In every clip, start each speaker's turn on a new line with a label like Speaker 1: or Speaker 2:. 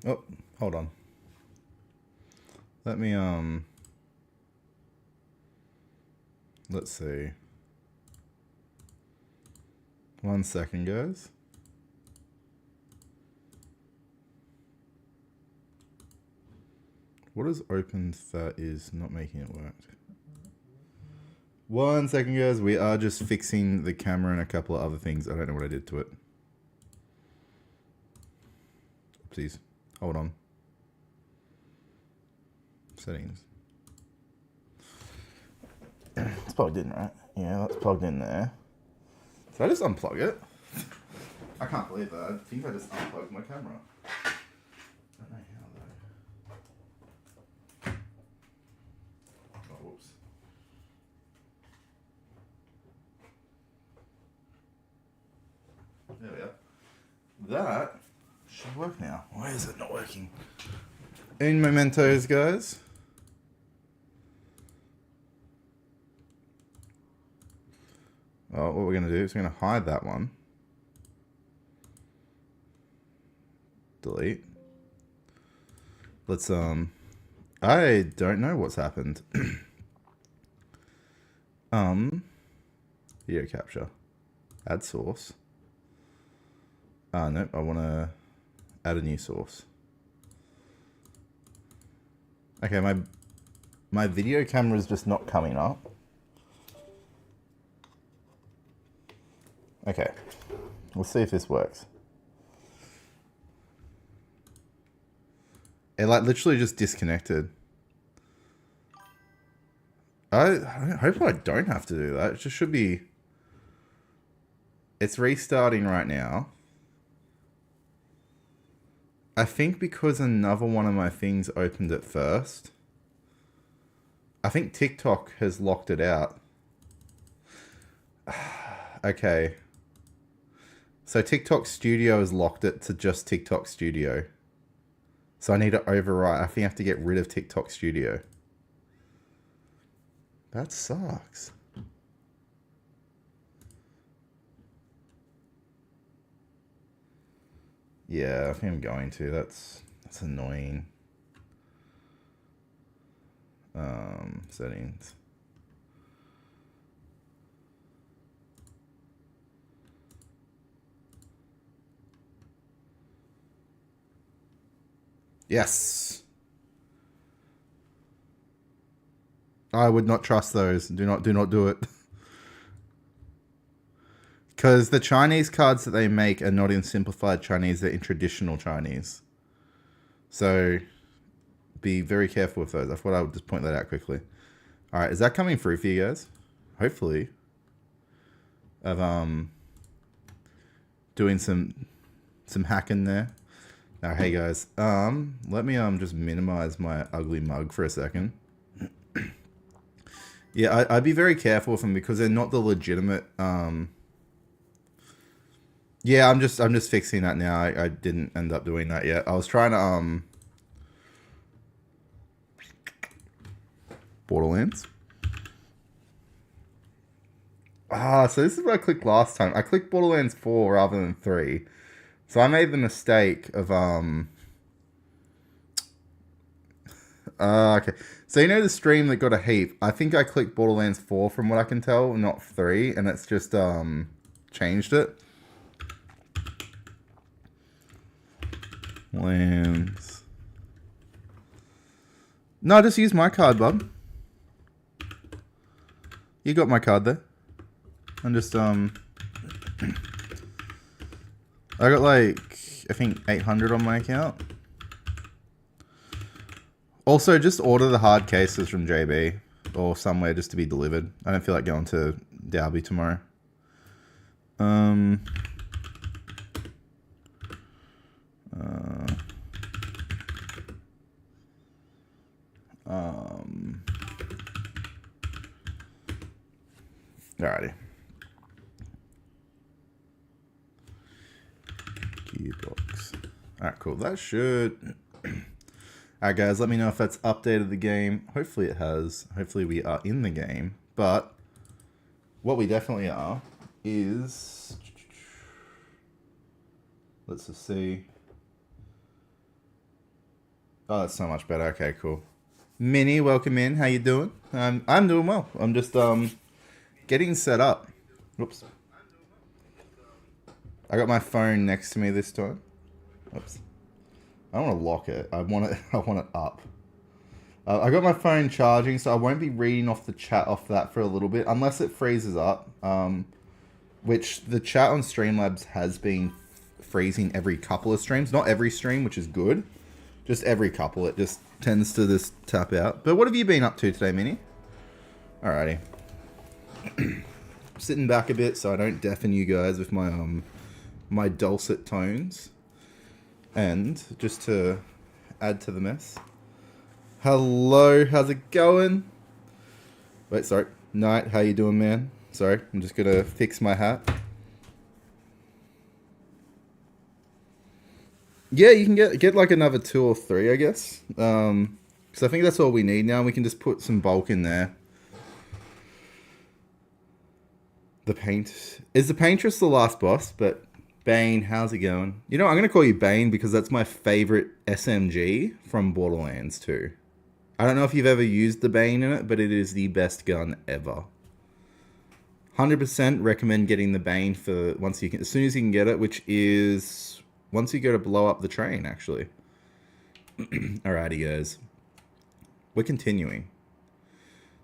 Speaker 1: Oh, hold on. Let me, let's see. 1 second, guys. What is opened that is not making it work? 1 second, guys. We are just fixing the camera and a couple of other things. I don't know what I did to it. Oopsies. Hold on. Settings. It's plugged in, right? Yeah, that's plugged in there. Did I just unplug it? I can't believe that. I think I just unplugged my camera. I don't know how though. Oh, whoops. There we go. That should work now. Why is it not working? In mementos, guys. Well, what we're going to do is we're going to hide that one. Delete. Let's, I don't know what's happened. Video capture. Add source. Nope, I want to add a new source. Okay, my video camera is just not coming up. Okay, we'll see if this works. It like literally just disconnected. I hope I don't have to do that. It just should be. It's restarting right now. I think because another one of my things opened it first. I think TikTok has locked it out. Okay. So TikTok Studio has locked it to just TikTok Studio. So I need to overwrite. I think I have to get rid of TikTok Studio. That sucks. Yeah, I think I'm going to. That's annoying. Settings. Yes. I would not trust those. Do not do it. Because the Chinese cards that they make are not in simplified Chinese, they're in traditional Chinese. So be very careful with those. I thought I would just point that out quickly. Alright, is that coming through for you guys? Hopefully. Of doing some hacking there. Now hey guys, let me just minimize my ugly mug for a second. Yeah, I'd be very careful with them because they're not the legitimate yeah, I'm just fixing that now. I didn't end up doing that yet. I was trying to Borderlands. So this is what I clicked last time. I clicked Borderlands 4 rather than 3. So I made the mistake of okay. So you know the stream that got a heap? I think I clicked Borderlands 4 from what I can tell, not 3, and it's just changed it. Lands. No, just use my card, bub. You got my card there. I'm just I got like I think 800 on my account. Also, just order the hard cases from JB or somewhere just to be delivered. I don't feel like going to Derby tomorrow. Alrighty. Gearbox. Alright, cool. That should... Alright guys, let me know if that's updated the game. Hopefully it has. Hopefully we are in the game. But what we definitely are is... Let's just see. Oh, that's so much better. Okay, cool. Minnie, welcome in. How you doing? I'm doing well. I'm just getting set up. Oops. I got my phone next to me this time. Oops. I don't want to lock it. I want it. I want it up. I got my phone charging, so I won't be reading off the chat off that for a little bit, unless it freezes up. Which the chat on Streamlabs has been freezing every couple of streams. Not every stream, which is good. Just every couple. It just tends to just tap out. But what have you been up to today, Minnie? Alrighty. Sitting back a bit so I don't deafen you guys with my my dulcet tones. And just to add to the mess. Hello, how's it going? Wait, sorry. Knight, how you doing, man? Sorry, I'm just gonna fix my hat. Yeah, you can get like another 2 or 3, I guess. Because I think that's all we need now. We can just put some bulk in there. The paint is the paintress the last boss, but Bane, how's it going? You know, I'm gonna call you Bane because that's my favorite SMG from Borderlands 2. I don't know if you've ever used the Bane in it, but it is the best gun ever. 100% recommend getting the Bane for once you can, as soon as you can get it, which is once you go to blow up the train, actually. Alrighty, guys. We're continuing.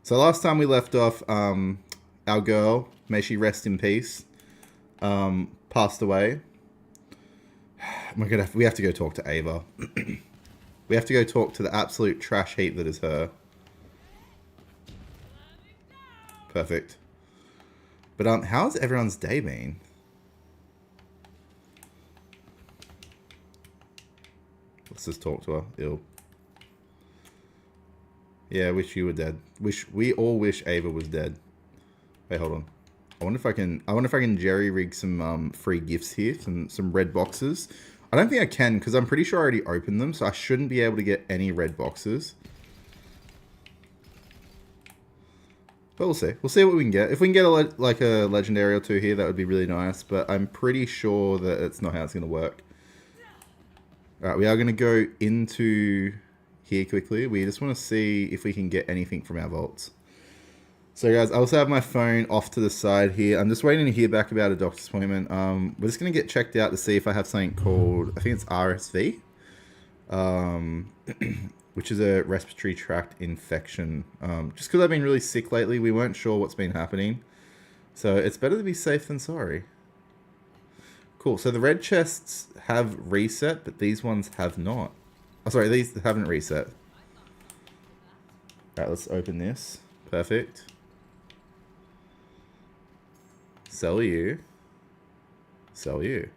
Speaker 1: So last time we left off, our girl, may she rest in peace, passed away. We have to go talk to Ava. We have to go talk to the absolute trash heap that is her. Perfect. But how's everyone's day been? Let's just talk to her. Ew. Yeah, wish you were dead. We all wish Ava was dead. Wait, hold on. I wonder if I can jerry rig some free gifts here, some red boxes. I don't think I can because I'm pretty sure I already opened them, so I shouldn't be able to get any red boxes. But we'll see. We'll see what we can get. If we can get like a legendary or 2 here, that would be really nice. But I'm pretty sure that it's not how it's going to work. Alright, we are going to go into here quickly. We just want to see if we can get anything from our vaults. So guys, I also have my phone off to the side here. I'm just waiting to hear back about a doctor's appointment. We're just going to get checked out to see if I have something called, I think it's RSV. Which is a respiratory tract infection. Just because I've been really sick lately, we weren't sure what's been happening. So it's better to be safe than sorry. Cool, so the red chests have reset, but these ones have not. Oh, sorry, these haven't reset. Alright, let's open this. Perfect. Sell you. Sell you.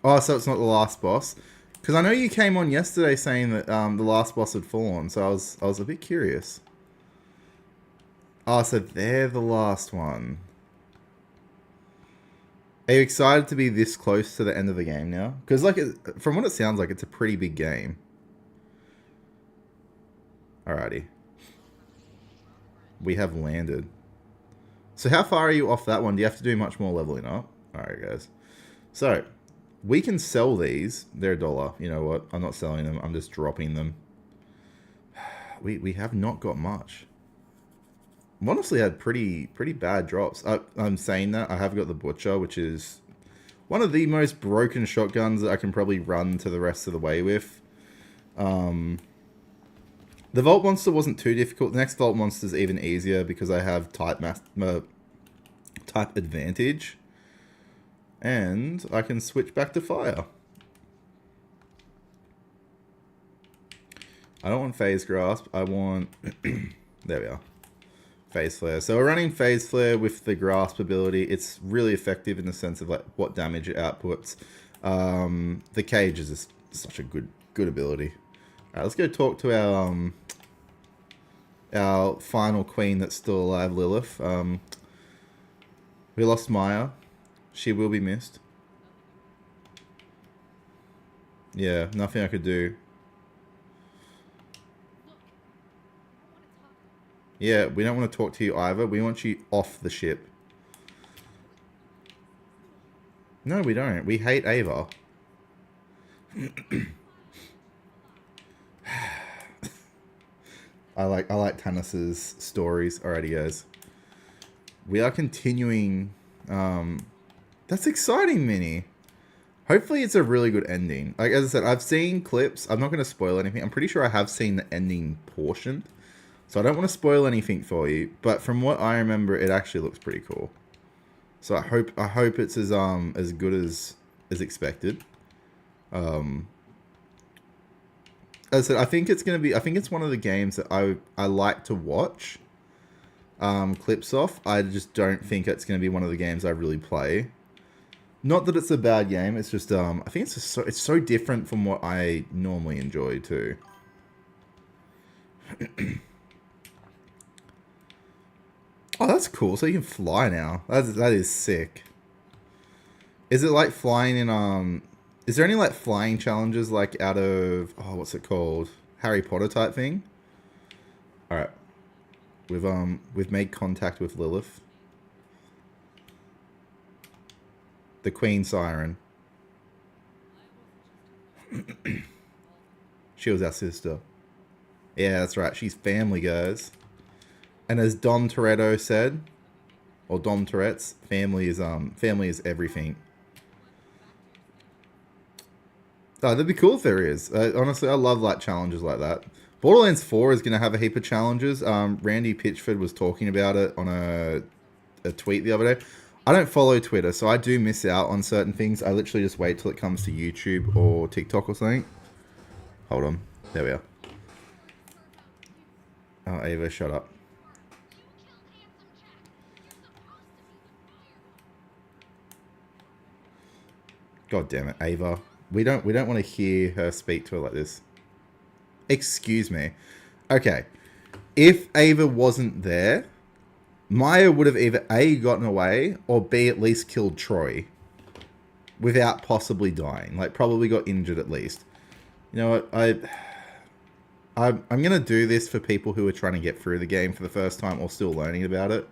Speaker 1: Oh, so it's not the last boss. Because I know you came on yesterday saying that the last boss had fallen, so I was a bit curious. Oh, so they're the last one. Are you excited to be this close to the end of the game now? Because like, from what it sounds like, it's a pretty big game. Alrighty. We have landed. So how far are you off that one? Do you have to do much more leveling up? Alright, guys. So, we can sell these. They're $1. You know what? I'm not selling them. I'm just dropping them. We have not got much. I've honestly had pretty bad drops. I'm saying that. I have got the Butcher, which is one of the most broken shotguns that I can probably run to the rest of the way with. The Vault Monster wasn't too difficult. The next Vault Monster is even easier because I have type advantage. And I can switch back to fire. I don't want Phase Grasp. I want... there we are. Phase Flare. So we're running Phase Flare with the Grasp ability. It's really effective in the sense of like what damage it outputs. The Cage is just such a good ability. Alright, let's go talk to our final queen that's still alive, Lilith. We lost Maya. She will be missed. Yeah, nothing I could do. Yeah, we don't want to talk to you either. We want you off the ship. No, we don't. We hate Ava. I like Tannis's stories. Alrighty, guys. We are continuing. That's exciting, Minnie. Hopefully it's a really good ending. Like, as I said, I've seen clips. I'm not going to spoil anything. I'm pretty sure I have seen the ending portion. So I don't want to spoil anything for you. But from what I remember, it actually looks pretty cool. So I hope it's as good as expected. As I said, I think it's one of the games that I like to watch clips off. I just don't think it's going to be one of the games I really play. Not that it's a bad game. It's just I think it's just it's so different from what I normally enjoy too. Oh, that's cool. So you can fly now. That is sick. Is it like flying in Is there any like flying challenges like out of what's it called? Harry Potter type thing? All right. We've made contact with Lilith. The Queen Siren. She was our sister. Yeah, that's right. She's family, guys. And as Dom Toretto said, or Dom Tourette's, family is everything. Oh, that'd be cool if there is. Honestly, I love like challenges like that. Borderlands 4 is going to have a heap of challenges. Randy Pitchford was talking about it on a tweet the other day. I don't follow Twitter, so I do miss out on certain things. I literally just wait till it comes to YouTube or TikTok or something. Hold on. There we are. Oh, Ava, shut up. God damn it, Ava. We don't want to hear her speak to her like this. Excuse me. Okay. If Ava wasn't there, Maya would have either A, gotten away, or B, at least killed Troy. Without possibly dying. Like, probably got injured at least. You know what? I'm going to do this for people who are trying to get through the game for the first time or still learning about it.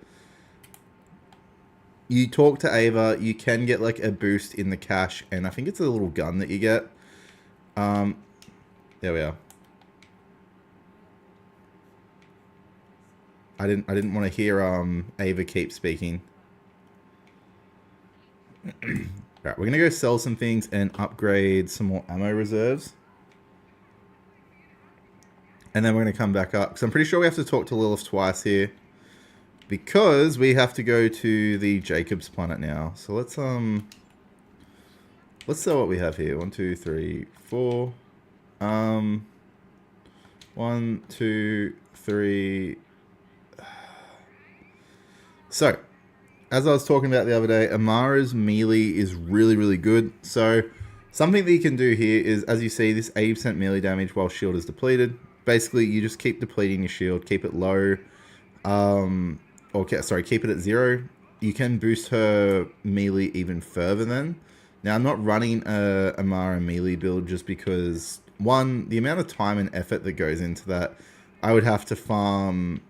Speaker 1: You talk to Ava, you can get like a boost in the cache, and I think it's a little gun that you get. There we are. I didn't want to hear Ava keep speaking. Alright, we're gonna go sell some things and upgrade some more ammo reserves. And then we're gonna come back up. Because I'm pretty sure we have to talk to Lilith twice here. Because we have to go to the Jacob's planet now. So let's sell what we have here. 1, 2, 3, 4. 1, 2, 3. So, as I was talking about the other day, Amara's melee is really, really good. So, something that you can do here is, as you see, this 80% melee damage while shield is depleted. Basically, you just keep depleting your shield, keep it low, keep it at 0. You can boost her melee even further then. Now, I'm not running a Amara melee build just because, one, the amount of time and effort that goes into that, I would have to farm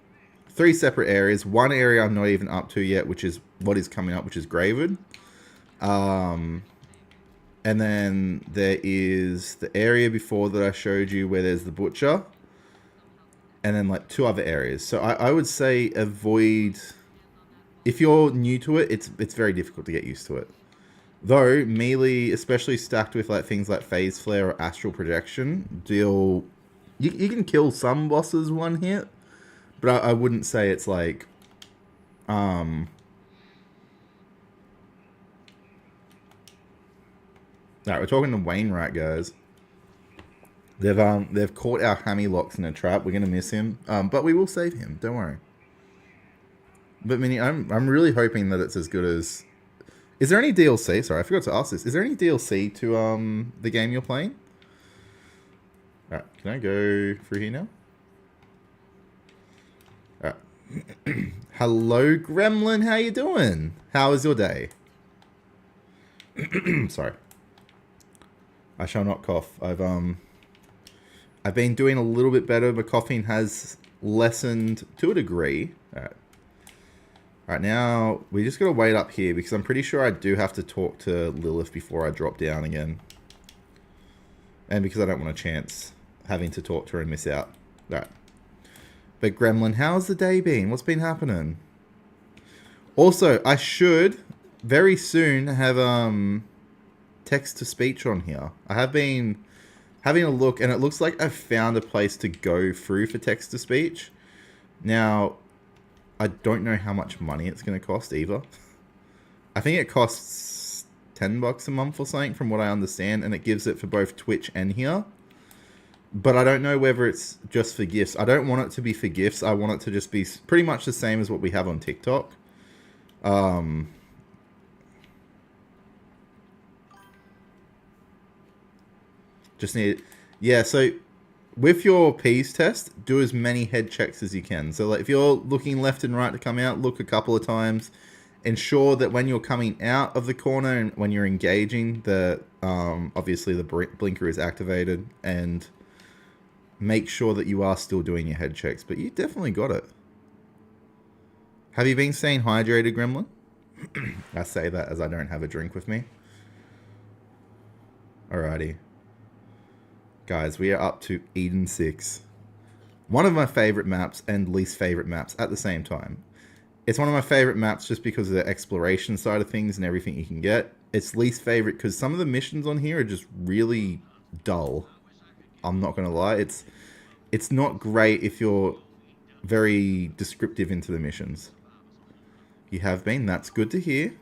Speaker 1: 3 separate areas. One area I'm not even up to yet, which is what is coming up, which is Gravewood. And then there is the area before that I showed you where there's the Butcher. And then like 2 other areas. So I would say avoid... If you're new to it, it's very difficult to get used to it. Though, melee, especially stacked with like things like Phase Flare or Astral Projection, deal... You can kill some bosses one hit. But I wouldn't say it's like... Alright, we're talking to Wainwright, guys. They've caught our Hammy Locks in a trap. We're gonna miss him, but we will save him. Don't worry. But Minnie, I'm really hoping that it's as good as. Is there any DLC? Sorry, I forgot to ask this. Is there any DLC to the game you're playing? All right, can I go through here now? All right. Hello, Gremlin. How you doing? How was your day? Sorry. I shall not cough. I've been doing a little bit better. My coughing has lessened to a degree. Alright. Alright, now we just gotta wait up here because I'm pretty sure I do have to talk to Lilith before I drop down again. And because I don't want a chance having to talk to her and miss out. Right. But Gremlin, how's the day been? What's been happening? Also, I should very soon have text to speech on here. I have been having a look, and it looks like I've found a place to go through for text to speech. Now, I don't know how much money it's going to cost either. I think it costs $10 a month or something from what I understand, and it gives it for both Twitch and here. But I don't know whether it's just for gifts. I don't want it to be for gifts. I want it to just be pretty much the same as what we have on TikTok. Just need... Yeah, so with your P's test, do as many head checks as you can. So like if you're looking left and right to come out, look a couple of times. Ensure that when you're coming out of the corner and when you're engaging, the obviously the blinker is activated, and make sure that you are still doing your head checks. But you definitely got it. Have you been staying hydrated, Gremlin? I say that as I don't have a drink with me. Alrighty. Guys, we are up to Eden 6. One of my favorite maps and least favorite maps at the same time. It's one of my favorite maps just because of the exploration side of things and everything you can get. It's least favorite because some of the missions on here are just really dull. I'm not going to lie. It's not great if you're very descriptive into the missions. You have been. That's good to hear.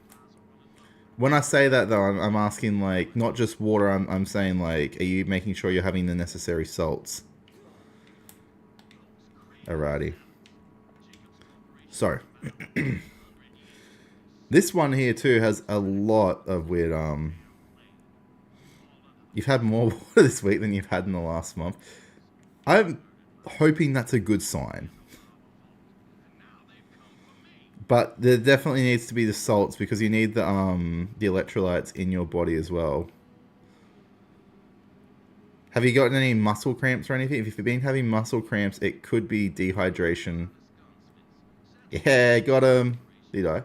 Speaker 1: When I say that, though, I'm asking, like, not just water. I'm saying, like, are you making sure you're having the necessary salts? Alrighty. So, this one here, too, has a lot of weird, You've had more water this week than you've had in the last month. I'm hoping that's a good sign. But there definitely needs to be the salts because you need the electrolytes in your body as well. Have you gotten any muscle cramps or anything? If you've been having muscle cramps, it could be dehydration. Yeah, got him. Did I?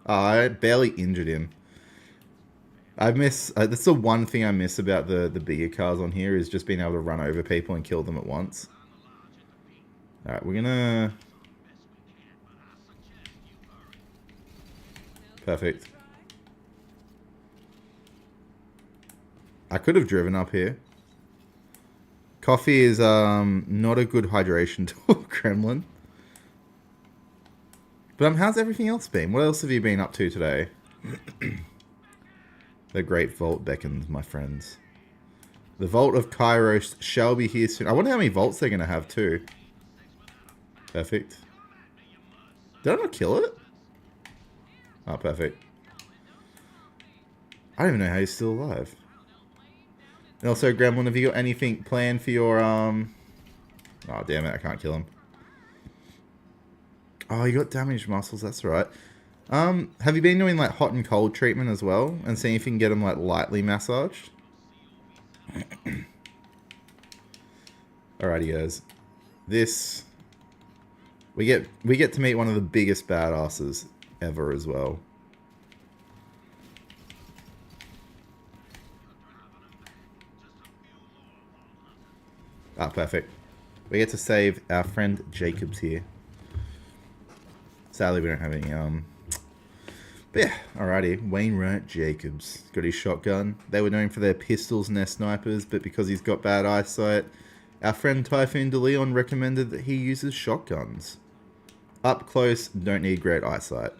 Speaker 1: Oh, I barely injured him. I miss... that's the one thing I miss about the bigger cars on here is just being able to run over people and kill them at once. Alright, we're gonna... Perfect. I could have driven up here. Coffee is not a good hydration tool, Kremlin. But how's everything else been? What else have you been up to today? The Great Vault beckons, my friends. The Vault of Kairos shall be here soon. I wonder how many vaults they're going to have too. Perfect. Did I not kill it? Oh, perfect. I don't even know how he's still alive. And also, Gremlin, have you got anything planned for your, Oh, damn it, I can't kill him. Oh, you got damaged muscles, that's right. Have you been doing, like, hot and cold treatment as well? And seeing if you can get them, like, lightly massaged? Alrighty, guys. This... We get to meet one of the biggest badasses ever as well. Ah, perfect. We get to save our friend Jacobs here. Sadly, we don't have any, But yeah, alrighty. Wainwright Jacobs. Got his shotgun. They were known for their pistols and their snipers, but because he's got bad eyesight, our friend Typhoon DeLeon recommended that he uses shotguns. Up close, don't need great eyesight.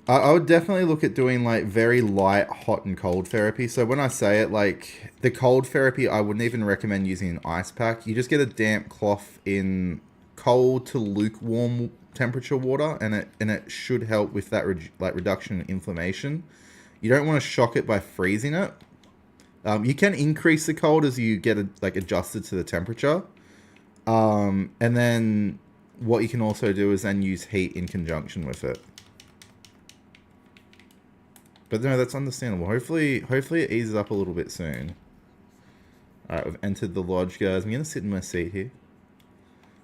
Speaker 1: I would definitely look at doing, like, very light hot and cold therapy. So when I say it, like, the cold therapy, I wouldn't even recommend using an ice pack. You just get a damp cloth in cold to lukewarm temperature water, and it should help with that reduction in inflammation. You don't want to shock it by freezing it. You can increase the cold as you get adjusted to the temperature. And then what you can also do is then use heat in conjunction with it. But no, that's understandable. Hopefully it eases up a little bit soon. Alright, we've entered the lodge, guys. I'm going to sit in my seat here.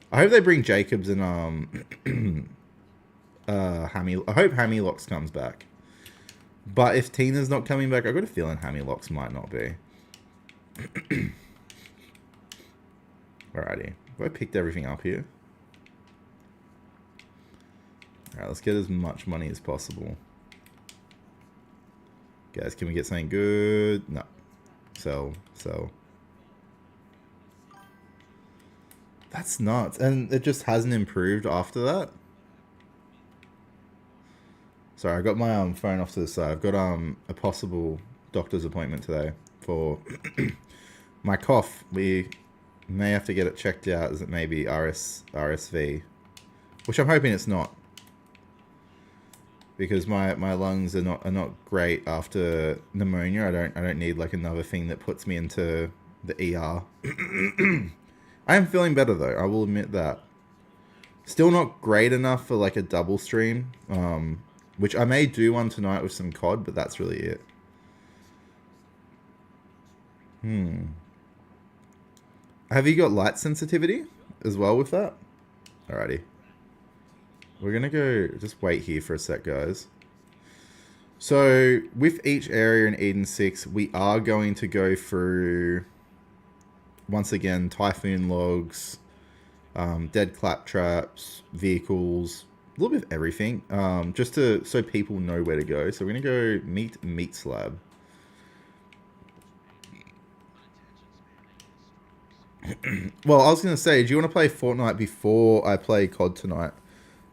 Speaker 1: I hope they bring Jacobs and, I hope Hammylocks comes back. But if Tina's not coming back, I've got a feeling Hamilocks might not be. Alrighty. Have I picked everything up here? Alright, let's get as much money as possible. Guys, can we get something good? No. Sell. That's nuts. And it just hasn't improved after that? Sorry, I got my phone off to the side. I've got a possible doctor's appointment today for my cough. We may have to get it checked out as it may be RSV, which I'm hoping it's not, because my lungs are not great after pneumonia. I don't need like another thing that puts me into the ER. I am feeling better though. I will admit that. Still not great enough for like a double stream. Which I may do one tonight with some COD, but that's really it. Have you got light sensitivity as well with that? Alrighty. We're going to go... Just wait here for a sec, guys. So, with each area in Eden 6, we are going to go through, once again, typhoon logs, dead claptraps, vehicles... A little bit of everything, just so people know where to go. So we're gonna go meat slab. Well, I was gonna say, do you want to play Fortnite before I play COD tonight?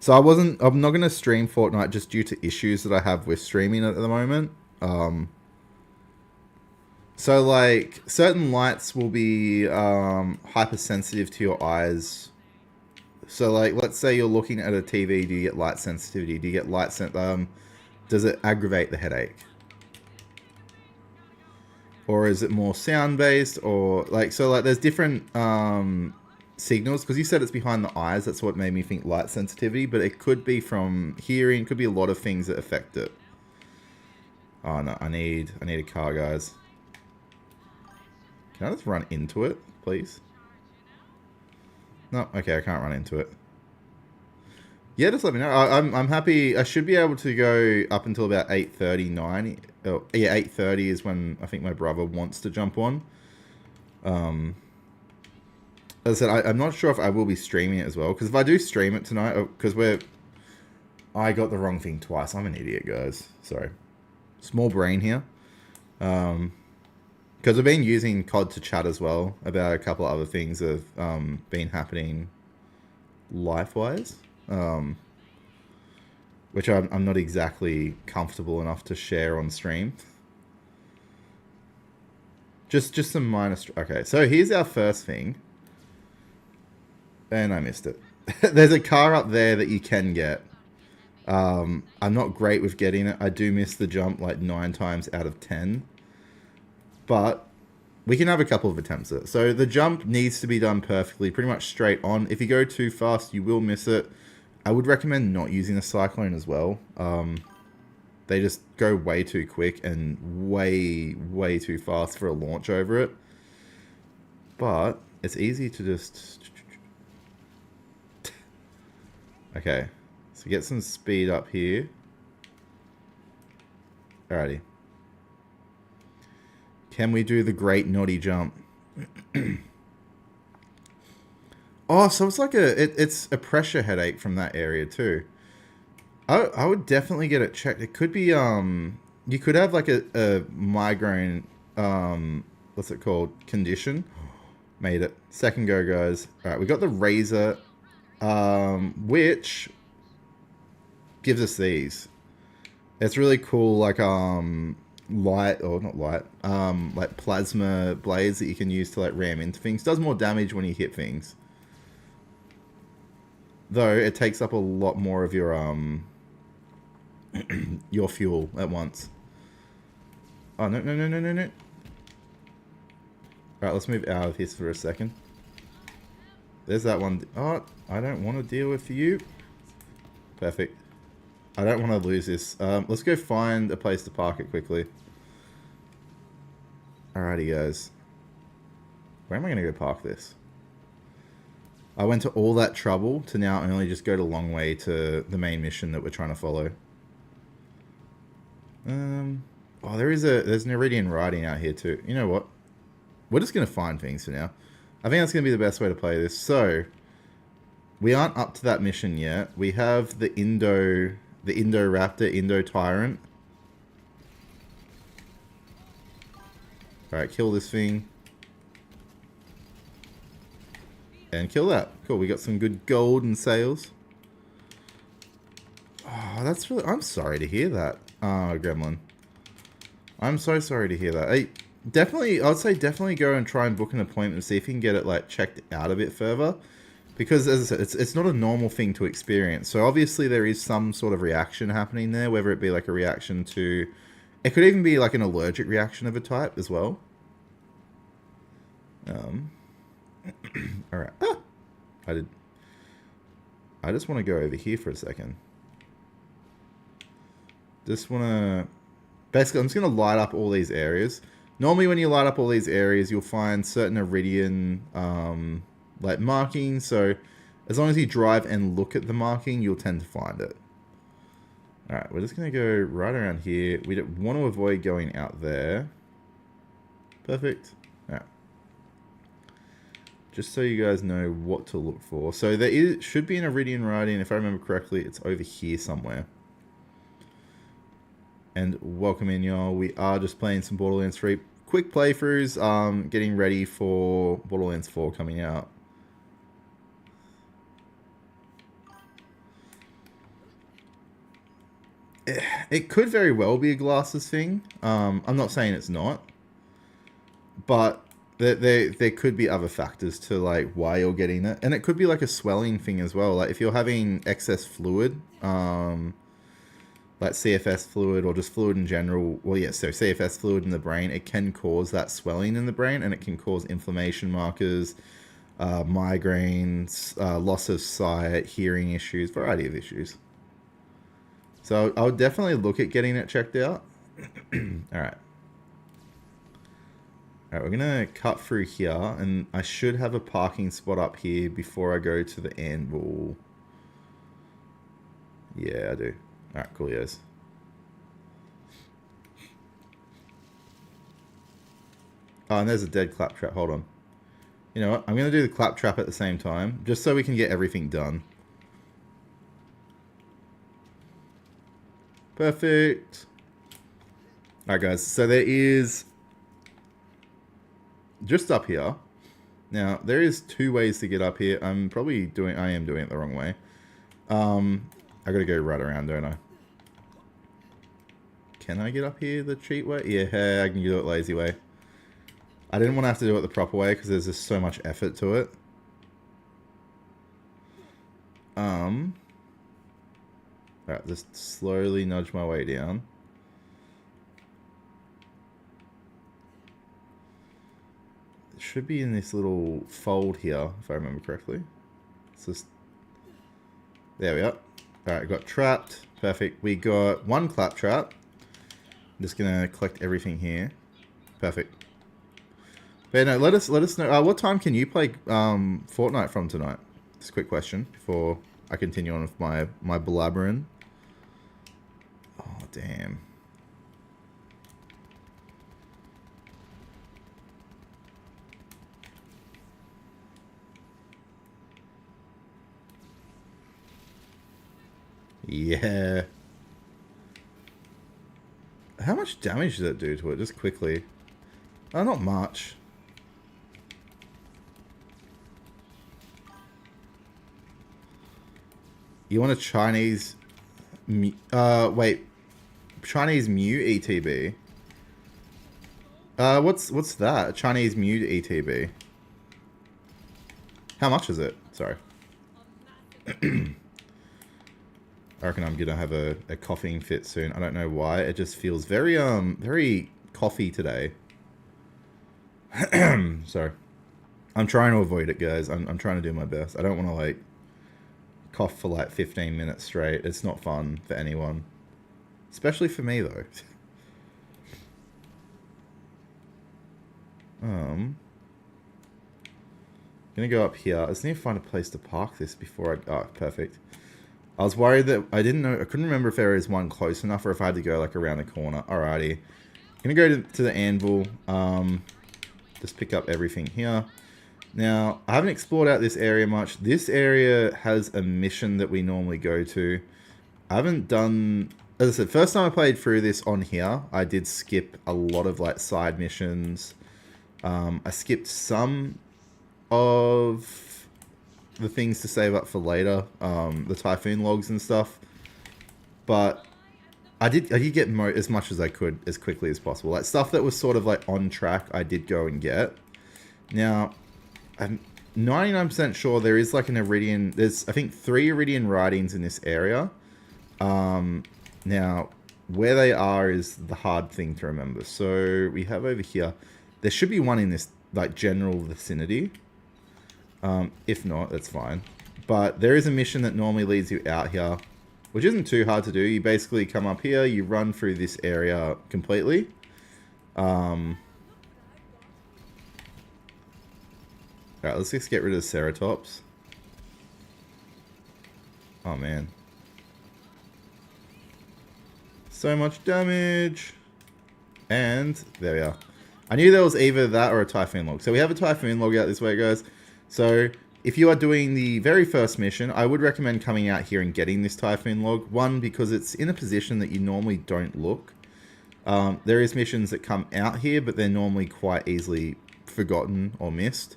Speaker 1: So I'm not gonna stream Fortnite just due to issues that I have with streaming at the moment. So like certain lights will be hypersensitive to your eyes. So, like, let's say you're looking at a TV, do you get light sensitivity? Do you get does it aggravate the headache? Or is it more sound-based? Or, like, so, like, there's different signals. Because you said it's behind the eyes. That's what made me think light sensitivity. But it could be from hearing. Could be a lot of things that affect it. Oh, no. I need a car, guys. Can I just run into it, please? No, okay, I can't run into it. Yeah, just let me know. I'm happy. I should be able to go up until about 8:39. Oh, yeah, 8:30 is when I think my brother wants to jump on. As I said, I'm not sure if I will be streaming it as well. Because if I do stream it tonight, because I got the wrong thing twice. I'm an idiot, guys. Sorry. Small brain here. Because I've been using COD to chat as well about a couple of other things that have been happening life-wise. Which I'm not exactly comfortable enough to share on stream. Just some minor... Okay, so here's our first thing. And I missed it. There's a car up there that you can get. I'm not great with getting it. I do miss the jump like 9 times out of 10. But we can have a couple of attempts at it. So the jump needs to be done perfectly, pretty much straight on. If you go too fast, you will miss it. I would recommend not using a cyclone as well. They just go way too quick and way too fast for a launch over it. But it's easy to just... Okay, so get some speed up here. Alrighty. Can we do the great naughty jump? Oh, so it's like it's a pressure headache from that area too. I would definitely get it checked. It could be you could have like a migraine what's it called, condition. Made it. Second go, guys. All right, we got the razor, which gives us these. It's really cool, like light, or not light, like plasma blades that you can use to like ram into things. Does more damage when you hit things, though it takes up a lot more of your your fuel at once. Oh no. Alright, let's move out of this for a second. There's that one. Oh, I don't want to deal with you. Perfect. I don't want to lose this. Let's go find a place to park it quickly. Alrighty, guys. Where am I going to go park this? I went to all that trouble to now only just go to long way to the main mission that we're trying to follow. Oh, there's an iridian writing out here too. You know what? We're just gonna find things for now. I think that's gonna be the best way to play this. So we aren't up to that mission yet. We have the Indoraptor, Indo Tyrant. Alright, kill this thing. And kill that. Cool, we got some good gold and sales. Oh, that's really... I'm sorry to hear that, Gremlin. I'm so sorry to hear that. I would say definitely go and try and book an appointment and see if you can get it, like, checked out a bit further. Because, as I said, it's not a normal thing to experience. So, obviously, there is some sort of reaction happening there, whether it be, like, a reaction to... It could even be, like, an allergic reaction of a type as well. Alright. Ah! I just want to go over here for a second. Just want to... Basically, I'm just going to light up all these areas. Normally, when you light up all these areas, you'll find certain iridian, like, markings. So, as long as you drive and look at the marking, you'll tend to find it. Alright, we're just going to go right around here. We don't want to avoid going out there. Perfect. Alright. Just so you guys know what to look for. So, should be an iridian writing. If I remember correctly, it's over here somewhere. And welcome in, y'all. We are just playing some Borderlands 3 quick playthroughs, getting ready for Borderlands 4 coming out. It could very well be a glasses thing. I'm not saying it's not, but there could be other factors to like why you're getting it, and it could be like a swelling thing as well. Like if you're having excess fluid, like CFS fluid or just fluid in general. Well, yeah, so CFS fluid in the brain, it can cause that swelling in the brain, and it can cause inflammation markers, migraines, loss of sight, hearing issues, variety of issues. So I would definitely look at getting it checked out. Alright. Alright, we're going to cut through here, and I should have a parking spot up here before I go to the anvil. Yeah, I do. Alright, cool, yes. Oh, and there's a dead claptrap. Hold on. You know what? I'm going to do the claptrap at the same time, just so we can get everything done. Perfect. Alright, guys. So there is... Just up here. Now, there is two ways to get up here. I am doing it the wrong way. I gotta go right around, don't I? Can I get up here the cheat way? Yeah, I can do it lazy way. I didn't want to have to do it the proper way because there's just so much effort to it. Alright, just slowly nudge my way down. It should be in this little fold here, if I remember correctly. It's just... There we are. Alright, got trapped. Perfect. We got one claptrap. I'm just gonna collect everything here. Perfect. But no, let us know. What time can you play Fortnite from tonight? Just a quick question before I continue on with my blabbering. Oh damn. Yeah. How much damage did that do to it? Just quickly. Oh, not much. You want a Chinese... wait. Chinese Mew ETB? What's that? A Chinese Mew ETB? How much is it? Sorry. I reckon I'm gonna have a coughing fit soon. I don't know why. It just feels very very coffee today. Sorry. I'm trying to avoid it, guys. I'm trying to do my best. I don't want to like cough for like 15 minutes straight. It's not fun for anyone. Especially for me though. Gonna go up here. I just need to find a place to park this before I... Oh, perfect. I was worried that I couldn't remember if there is one close enough or if I had to go like around the corner. Alrighty. Gonna go to the anvil. Just pick up everything here. Now, I haven't explored out this area much. This area has a mission that we normally go to. I haven't done... As I said, first time I played through this on here, I did skip a lot of like side missions. I skipped some of the things to save up for later, the typhoon logs and stuff. But I did get as much as I could as quickly as possible. Like stuff that was sort of like on track, I did go and get. Now, I'm 99% sure there is like an Iridian. There's I think 3 Iridian writings in this area. Now, where they are is the hard thing to remember. So we have over here, there should be one in this like general vicinity. If not, that's fine. But there is a mission that normally leads you out here, which isn't too hard to do. You basically come up here, you run through this area completely. Alright, let's just get rid of the Ceratops. Oh man. So much damage. And there we are. I knew there was either that or a typhoon log. So we have a typhoon log out this way, guys. So if you are doing the very first mission, I would recommend coming out here and getting this typhoon log. One, because it's in a position that you normally don't look. There is missions that come out here, but they're normally quite easily forgotten or missed.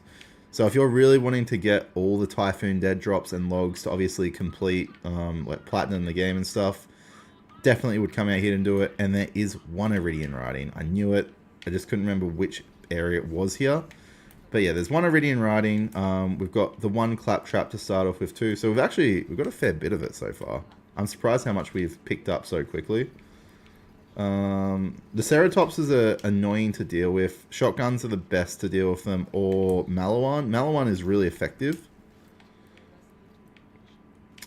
Speaker 1: So if you're really wanting to get all the typhoon dead drops and logs to obviously complete like platinum the game and stuff, definitely would come out here and do it. And there is one Iridian writing. I knew it. I just couldn't remember which area it was here. But yeah, there's one Iridian writing. We've got the one claptrap to start off with too. So we've got a fair bit of it so far. I'm surprised how much we've picked up so quickly. The Ceratopses are annoying to deal with. Shotguns are the best to deal with them, or Malawan. Malawan is really effective.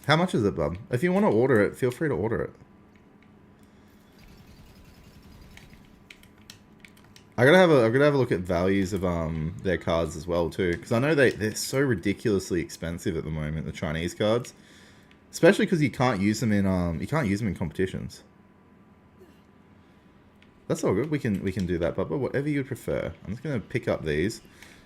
Speaker 1: How much is it, bub? If you want to order it, feel free to order it. I've got to have a look at values of their cards as well too, because I know they're so ridiculously expensive at the moment, the Chinese cards, especially because you can't use them in competitions. That's all good. We can do that, Bubba. Whatever you prefer. I'm just gonna pick up these.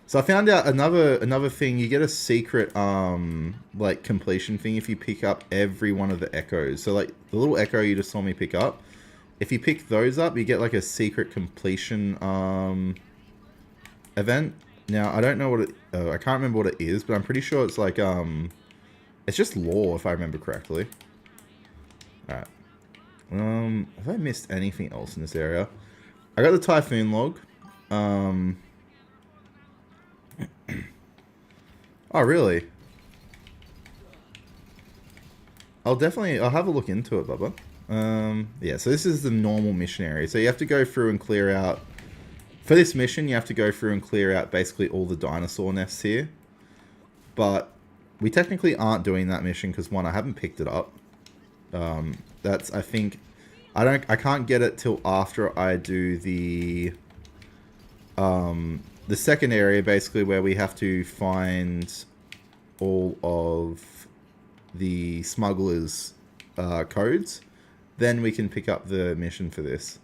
Speaker 1: So I found out another thing. You get a secret like completion thing if you pick up every one of the echoes. So like the little echo you just saw me pick up. If you pick those up, you get like a secret completion event. Now I don't know what it. I can't remember what it is, but I'm pretty sure it's like it's just lore if I remember correctly. All right. Have I missed anything else in this area? I got the typhoon log. Oh really? I'll have a look into it, Bubba. Yeah, so this is the normal mission area. So you have to go through and clear out... For this mission, you have to go through and clear out basically all the dinosaur nests here. But we technically aren't doing that mission because, one, I haven't picked it up. That's, I think... I can't get it till after I do the second area, basically, where we have to find all of the smugglers' codes. Then we can pick up the mission for this.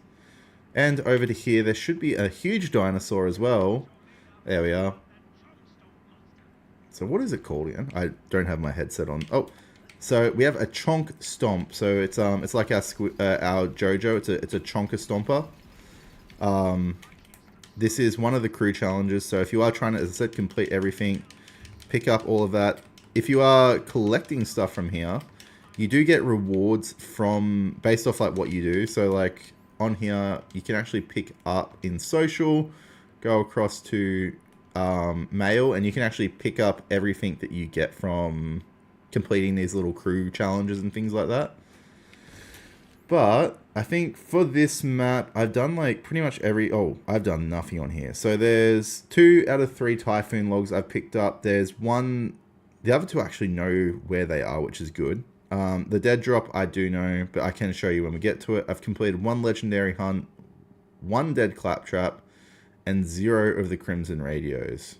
Speaker 1: And over to here, there should be a huge dinosaur as well. There we are. So what is it called again? I don't have my headset on. Oh, so we have a chonk stomp. So it's like our JoJo. It's a chonka stomper. This is one of the crew challenges. So if you are trying to, as I said, complete everything, pick up all of that. If you are collecting stuff from here, you do get rewards from based off like what you do. So like on here, you can actually pick up in social, go across to mail, and you can actually pick up everything that you get from completing these little crew challenges and things like that. But I think for this map, I've done like pretty much I've done nothing on here. So there's 2 out of 3 typhoon logs I've picked up. There's one, the other 2 actually know where they are, which is good. The dead drop I do know, but I can show you when we get to it. I've completed 1 legendary hunt, 1 dead claptrap, and 0 of the crimson radios.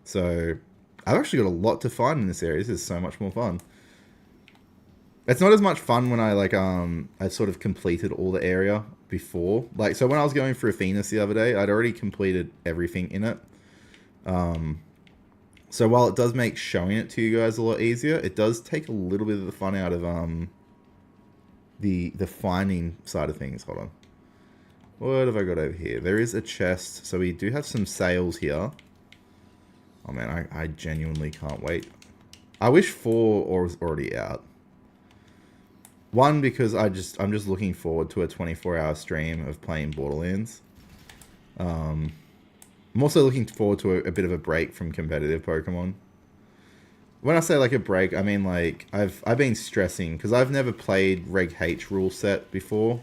Speaker 1: So I've actually got a lot to find in this area. This is so much more fun. It's not as much fun when I like I sort of completed all the area before. Like so when I was going through Venus the other day, I'd already completed everything in it. So while it does make showing it to you guys a lot easier, it does take a little bit of the fun out of the finding side of things. Hold on. What have I got over here? There is a chest, so we do have some sails here. Oh man, I genuinely can't wait. I wish 4 was already out. One, because I'm just looking forward to a 24-hour stream of playing Borderlands. I'm also looking forward to a bit of a break from competitive Pokemon. When I say like a break, I mean like I've been stressing because I've never played Reg H rule set before.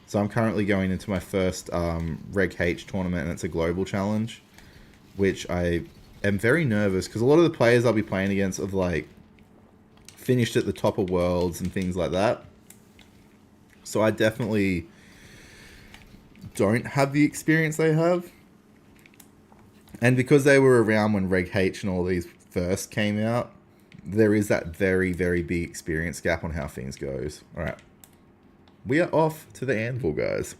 Speaker 1: So I'm currently going into my first Reg H tournament, and it's a global challenge, which I am very nervous because a lot of the players I'll be playing against have like finished at the top of worlds and things like that. So I definitely don't have the experience they have. And because they were around when Reg H and all these first came out, there is that very, very big experience gap on how things goes. All right. We are off to the anvil, guys.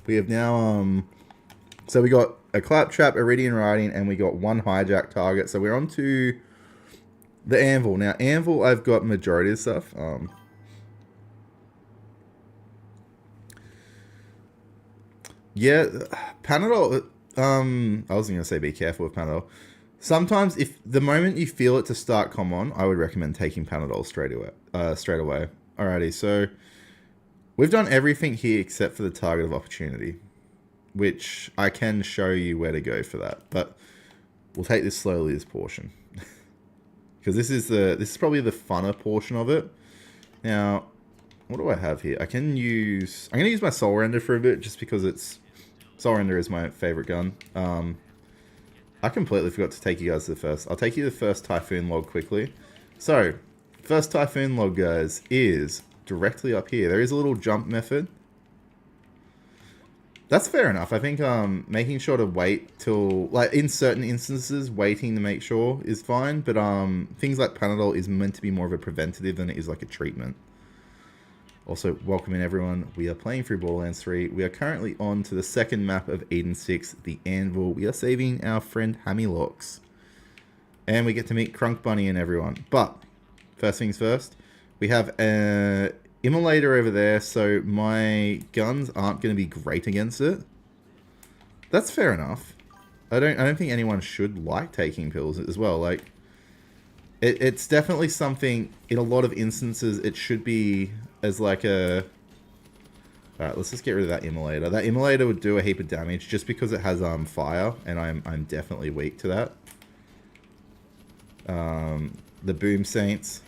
Speaker 1: We have now, so we got a claptrap, iridian riding, and we got 1 hijack target. So we're on to the anvil. Now, anvil, I've got majority of stuff. Yeah, Panadol, I was going to say be careful with Panadol. Sometimes, if the moment you feel it to start come on, I would recommend taking Panadol straight away. Alrighty, so we've done everything here except for the target of opportunity, which I can show you where to go for that. But we'll take this slowly, this portion, because this is probably the funner portion of it. Now, what do I have here? I'm going to use my Soul Render for a bit, just because Soul Render is my favorite gun. I completely forgot to take you guys to the first. I'll take you to the first Typhoon log quickly. So, first Typhoon log, guys, is directly up here. There is a little jump method. That's fair enough. I think making sure to wait till, like, in certain instances, waiting to make sure is fine. But things like Panadol is meant to be more of a preventative than it is like a treatment. Also, welcome in everyone. We are playing through Borderlands 3. We are currently on to the second map of Eden 6, the Anvil. We are saving our friend Hammylocks. And we get to meet Crunk Bunny and everyone. But, first things first, we have an immolator over there, so my guns aren't going to be great against it. That's fair enough. I don't think anyone should like taking pills as well. Like, it's definitely something, in a lot of instances, it should be as like a... Alright, let's just get rid of that immolator. That immolator would do a heap of damage just because it has fire, and I'm definitely weak to that. The Boom Saints.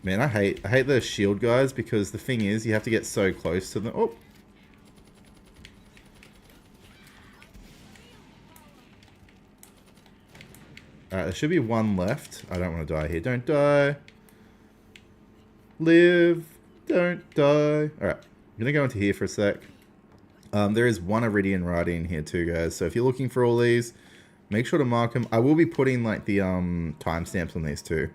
Speaker 1: Man, I hate the shield guys, because the thing is, you have to get so close to them. Oh! Alright, there should be 1 left. I don't want to die here. Don't die. Live. Don't die. Alright, I'm going to go into here for a sec. There is 1 iridian riding here too, guys. So if you're looking for all these, make sure to mark them. I will be putting like the timestamps on these too.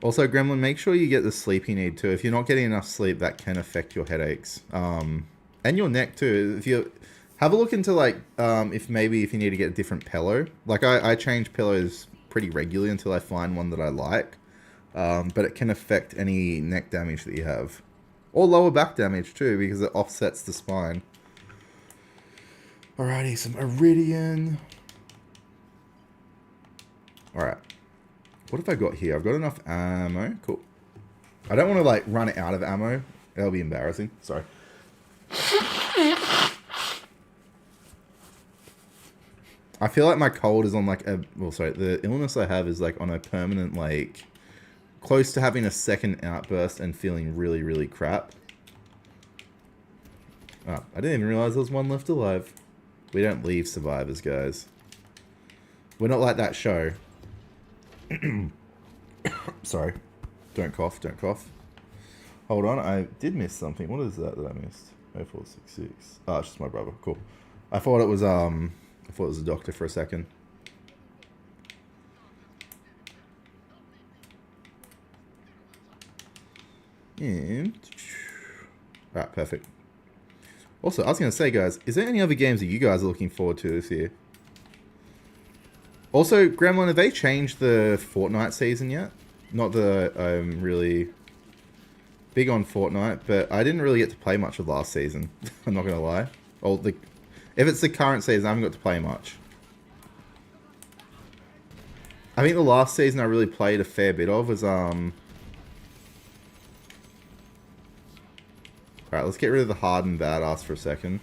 Speaker 1: Also, Gremlin, make sure you get the sleep you need too. If you're not getting enough sleep, that can affect your headaches. And your neck too. If you have a look into like, if you need to get a different pillow. Like I change pillows pretty regularly until I find one that I like. But it can affect any neck damage that you have. Or lower back damage too, because it offsets the spine. Alrighty, some iridian. Alright. What have I got here? I've got enough ammo. Cool. I don't want to like run out of ammo. That'll be embarrassing. Sorry. I feel like my cold is on like a... Well, sorry. The illness I have is like on a permanent like... Close to having a second outburst and feeling really, really crap. Oh, I didn't even realize there was 1 left alive. We don't leave survivors, guys. We're not like that show. Sorry. Don't cough, don't cough. Hold on, I did miss something. What is that I missed? 0466. Oh, it's just my brother. Cool. I thought it was a doctor for a second. And right, perfect. Also, I was going to say, guys, is there any other games that you guys are looking forward to this year? Also, Gremlin, have they changed the Fortnite season yet? Not that I'm really big on Fortnite, but I didn't really get to play much of last season. I'm not going to lie. Well, if it's the current season, I haven't got to play much. I think the last season I really played a fair bit of was Alright, let's get rid of the hardened badass for a second.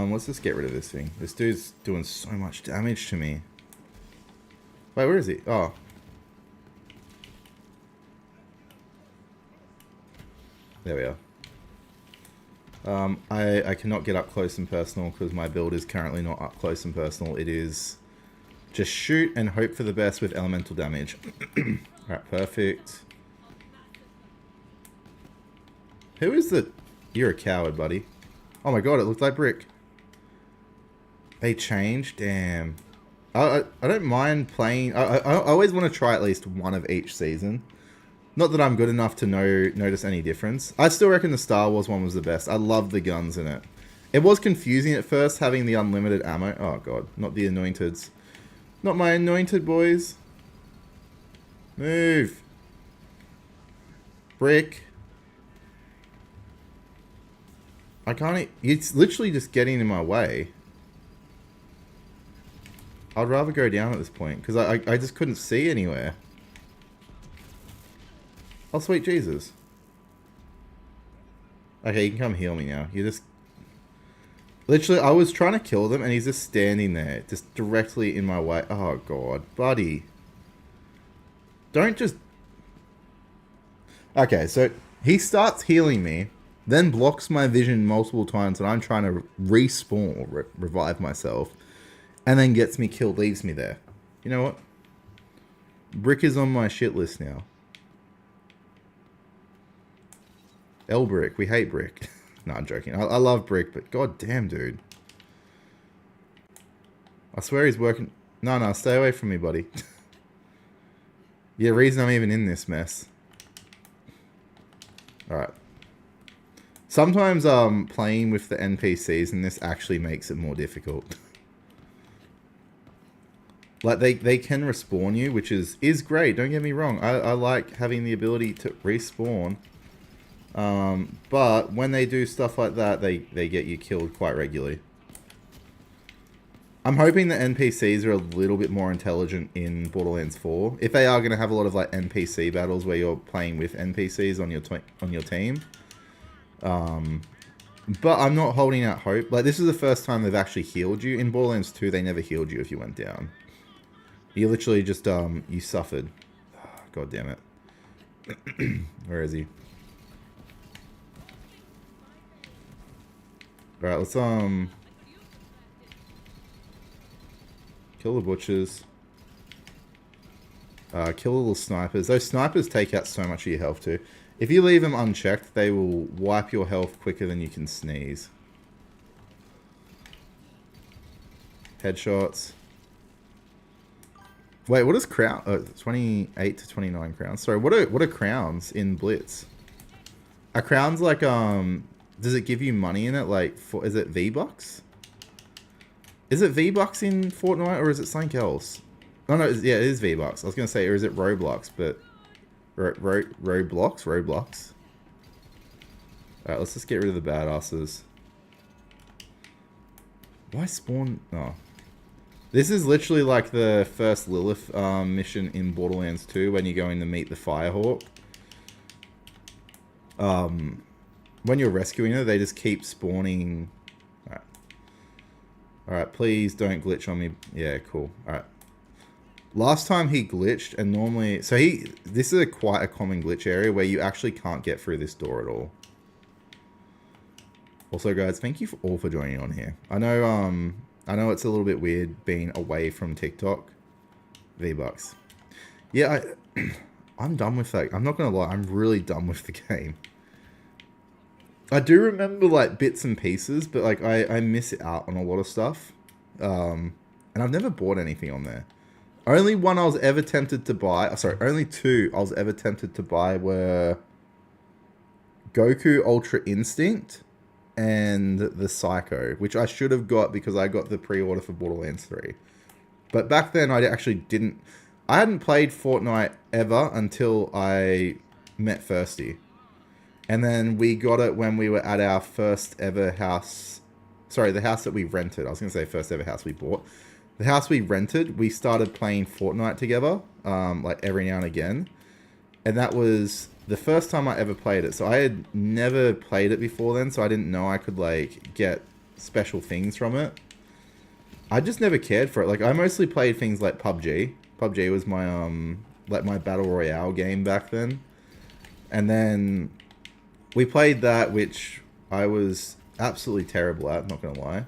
Speaker 1: Let's just get rid of this thing. This dude's doing so much damage to me. Wait, where is he? Oh. There we are. I cannot get up close and personal because my build is currently not up close and personal. It is just shoot and hope for the best with elemental damage. Alright, perfect. Who is the... You're a coward, buddy. Oh my god, it looked like brick. They changed? Damn. I don't mind playing... I always want to try at least one of each season. Not that I'm good enough to notice any difference. I still reckon the Star Wars one was the best. I love the guns in it. It was confusing at first, having the unlimited ammo. Oh god, not the anointeds. Not my anointed boys. Move. Brick. I can't... It's literally just getting in my way. I'd rather go down at this point, because I just couldn't see anywhere. Oh, sweet Jesus. Okay, you can come heal me now. You just... Literally, I was trying to kill them, and he's just standing there, just directly in my way. Oh, God. Buddy. Don't just... Okay, so he starts healing me, then blocks my vision multiple times, and I'm trying to respawn, or revive myself, and then gets me killed, leaves me there. You know what? Brick is on my shit list now. Brick, we hate brick. No, I'm joking. I love brick, but god damn, dude. I swear he's working... No, stay away from me, buddy. Yeah, reason I'm even in this mess. Alright. Sometimes playing with the NPCs and this actually makes it more difficult. Like, they can respawn you, which is great, don't get me wrong. I like having the ability to respawn. But when they do stuff like that, they get you killed quite regularly. I'm hoping the NPCs are a little bit more intelligent in Borderlands 4. If they are going to have a lot of like NPC battles where you're playing with NPCs on your team. But I'm not holding out hope. Like, this is the first time they've actually healed you. In Borderlands 2, they never healed you if you went down. You literally just, you suffered. Oh, god damn it. Where is he? Alright, let's, kill the butchers. Kill the little snipers. Those snipers take out so much of your health too. If you leave them unchecked, they will wipe your health quicker than you can sneeze. Headshots. Wait, what is crown? 28 to 29 crowns. Sorry, what are crowns in Blitz? Are crowns like, does it give you money in it? Like, is it V-Bucks? Is it V-Bucks in Fortnite, or is it something else? Oh, no, yeah, it is V-Bucks. I was going to say, or is it Roblox, but... Roblox? Alright, let's just get rid of the badasses. Why spawn... Oh. This is literally like the first Lilith mission in Borderlands 2, when you're going to meet the Firehawk. When you're rescuing her, they just keep spawning... Alright. Alright, please don't glitch on me. Yeah, cool. Alright. Last time he glitched, and normally... So this is quite a common glitch area where you actually can't get through this door at all. Also, guys, thank you all for joining on here. I know it's a little bit weird being away from TikTok. V-Bucks. Yeah, I'm done with that. I'm not gonna lie, I'm really done with the game. I do remember like bits and pieces, but like I miss out on a lot of stuff. And I've never bought anything on there. Only one I was ever tempted to buy. Sorry, only two I was ever tempted to buy were Goku Ultra Instinct and the Psycho, which I should have got because I got the pre-order for Borderlands 3. But back then I actually didn't. I hadn't played Fortnite ever until I met Thirsty. And then we got it when we were at our first ever house. Sorry, the house that we rented. I was going to say first ever house we bought. The house we rented, we started playing Fortnite together, like every now and again. And that was the first time I ever played it. So I had never played it before then, so I didn't know I could like get special things from it. I just never cared for it. Like I mostly played things like PUBG. PUBG was my like my battle royale game back then. And then we played that, which I was absolutely terrible at, not gonna lie.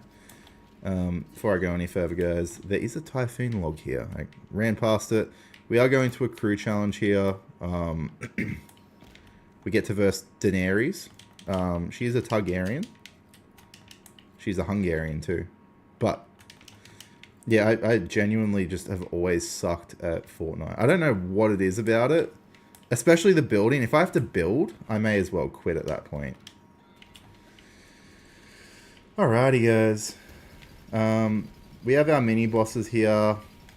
Speaker 1: Before I go any further, guys, there is a typhoon log here. I ran past it. We are going to a crew challenge here. We get to verse Daenerys. She's a Targaryen. She's a Hungarian too. But yeah, I genuinely just have always sucked at Fortnite. I don't know what it is about it. Especially the building. If I have to build, I may as well quit at that point. Alrighty, guys. We have our mini bosses here.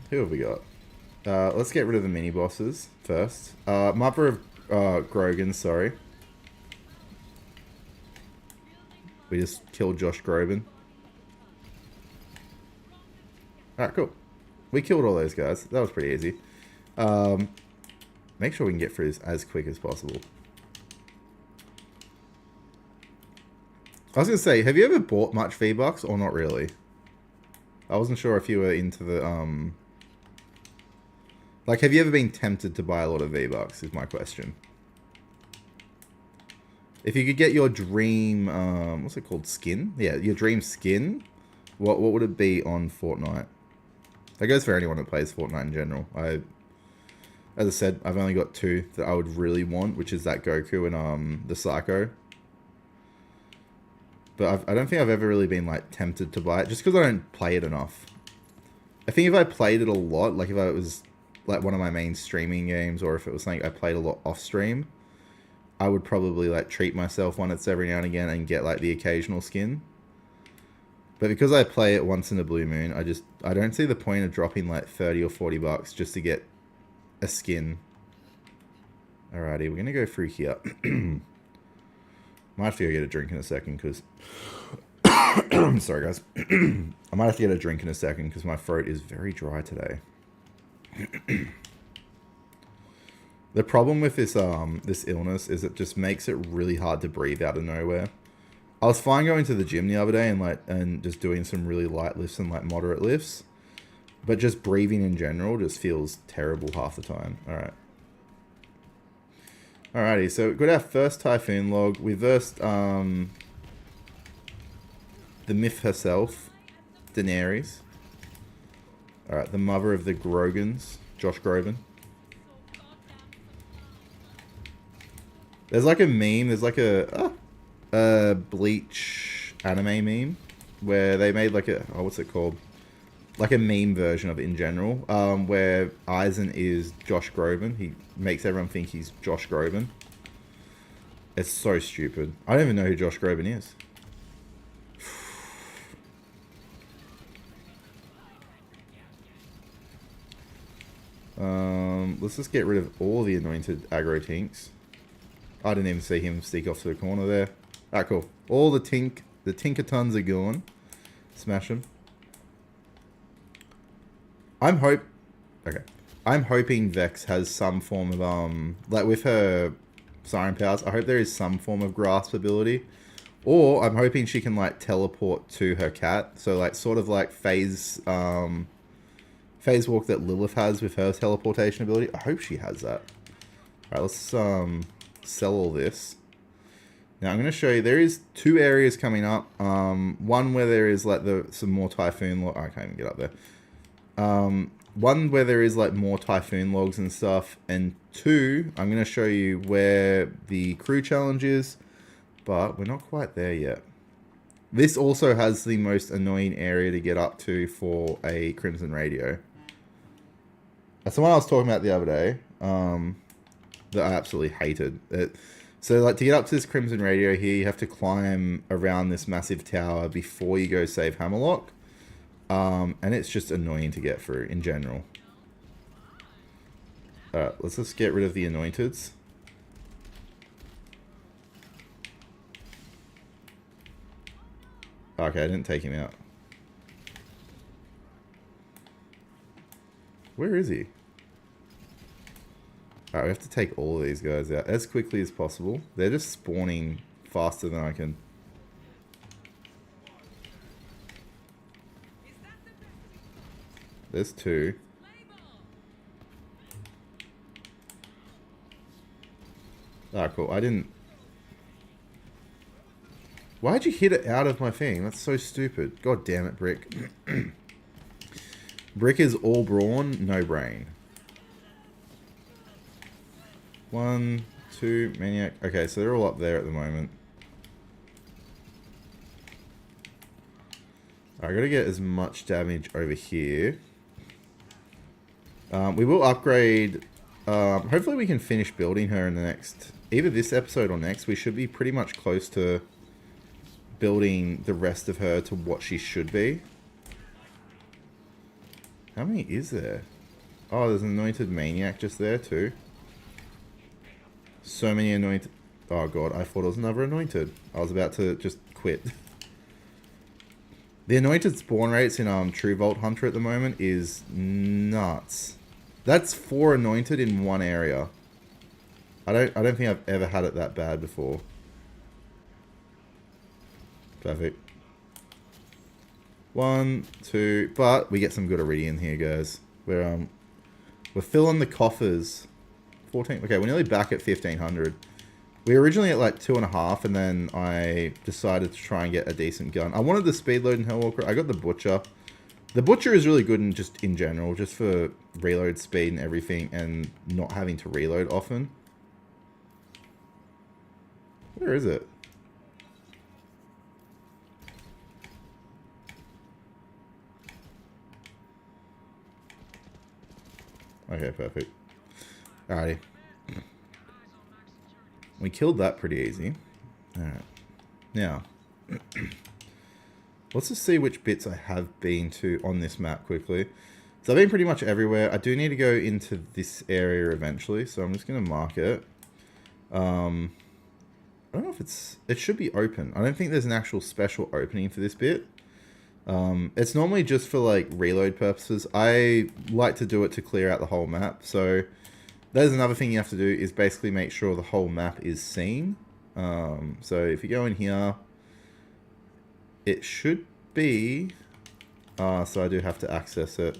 Speaker 1: Who have we got? Let's get rid of the mini bosses first. Mother of Grogan, sorry. We just killed Josh Groban. Alright, cool. We killed all those guys. That was pretty easy. Make sure we can get through this as quick as possible. I was going to say, have you ever bought much V-Bucks or not really? I wasn't sure if you were into the, like, have you ever been tempted to buy a lot of V-Bucks is my question. If you could get your dream, what's it called, skin? Yeah, your dream skin, what would it be on Fortnite? That goes for anyone that plays Fortnite in general. As I said, I've only got two that I would really want, which is that Goku and the Psycho. But I don't think I've ever really been like tempted to buy it, just because I don't play it enough. I think if I played it a lot, like if it was like one of my main streaming games, or if it was something I played a lot off stream, I would probably like treat myself on it every now and again and get like the occasional skin. But because I play it once in a blue moon, I don't see the point of dropping like 30 or 40 bucks just to get a skin. Alrighty, we're gonna go through here. Might have to go get a drink in a second because sorry guys. I might have to get a drink in a second because my throat is very dry today. The problem with this this illness is it just makes it really hard to breathe out of nowhere. I was fine going to the gym the other day and just doing some really light lifts and like moderate lifts. But just breathing in general just feels terrible half the time. Alright. Alrighty, so we've got our first Typhoon log. We versed the myth herself, Daenerys. Alright, the mother of the Grogans, Josh Groban. There's like a meme, there's like a Bleach anime meme where they made like a, oh, what's it called? Like a meme version of it in general, where Aizen is Josh Groban. He makes everyone think he's Josh Groban. It's so stupid. I don't even know who Josh Groban is. Let's just get rid of all the anointed aggro tinks. I didn't even see him sneak off to the corner there. Alright, cool. All the Tinkertons are gone. Smash them. I'm hoping Vex has some form of, like with her siren powers, I hope there is some form of grasp ability. Or I'm hoping she can like teleport to her cat. So like sort of like phase walk that Lilith has with her teleportation ability. I hope she has that. Alright, let's sell all this. Now I'm going to show you, there is two areas coming up. One where there is like some more Typhoon. I can't even get up there. one where there is like more typhoon logs and stuff, and two, I'm going to show you where the crew challenge is, but we're not quite there yet. This also has the most annoying area to get up to for a Crimson Radio. That's the one I was talking about the other day, that I absolutely hated. So like to get up to this Crimson Radio here, you have to climb around this massive tower before you go save Hammerlock. And it's just annoying to get through in general. Alright, let's just get rid of the Anointeds. Okay, I didn't take him out. Where is he? Alright, we have to take all of these guys out as quickly as possible. They're just spawning faster than I can. There's two. Ah, cool. I didn't... Why'd you hit it out of my thing? That's so stupid. God damn it, Brick. Brick is all brawn, no brain. 1, 2, Maniac. Okay, so they're all up there at the moment. I gotta get as much damage over here. We will upgrade. Hopefully we can finish building her in the next... Either this episode or next. We should be pretty much close to building the rest of her to what she should be. How many is there? Oh, there's an anointed maniac just there too. So many anointed... Oh god, I thought it was another anointed. I was about to just quit. The anointed spawn rates in True Vault Hunter at the moment is nuts. That's 4 anointed in one area. I don't think I've ever had it that bad before. Perfect. 1, 2, but we get some good Iridian here, guys. We're filling the coffers. 14. Okay, we're nearly back at 1500. We were originally at like 2.5, and then I decided to try and get a decent gun. I wanted the speed load in Hellwalker. I got the Butcher. The Butcher is really good in general, just for reload speed and everything, and not having to reload often. Where is it? Okay, perfect. Alrighty. We killed that pretty easy. Alright. Now, let's just see which bits I have been to on this map quickly. So I've been pretty much everywhere. I do need to go into this area eventually, so I'm just going to mark it. I don't know if it should be open. I don't think there's an actual special opening for this bit. It's normally just for like reload purposes. I like to do it to clear out the whole map. So there's another thing you have to do is basically make sure the whole map is seen. So if you go in here, it should be, so I do have to access it.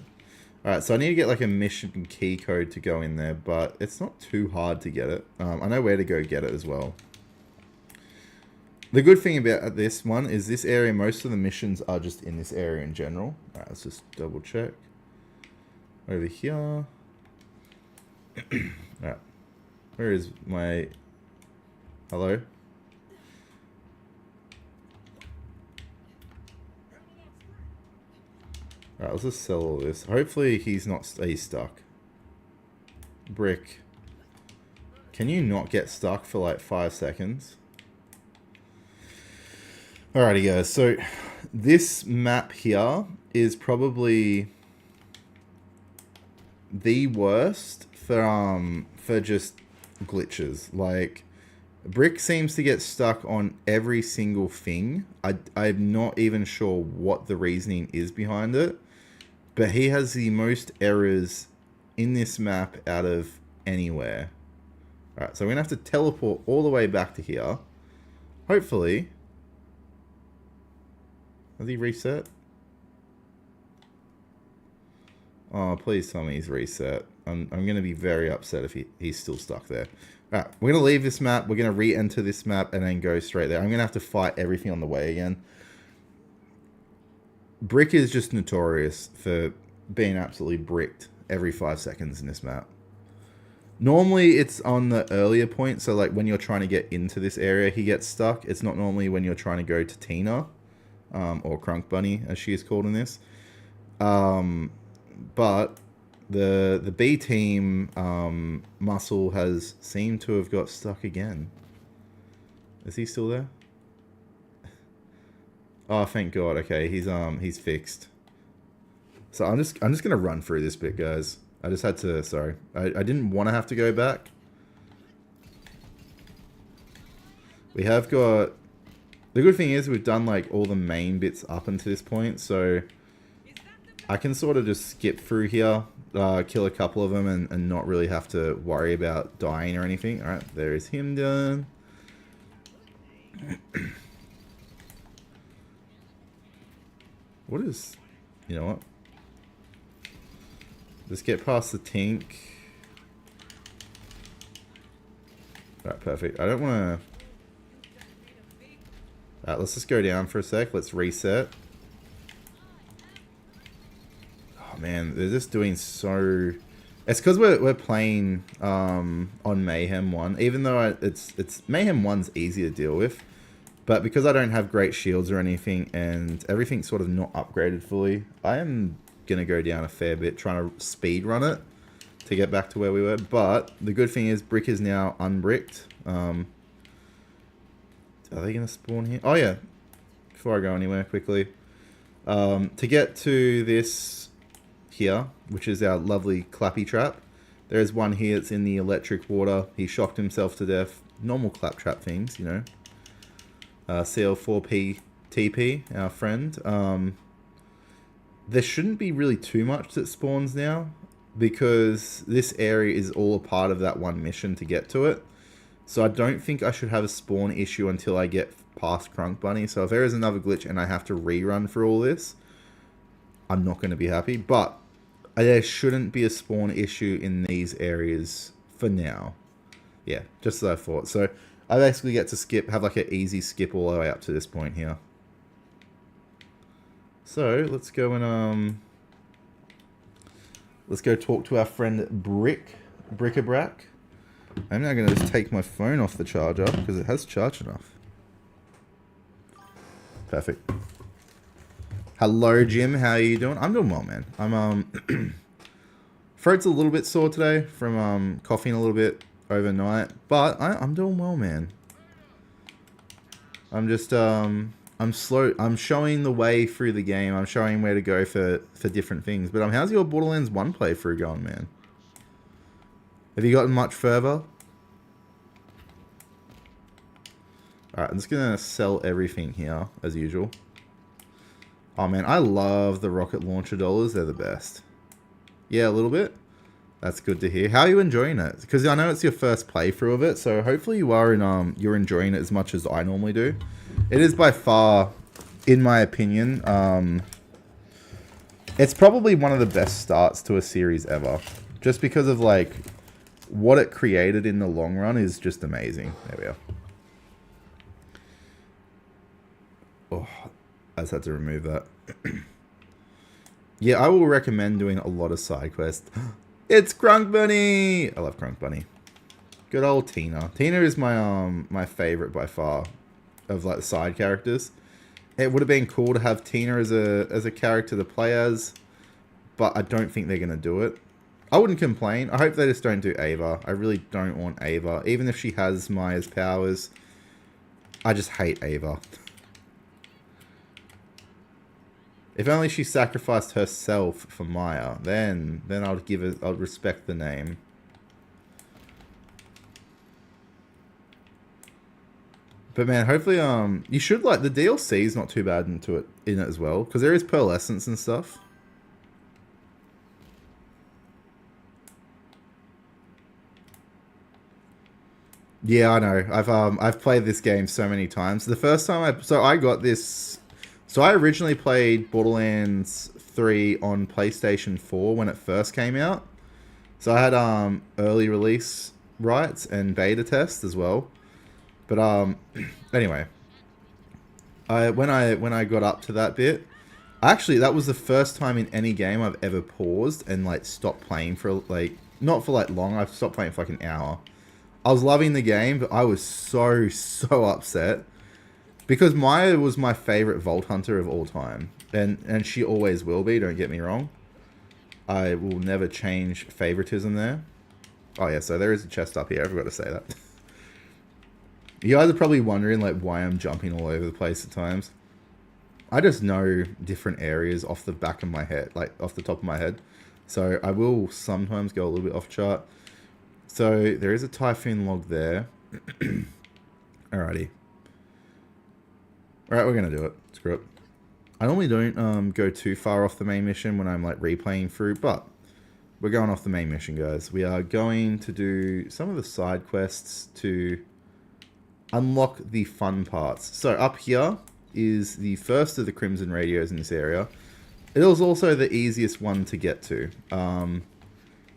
Speaker 1: Alright, so I need to get like a mission key code to go in there, but it's not too hard to get it. I know where to go get it as well. The good thing about this one is this area, most of the missions are just in this area in general. Alright, let's just double check. Over here. Alright. Where is my... Hello? Alright, let's just sell all this. Hopefully he's stuck. Brick. Can you not get stuck for like 5 seconds? Alrighty guys, so this map here is probably the worst for just glitches. Like, Brick seems to get stuck on every single thing. I'm not even sure what the reasoning is behind it, but he has the most errors in this map out of anywhere. Alright, so we're going to have to teleport all the way back to here. Hopefully... Has he reset? Oh, please tell me he's reset. I'm going to be very upset if he's still stuck there. Alright, we're going to leave this map. We're going to re-enter this map and then go straight there. I'm going to have to fight everything on the way again. Brick is just notorious for being absolutely bricked every 5 seconds in this map. Normally it's on the earlier point, so like when you're trying to get into this area, he gets stuck. It's not normally when you're trying to go to Tina, or Crunk Bunny, as she is called in this. But the B team muscle has seemed to have got stuck again. Is he still there? Oh, thank God. Okay, he's fixed. So I'm just gonna run through this bit, guys. I just had to. Sorry, I didn't want to have to go back. We have got. The good thing is we've done like all the main bits up until this point, so I can sort of just skip through here, kill a couple of them, and not really have to worry about dying or anything. All right, there is him done. What is... You know what? Just get past the tink. Alright, perfect. I don't want to... Alright, let's just go down for a sec. Let's reset. Oh man, they're just doing so... It's because we're playing on Mayhem 1. Even though it's Mayhem 1's easy to deal with. But because I don't have great shields or anything, and everything's sort of not upgraded fully, I am going to go down a fair bit trying to speed run it to get back to where we were. But the good thing is Brick is now unbricked. Are they going to spawn here? Oh yeah, before I go anywhere quickly. To get to this here, which is our lovely clappy trap, there is one here that's in the electric water. He shocked himself to death. Normal claptrap things, you know. CL4P TP, our friend. There shouldn't be really too much that spawns now, because this area is all a part of that one mission to get to it. So I don't think I should have a spawn issue until I get past Crunk Bunny. So if there is another glitch and I have to rerun for all this, I'm not going to be happy. But there shouldn't be a spawn issue in these areas for now. Yeah, just as I thought. So I basically get to skip, have like an easy skip all the way up to this point here. So let's go and let's go talk to our friend Brick-a-Brack. I'm now going to just take my phone off the charger because it has charge enough. Perfect. Hello, Jim. How are you doing? I'm doing well, man. I'm throat's a little bit sore today from coughing a little bit overnight, but I'm doing well, man. I'm just I'm slow. I'm showing the way through the game. I'm showing where to go for different things. But how's your Borderlands 1 playthrough going, man? Have you gotten much further? Alright, I'm just gonna sell everything here as usual. Oh man, I love the rocket launcher dollars. They're the best. Yeah, a little bit. That's good to hear. How are you enjoying it? Because I know it's your first playthrough of it, so hopefully you are you're enjoying it as much as I normally do. It is by far, in my opinion, it's probably one of the best starts to a series ever. Just because of like what it created in the long run is just amazing. There we are. Oh, I just had to remove that. Yeah, I will recommend doing a lot of side quests. It's Crunk Bunny! I love Crunk Bunny. Good old Tina. Tina is my my favorite by far of like the side characters. It would have been cool to have Tina as a character to play as, but I don't think they're gonna do it. I wouldn't complain. I hope they just don't do Ava. I really don't want Ava. Even if she has Maya's powers, I just hate Ava. If only she sacrificed herself for Maya, then I'll give it. I'll respect the name. But man, hopefully, you should like the DLC is not too bad in it as well, because there is pearlescence and stuff. Yeah, I know. I've played this game so many times. The first time I got this. So I originally played Borderlands 3 on PlayStation 4 when it first came out. So I had early release rights and beta test as well. But anyway, when I got up to that bit, Actually, that was the first time in any game I've ever paused and like stopped playing for like, not for like long. I've stopped playing for like an hour. I was loving the game, but I was so upset because Maya was my favorite Vault Hunter of all time, and she always will be. Don't get me wrong. I will never change favoritism there. Oh yeah, so there is a chest up here. I forgot to say that. You guys are probably wondering like why I'm jumping all over the place at times. I just know different areas off the back of my head, like off the top of my head. So I will sometimes go a little bit off chart. So there is a typhoon log there. Alrighty. Alright, we're going to do it. Screw it. I normally don't go too far off the main mission when I'm like replaying through, but we're going off the main mission, guys. We are going to do some of the side quests to unlock the fun parts. So up here is the first of the Crimson radios in this area. It was also the easiest one to get to.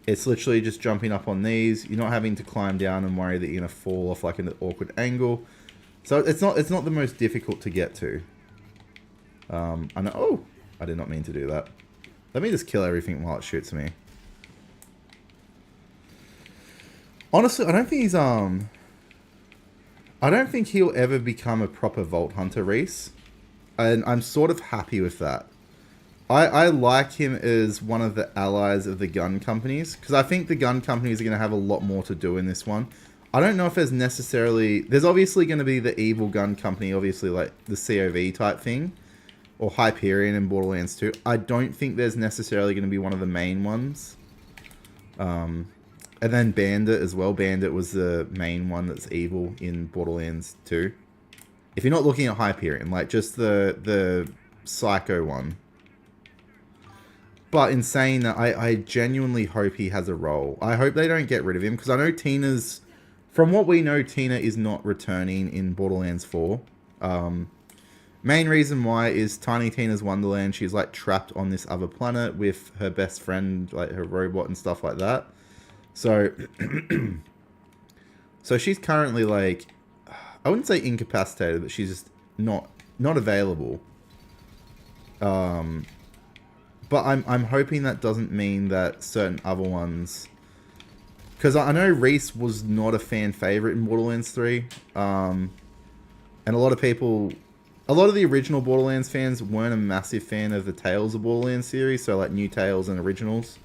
Speaker 1: It's literally just jumping up on these. You're not having to climb down and worry that you're going to fall off like an awkward angle. So it's not the most difficult to get to. I know. Oh, I did not mean to do that. Let me just kill everything while it shoots me. Honestly, I don't think he's I don't think he'll ever become a proper Vault Hunter, Reese. And I'm sort of happy with that. I like him as one of the allies of the gun companies, because I think the gun companies are going to have a lot more to do in this one. I don't know if there's necessarily... There's obviously going to be the evil gun company, obviously like the COV type thing, or Hyperion in Borderlands 2. I don't think there's necessarily going to be one of the main ones. And then Bandit as well. Bandit was the main one that's evil in Borderlands 2. If you're not looking at Hyperion, like just the Psycho one. But in saying that, I genuinely hope he has a role. I hope they don't get rid of him, because I know Tina's... From what we know, Tina is not returning in Borderlands 4. Main reason why is Tiny Tina's Wonderland. She's like trapped on this other planet with her best friend, like her robot and stuff like that. So, so she's currently like, I wouldn't say incapacitated, but she's just not available. But I'm hoping that doesn't mean that certain other ones, because I know Reese was not a fan favorite in Borderlands 3, and a lot of people, a lot of the original Borderlands fans weren't a massive fan of the Tales of Borderlands series, so like New Tales and Originals.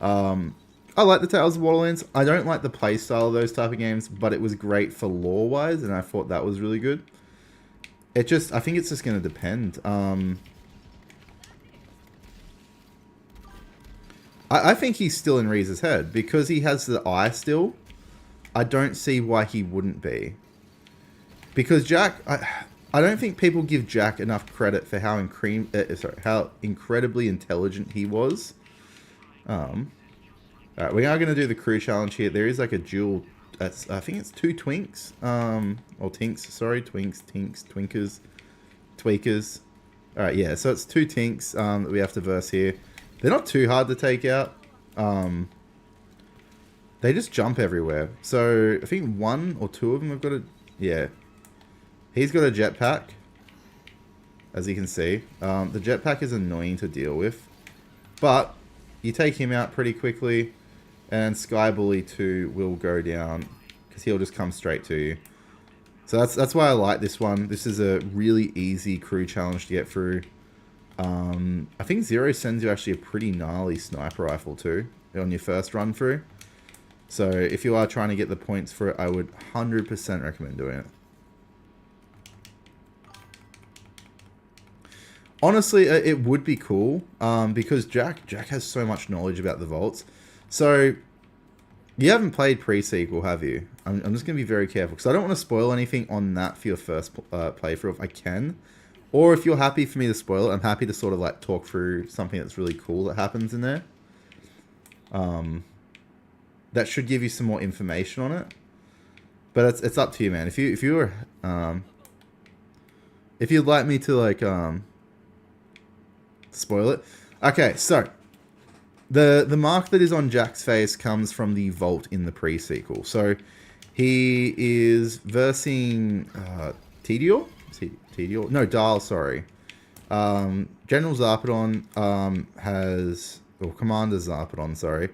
Speaker 1: I like the Tales of Borderlands. I don't like the playstyle of those type of games, but it was great for lore-wise, and I thought that was really good. I think it's just going to depend. I think he's still in Reese's head, because he has the eye still. I don't see why he wouldn't be. Because Jack, I don't think people give Jack enough credit for how incredibly intelligent he was. Alright, we are going to do the crew challenge here. There is like a dual, I think it's 2 twinks, or tinks, sorry, twinks, tinks, twinkers, tweakers. Alright, yeah, so it's 2 tinks that we have to verse here. They're not too hard to take out. They just jump everywhere. So I think 1 or 2 of them have got a... Yeah. He's got a jetpack, as you can see. The jetpack is annoying to deal with. But you take him out pretty quickly, and Sky Bully 2 will go down, because he'll just come straight to you. So that's why I like this one. This is a really easy crew challenge to get through. I think Zero sends you actually a pretty gnarly sniper rifle too on your first run through. So if you are trying to get the points for it, I would 100% recommend doing it. Honestly, it would be cool, because Jack has so much knowledge about the vaults. So you haven't played pre-sequel, have you? I'm just going to be very careful, because I don't want to spoil anything on that for your first playthrough if I can. Or if you're happy for me to spoil it, I'm happy to sort of like talk through something that's really cool that happens in there. That should give you some more information on it. But it's up to you, man. If you'd like me to like spoil it. Okay, so the mark that is on Jack's face comes from the vault in the pre-sequel. So he is versing Tedior? Tedior? No, Dahl, sorry. General Zarpedon or Commander Zarpedon, sorry,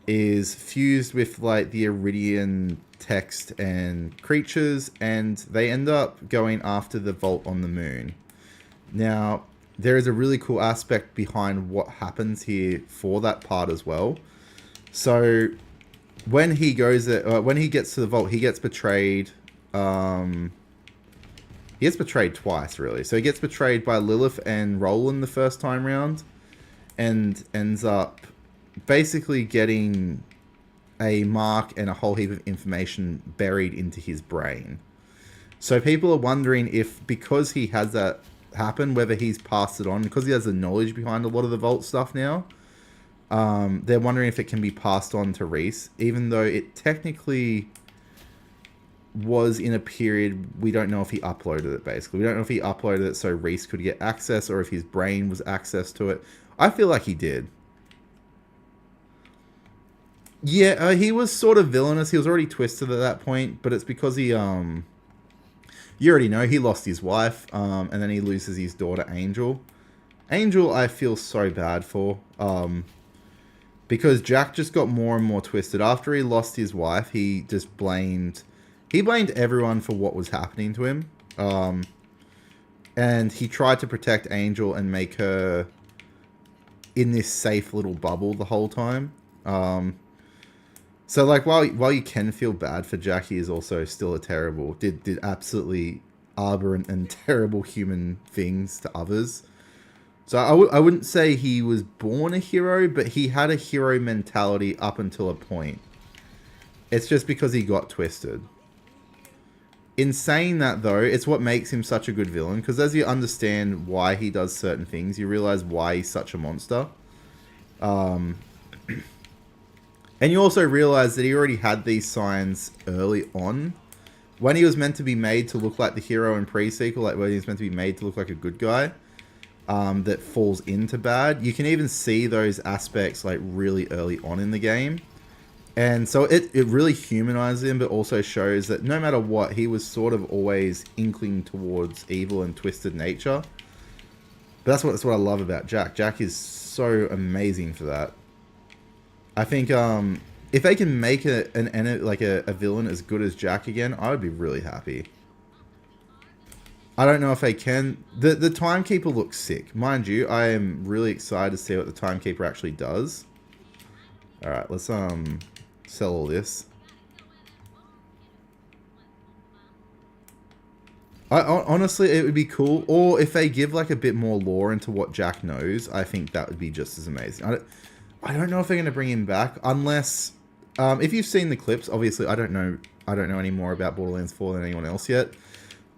Speaker 1: is fused with like the Iridian text and creatures, and they end up going after the vault on the moon. Now, there is a really cool aspect behind what happens here for that part as well. So, when he when he gets to the vault, he gets betrayed. He gets betrayed twice, really. So he gets betrayed by Lilith and Roland the first time round, and ends up basically getting a mark and a whole heap of information buried into his brain. So people are wondering if, because he has that happen, whether he's passed it on, because he has the knowledge behind a lot of the vault stuff now. They're wondering if it can be passed on to Reese, even though it technically was in a period, we don't know if he uploaded it, basically. We don't know if he uploaded it so Reese could get access, or if his brain was access to it. I feel like he did. Yeah, he was sort of villainous. He was already twisted at that point, but it's because he, you already know, he lost his wife, and then he loses his daughter, Angel. Angel, I feel so bad for, because Jack just got more and more twisted. After he lost his wife, he just blamed everyone for what was happening to him. And he tried to protect Angel and make her in this safe little bubble the whole time. So like, while you can feel bad for Jack, he is also still a terrible, did absolutely aberrant and terrible human things to others. So I wouldn't say he was born a hero, but he had a hero mentality up until a point. It's just because he got twisted. In saying that, though, it's what makes him such a good villain, because as you understand why he does certain things, you realize why he's such a monster. And you also realize that he already had these signs early on. When he was meant to be made to look like the hero in pre-sequel, like when he was meant to be made to look like a good guy, that falls into bad, you can even see those aspects like really early on in the game. And so it really humanizes him, but also shows that no matter what, he was sort of always inkling towards evil and twisted nature. But that's what I love about Jack. Jack is so amazing for that. I think if they can make a villain as good as Jack again, I would be really happy. I don't know if they can. The Timekeeper looks sick. Mind you, I am really excited to see what the Timekeeper actually does. Alright, let's sell all this. Honestly, it would be cool. Or if they give like a bit more lore into what Jack knows, I think that would be just as amazing. I don't know if they're going to bring him back, unless if you've seen the clips. Obviously, I don't know any more about Borderlands 4 than anyone else yet.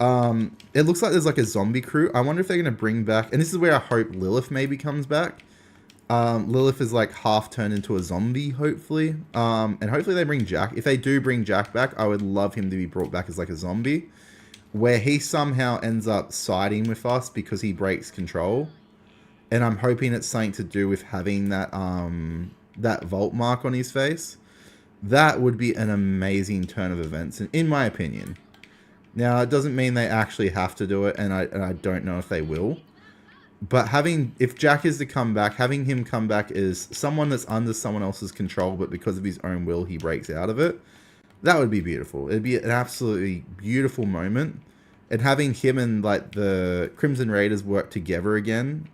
Speaker 1: It looks like there's like a zombie crew. I wonder if they're going to bring back, and this is where I hope Lilith maybe comes back. Lilith is like half turned into a zombie, hopefully. And hopefully they bring Jack. If they do bring Jack back, I would love him to be brought back as like a zombie, where he somehow ends up siding with us because he breaks control. And I'm hoping it's something to do with having that that vault mark on his face. That would be an amazing turn of events, in my opinion. Now, it doesn't mean they actually have to do it, and I don't know if they will. But if Jack is to come back, having him come back as someone that's under someone else's control, but because of his own will, he breaks out of it, that would be beautiful. It'd be an absolutely beautiful moment. And having him and like the Crimson Raiders work together again,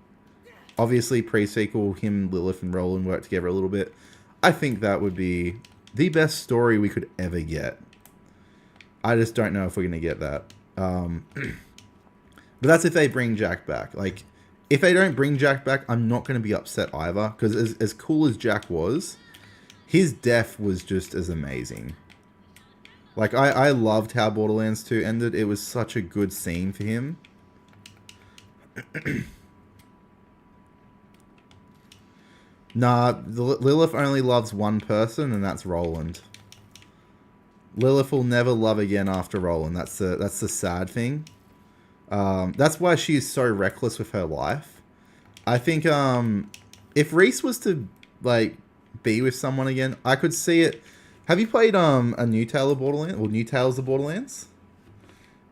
Speaker 1: obviously pre-sequel, him, Lilith, and Roland work together a little bit. I think that would be the best story we could ever get. I just don't know if we're going to get that. But that's if they bring Jack back. Like, if they don't bring Jack back, I'm not going to be upset either. Because as cool as Jack was, his death was just as amazing. Like, I loved how Borderlands 2 ended. It was such a good scene for him. Nah, Lilith only loves one person, and that's Roland. Lilith will never love again after Roland. That's the sad thing. That's why she's so reckless with her life. I think if Reese was to like be with someone again, I could see it. Have you played a New Tale of Borderlands, or New Tales of Borderlands?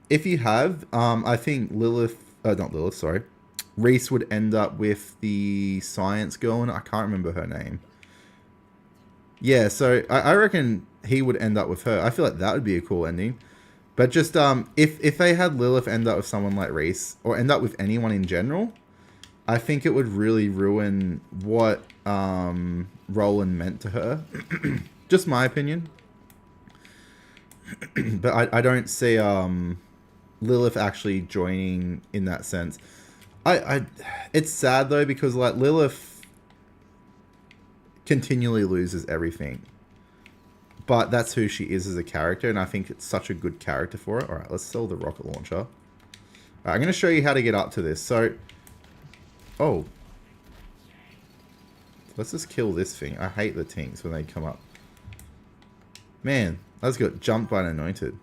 Speaker 1: If you have, I think not Lilith, sorry. Reese would end up with the science girl, and I can't remember her name. Yeah, so I reckon he would end up with her. I feel like that would be a cool ending. But just if they had Lilith end up with someone like Reese, or end up with anyone in general, I think it would really ruin what Roland meant to her. Just my opinion. But I don't see Lilith actually joining in that sense. It's sad though, because like Lilith continually loses everything. But that's who she is as a character, and I think it's such a good character for it. Alright, let's sell the rocket launcher. Alright, I'm going to show you how to get up to this. So, oh. Let's just kill this thing. I hate the tinks when they come up. Man, I just got jumped by an anointed.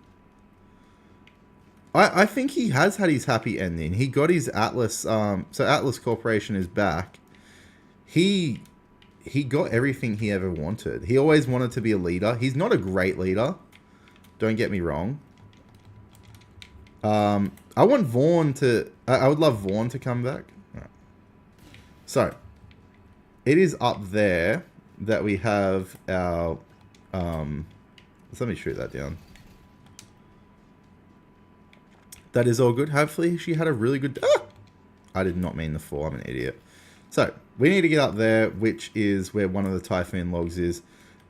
Speaker 1: I think he has had his happy ending. He got his Atlas, so Atlas Corporation is back. He got everything he ever wanted. He always wanted to be a leader. He's not a great leader. Don't get me wrong. I want Vaughn to... I would love Vaughn to come back. Right. So, it is up there that we have our... let me shoot that down. That is all good. Hopefully she had a really good... Ah! I did not mean the 4. I'm an idiot. So, we need to get up there, which is where one of the Typhoon logs is.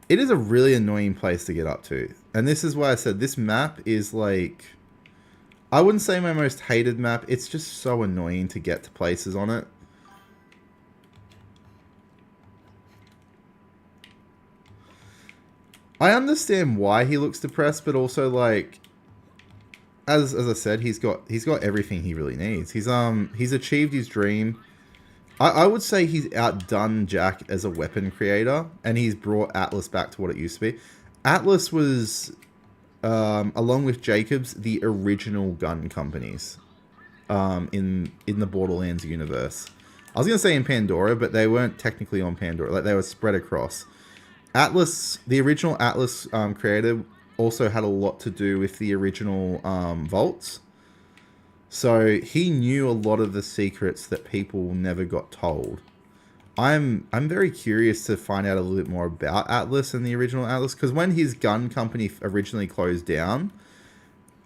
Speaker 1: It is a really annoying place to get up to. And this is why I said this map is like... I wouldn't say my most hated map. It's just so annoying to get to places on it. I understand why he looks depressed, but also like... As I said, he's got everything he really needs. He's achieved his dream. I would say he's outdone Jack as a weapon creator, and he's brought Atlas back to what it used to be. Atlas was, along with Jacobs, the original gun companies in the Borderlands universe. I was going to say in Pandora, but they weren't technically on Pandora. Like, they were spread across. Atlas, the original Atlas creator, also had a lot to do with the original vaults. So he knew a lot of the secrets that people never got told. I'm very curious to find out a little bit more about Atlas and the original Atlas, because when his gun company originally closed down,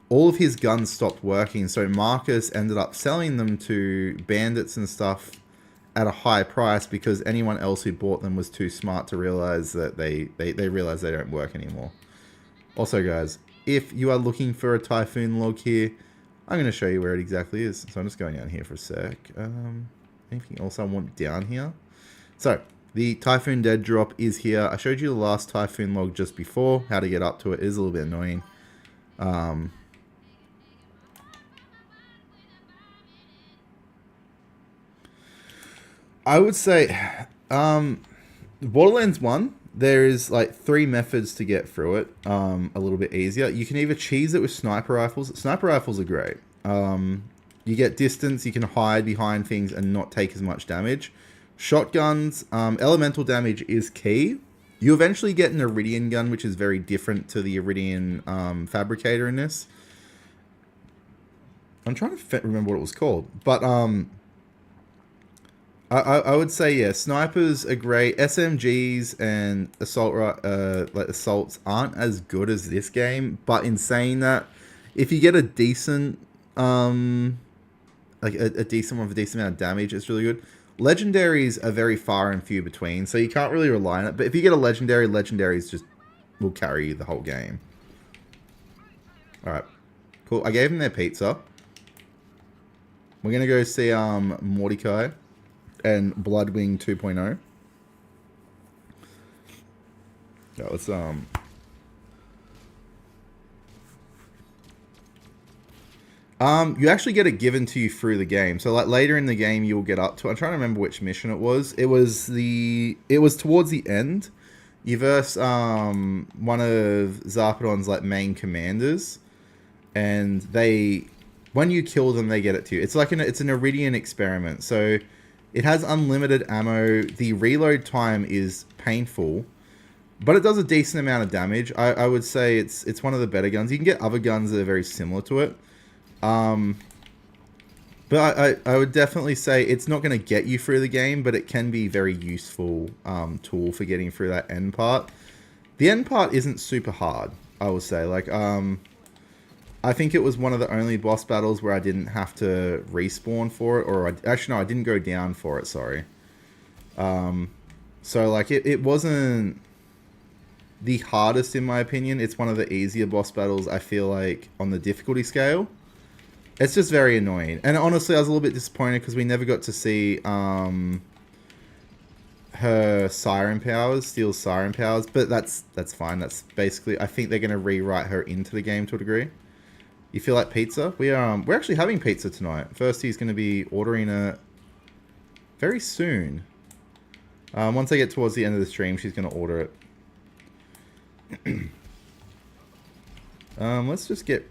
Speaker 1: all of his guns stopped working. So Marcus ended up selling them to bandits and stuff at a high price, because anyone else who bought them was too smart to realize that they realize they don't work anymore. Also, guys, if you are looking for a Typhoon log here, I'm going to show you where it exactly is. So I'm just going down here for a sec. Anything else I want down here? So, the Typhoon Dead Drop is here. I showed you the last Typhoon log just before. How to get up to it is a little bit annoying. I would say, Borderlands 1, there is like 3 methods to get through it a little bit easier. You can either cheese it with sniper rifles. Sniper rifles are great. You get distance, you can hide behind things and not take as much damage. Shotguns, elemental damage is key. You eventually get an Iridian gun, which is very different to the Iridian fabricator in this. I'm trying to remember what it was called. But I would say, yeah, snipers are great. SMGs and assaults aren't as good as this game. But in saying that, if you get a decent, a decent one with a decent amount of damage, it's really good. Legendaries are very far and few between, so you can't really rely on it. But if you get a legendary, legendaries just will carry you the whole game. Alright, cool. I gave them their pizza. We're going to go see Mordecai and Bloodwing 2.0. Yeah, let's you actually get it given to you through the game. So like later in the game you'll get up to, I'm trying to remember which mission it was. It was towards the end. You verse one of Zarpedon's like main commanders, and when you kill them they get it to you. It's like it's an Iridian experiment. So it has unlimited ammo. The reload time is painful, but it does a decent amount of damage. I would say it's one of the better guns. You can get other guns that are very similar to it. But I would definitely say it's not going to get you through the game, but it can be very useful tool for getting through that end part. The end part isn't super hard, I would say. Like, I think it was one of the only boss battles where I didn't have to respawn for it, or actually no, I didn't go down for it. Sorry. So like it wasn't the hardest in my opinion. It's one of the easier boss battles I feel like on the difficulty scale. It's just very annoying, and honestly, I was a little bit disappointed because we never got to see her siren powers, Steel's siren powers. But that's fine. That's basically, I think they're going to rewrite her into the game to a degree. You feel like pizza? We're actually having pizza tonight. First, he's going to be ordering it very soon. Once I get towards the end of the stream, she's going to order it. Let's just get.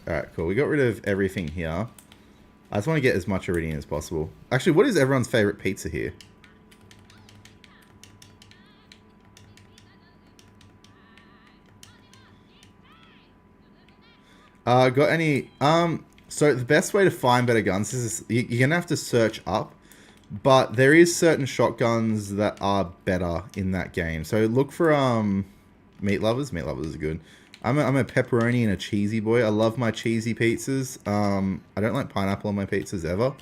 Speaker 1: Alright, cool. We got rid of everything here. I just want to get as much iridium as possible. Actually, what is everyone's favorite pizza here? Got any... So the best way to find better guns is you're going to have to search up. But there is certain shotguns that are better in that game. So look for meat lovers. Meat lovers is good. I'm a pepperoni and a cheesy boy. I love my cheesy pizzas. I don't like pineapple on my pizzas ever,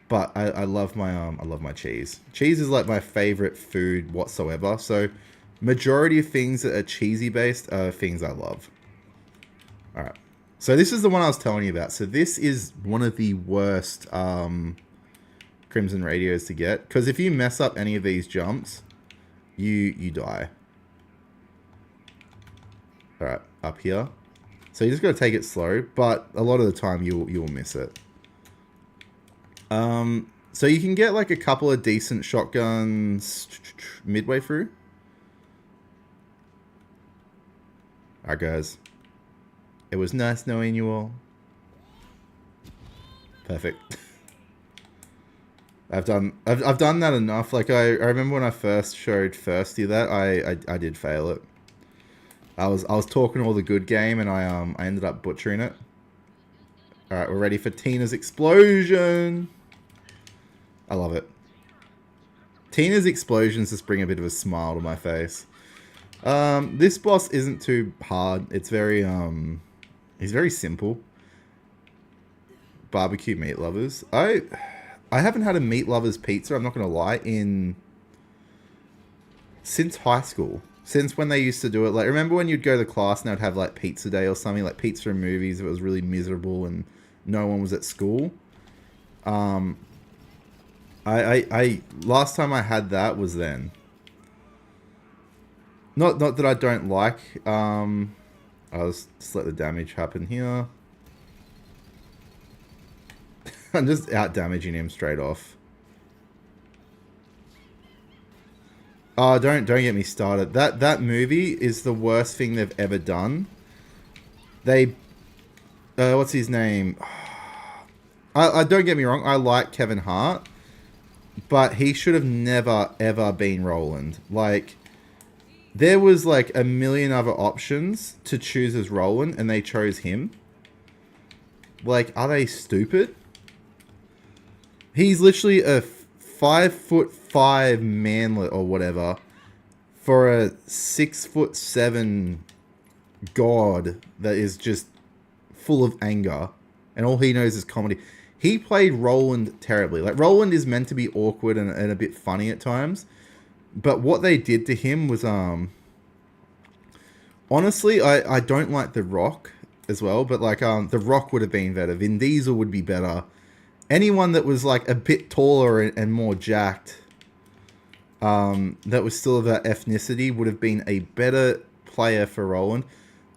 Speaker 1: but I love my cheese. Cheese is like my favorite food whatsoever. So majority of things that are cheesy based are things I love. All right. So this is the one I was telling you about. So this is one of the worst Crimson radios to get, because if you mess up any of these jumps, you die. All right. Up here, so you just got to take it slow, but a lot of the time you'll miss it. So you can get like a couple of decent shotguns midway through. Alright guys, it was nice knowing you all. Perfect. I've done that enough. Like I remember when I first showed Thirsty that I did fail it. I was talking all the good game, and I ended up butchering it. All right, we're ready for Tina's explosion. I love it. Tina's explosions just bring a bit of a smile to my face. This boss isn't too hard. It's very he's very simple. Barbecue meat lovers. I haven't had a meat lovers pizza, I'm not gonna lie, since high school. Since when they used to do it, like, remember when you'd go to class and they'd have, like, pizza day or something, like pizza and movies, it was really miserable and no one was at school. Last time I had that was then. Not that I don't like, I'll just let the damage happen here. I'm just out damaging him straight off. Oh, don't get me started. That movie is the worst thing they've ever done. They, what's his name? I don't get me wrong. I like Kevin Hart, but he should have never ever been Roland. Like, there was like a million other options to choose as Roland, and they chose him. Like, are they stupid? He's literally a 5'5" manlet or whatever for a 6'7" god that is just full of anger, and all he knows is comedy. He played Roland terribly. Like, Roland is meant to be awkward and a bit funny at times, but what they did to him was honestly, I don't like The Rock as well, but like The Rock would have been better. Vin Diesel would be better. Anyone that was like a bit taller and more jacked, that was still of that ethnicity, would have been a better player for Roland.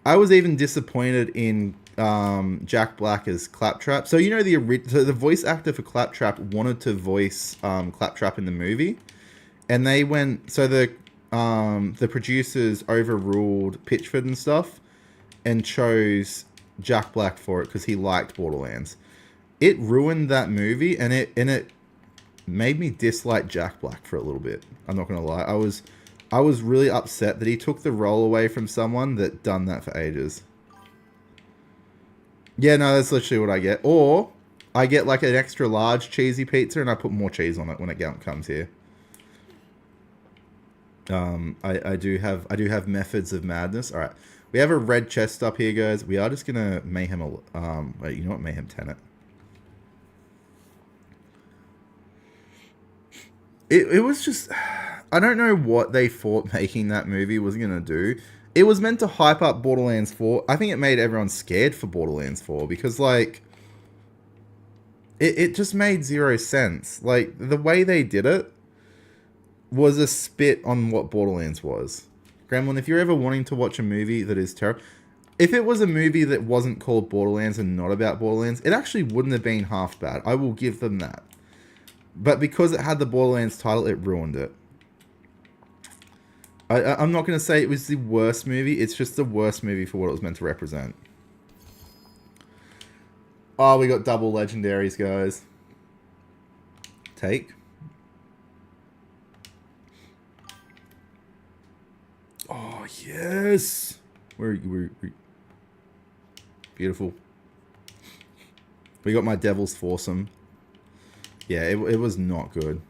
Speaker 1: I was even disappointed in Jack Black as Claptrap. So you know the voice actor for Claptrap wanted to voice Claptrap in the movie, and they went. So the producers overruled Pitchford and stuff, and chose Jack Black for it because he liked Borderlands. It ruined that movie, and it made me dislike Jack Black for a little bit. I'm not gonna lie. I was really upset that he took the role away from someone that done that for ages. Yeah, no, that's literally what I get. Or I get like an extra large cheesy pizza and I put more cheese on it when it comes here. I do have methods of madness. All right, we have a red chest up here, guys. We are just gonna mayhem. Wait, you know what? Mayhem Tenet. It was just, I don't know what they thought making that movie was gonna do. It was meant to hype up Borderlands 4. I think it made everyone scared for Borderlands 4 because like it just made zero sense. Like the way they did it was a spit on what Borderlands was. Gremlin, if you're ever wanting to watch a movie that is terrible, if it was a movie that wasn't called Borderlands and not about Borderlands, it actually wouldn't have been half bad. I will give them that. But because it had the Borderlands title, it ruined it. I'm not going to say it was the worst movie. It's just the worst movie for what it was meant to represent. Oh, we got double legendaries, guys. Take. Oh, yes. Where beautiful. We got my Devil's Foursome. Yeah, it was not good.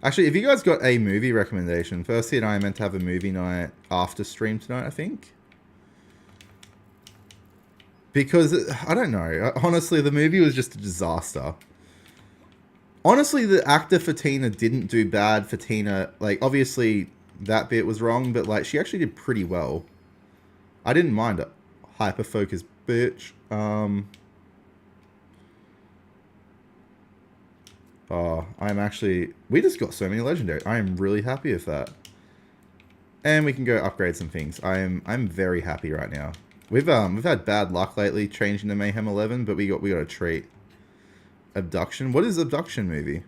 Speaker 1: Actually, if you guys got a movie recommendation, Firstly and I are meant to have a movie night after stream tonight, I think. Because, I don't know. Honestly, the movie was just a disaster. Honestly, the actor for Tina didn't do bad for Tina. Like, obviously, that bit was wrong, but, like, she actually did pretty well. I didn't mind it. Hyper-focus bitch. Oh, I'm actually... We just got so many legendary. I am really happy with that. And we can go upgrade some things. I'm very happy right now. We've had bad luck lately changing to Mayhem 11, but we got a treat. Abduction? What is Abduction movie?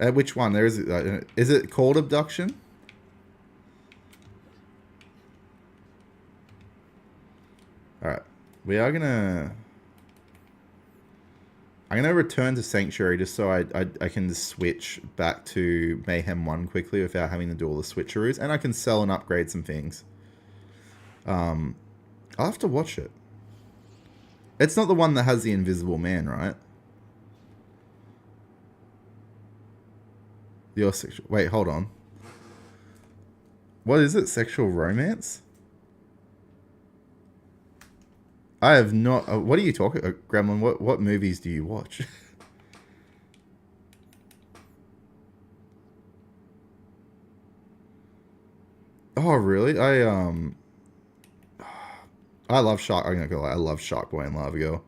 Speaker 1: Which one? There is it called Abduction? Alright. We are gonna... I'm going to return to Sanctuary just so I can just switch back to Mayhem 1 quickly without having to do all the switcheroos. And I can sell and upgrade some things. I'll have to watch it. It's not the one that has the Invisible Man, right? Wait, hold on. What is it? Sexual romance? I have not... what are you talking... Gremlin, what movies do you watch? Oh, really? I love Shark... I'm not gonna lie. I love Shark Boy and Lava Girl.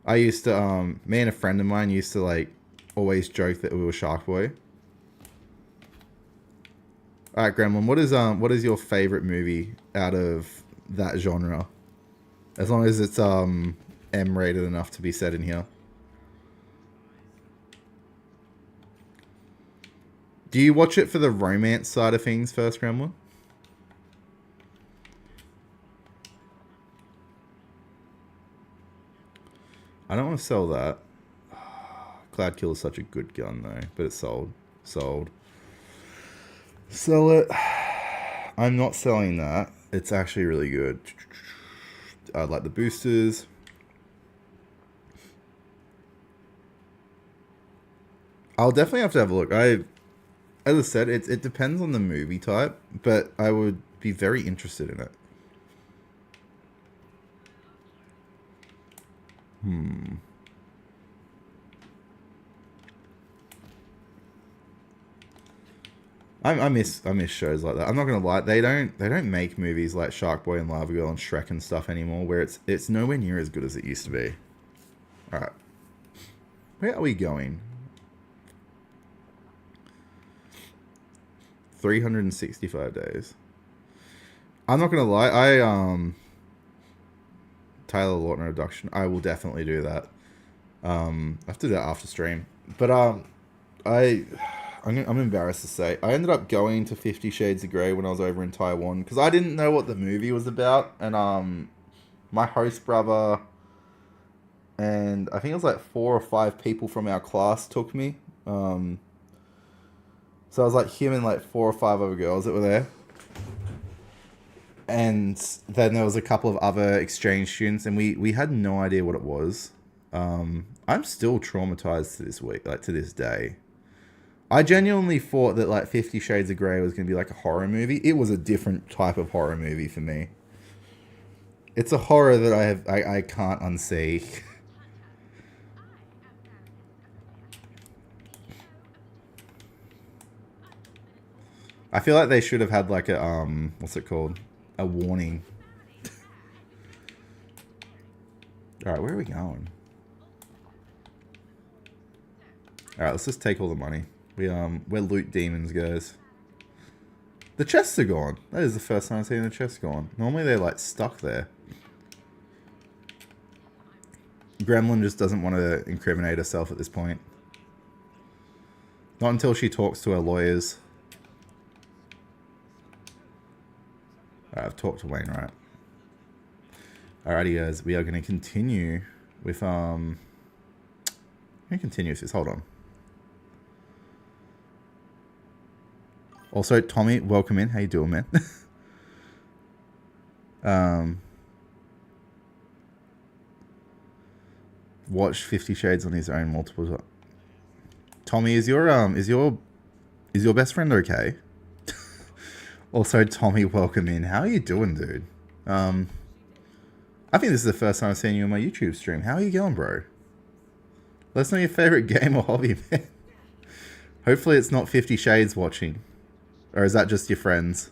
Speaker 1: I used to... me and a friend of mine used to, like, always joke that we were Shark Boy. Alright, Gremlin, what is your favorite movie out of that genre? As long as it's M-rated enough to be said in here. Do you watch it for the romance side of things first, Gremlin? I don't want to sell that. Cloud Kill is such a good gun though, but it's sold. Sold. Sell it. I'm not selling that. It's actually really good. I like the boosters. I'll definitely have to have a look. As I said, it depends on the movie type, but I would be very interested in it. I miss shows like that. I'm not gonna lie, they don't make movies like Shark Boy and Lava Girl and Shrek and stuff anymore, where it's nowhere near as good as it used to be. All right, where are we going? 365 days. I'm not gonna lie, Tyler Lautner abduction. I will definitely do that. I have to do that after stream, but I'm embarrassed to say, I ended up going to 50 Shades of Grey when I was over in Taiwan because I didn't know what the movie was about, and my host brother and I think it was like 4 or 5 people from our class took me. So I was like him and like 4 or 5 other girls that were there. And then there was a couple of other exchange students, and we had no idea what it was. I'm still traumatized to this week, like to this day. I genuinely thought that like 50 Shades of Grey was going to be like a horror movie. It was a different type of horror movie for me. It's a horror that I can't unsee. I feel like they should have had like a what's it called? A warning. All right, where are we going? All right, let's just take all the money. We're loot demons, guys. The chests are gone. That is the first time I've seen the chests gone. Normally they're like stuck there. Gremlin just doesn't want to incriminate herself at this point. Not until she talks to her lawyers. Alright, I've talked to Wainwright. Alrighty guys, we are going to continue with let me continue with this, hold on. Also, Tommy, welcome in. How you doing, man? Watch 50 Shades on his own multiple times. Tommy, is your best friend okay? Also, Tommy, welcome in. How are you doing, dude? I think this is the first time I've seen you on my YouTube stream. How are you going, bro? Let us know your favorite game or hobby, man. Hopefully it's not 50 Shades watching. Or is that just your friends?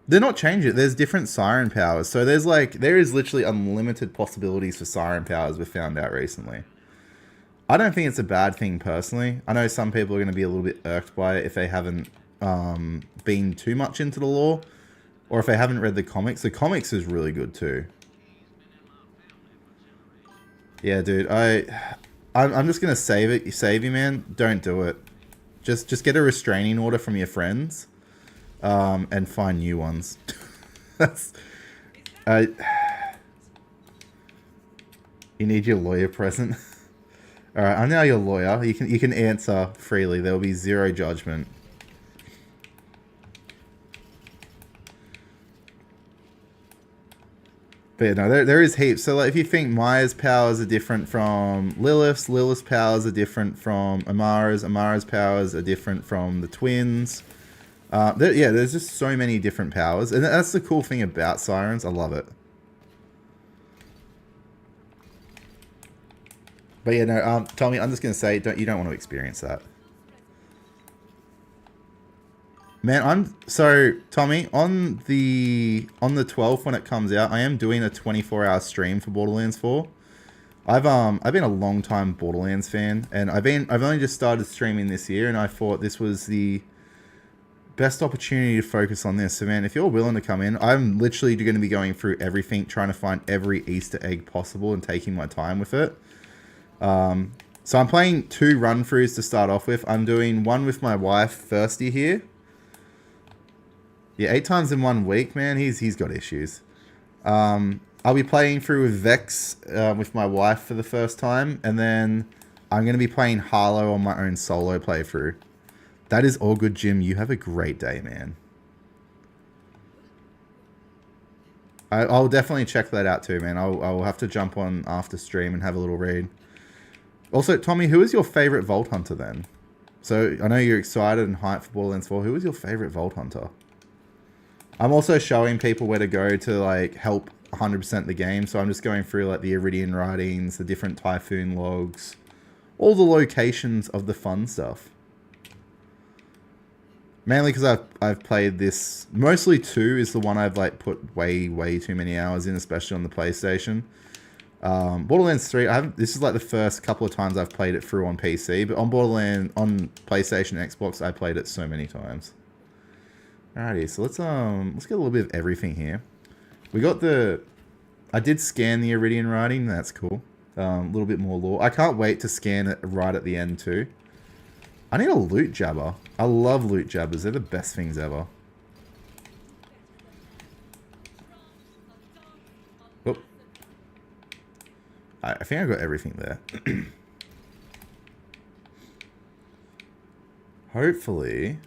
Speaker 1: They're not changing it. There's different siren powers. So there is literally unlimited possibilities for siren powers we've found out recently. I don't think it's a bad thing personally. I know some people are going to be a little bit irked by it if they haven't been too much into the lore. Or if they haven't read the comics. The comics is really good too. Yeah, dude. I'm just going to save you, man. Don't do it. Just get a restraining order from your friends. And find new ones. That's... you need your lawyer present. Alright, I'm now your lawyer. You can answer freely. There will be zero judgment. But yeah, no, there is heaps. So like, if you think Maya's powers are different from Lilith's powers are different from Amara's powers are different from the twins. There's just so many different powers. And that's the cool thing about sirens. I love it. But yeah, no, Tommy, I'm just going to say, you don't want to experience that. Man, Tommy, on the 12th when it comes out, I am doing a 24-hour stream for Borderlands 4. I've been a long time Borderlands fan, and I've only just started streaming this year, and I thought this was the best opportunity to focus on this. So man, if you're willing to come in, I'm literally going to be going through everything, trying to find every Easter egg possible and taking my time with it. So I'm playing 2 run-throughs to start off with. I'm doing one with my wife, Thirsty here. Yeah, 8 times in 1 week, man. He's got issues. I'll be playing through with Vex with my wife for the first time, and then I'm going to be playing Harlow on my own solo playthrough. That is all good, Jim. You have a great day, man. I'll definitely check that out too, man. I'll have to jump on after stream and have a little read. Also, Tommy, who is your favorite Vault Hunter then? So, I know you're excited and hyped for Borderlands 4. Who is your favorite Vault Hunter? I'm also showing people where to go to like help 100% the game. So I'm just going through like the Iridian writings, the different Typhoon logs, all the locations of the fun stuff. Mainly because I've played this, mostly 2 is the one I've like put way too many hours in, especially on the PlayStation. Borderlands 3, this is like the first couple of times I've played it through on PC, but on PlayStation and Xbox, I played it so many times. Alrighty, so let's get a little bit of everything here. We got I did scan the Iridian writing, that's cool. A little bit more lore. I can't wait to scan it right at the end too. I need a loot jabber. I love loot jabbers. They're the best things ever. Oh. I think I got everything there. Hopefully,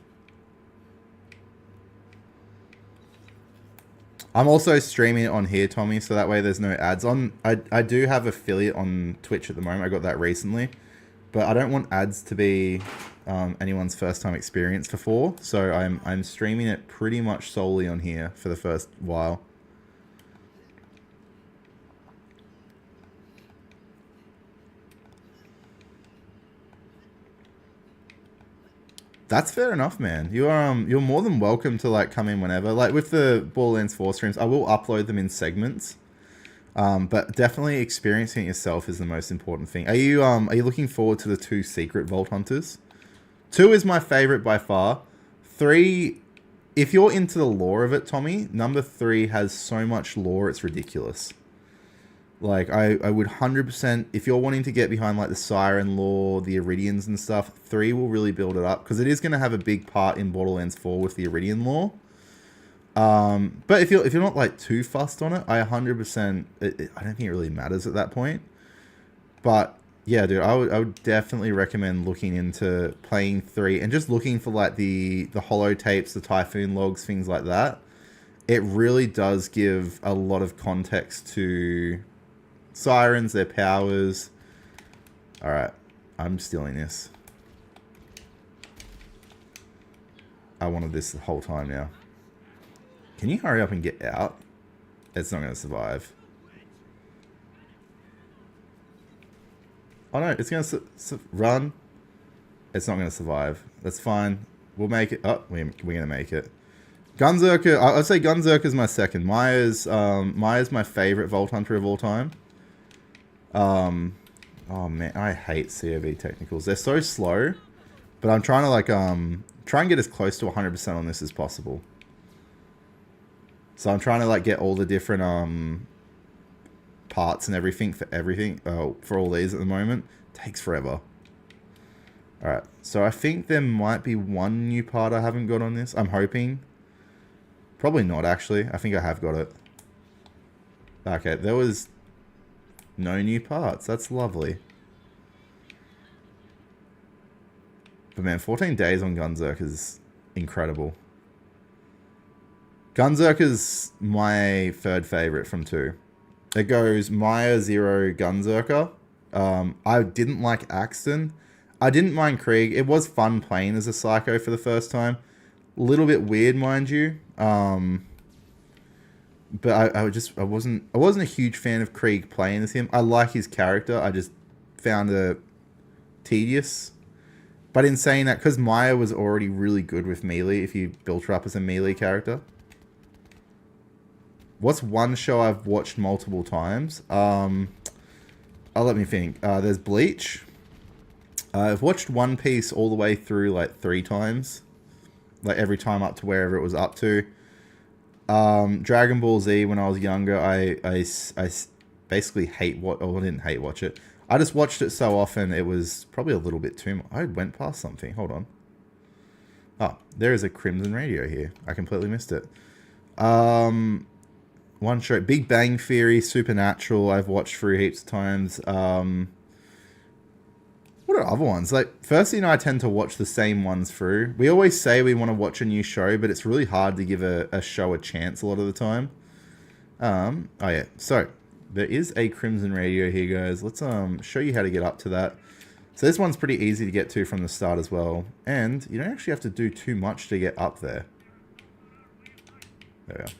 Speaker 1: I'm also streaming it on here, Tommy, so that way there's no ads on. I do have affiliate on Twitch at the moment. I got that recently, but I don't want ads to be anyone's first time experience for 4. So I'm streaming it pretty much solely on here for the first while. That's fair enough, man. You're more than welcome to like come in whenever. Like with the Borderlands 4 streams, I will upload them in segments. But definitely experiencing it yourself is the most important thing. Are you looking forward to the 2 secret Vault Hunters? 2 is my favorite by far. 3, if you're into the lore of it, Tommy, number 3 has so much lore, it's ridiculous. Like, I would 100%, if you're wanting to get behind, like, the Siren lore, the Iridians and stuff, 3 will really build it up, because it is going to have a big part in Borderlands 4 with the Iridian lore. But if you're not, like, too fussed on it, I 100%, I don't think it really matters at that point. But, yeah, dude, I would definitely recommend looking into playing 3, and just looking for, like, the holo tapes, the Typhoon logs, things like that. It really does give a lot of context to Sirens, their powers. Alright, I'm stealing this. I wanted this the whole time now. Can you hurry up and get out? It's not going to survive. Oh no, it's going to run. It's not going to survive. That's fine. We'll make it. Oh, we're going to make it. Gunzerker, I'd say Gunzerker's my second. Maya's my favorite Vault Hunter of all time. Oh man, I hate COV technicals. They're so slow, but I'm trying to like try and get as close to 100% on this as possible. So I'm trying to like get all the different parts and everything for all these at the moment. Takes forever. All right, so I think there might be one new part I haven't got on this. I'm hoping. Probably not actually. I think I have got it. Okay, there was no new parts. That's lovely. But man, 14 days on Gunzerker is incredible. Gunzerker's my third favorite from 2. It goes Maya, Zero, Gunzerker. I didn't like Axton. I didn't mind Krieg. It was fun playing as a Psycho for the first time. A little bit weird, mind you. But I wasn't a huge fan of Krieg playing as him. I like his character. I just found it tedious. But in saying that, because Maya was already really good with melee, if you built her up as a melee character. What's one show I've watched multiple times? Let me think. There's Bleach. I've watched One Piece all the way through like 3 times. Like every time up to wherever it was up to. Dragon Ball Z when I was younger, I basically didn't hate watch it. I just watched it so often, it was probably a little bit too much. I went past something. Hold on. Oh, there is a Crimson Radio here. I completely missed it. One show, Big Bang Theory, Supernatural, I've watched through heaps of times. What are other ones? Like, Firsty and I tend to watch the same ones through. We always say we want to watch a new show, but it's really hard to give a show a chance a lot of the time. Oh yeah, so there is a Crimson Radio here, guys. Let's show you how to get up to that. So this one's pretty easy to get to from the start as well. And you don't actually have to do too much to get up there. There we go.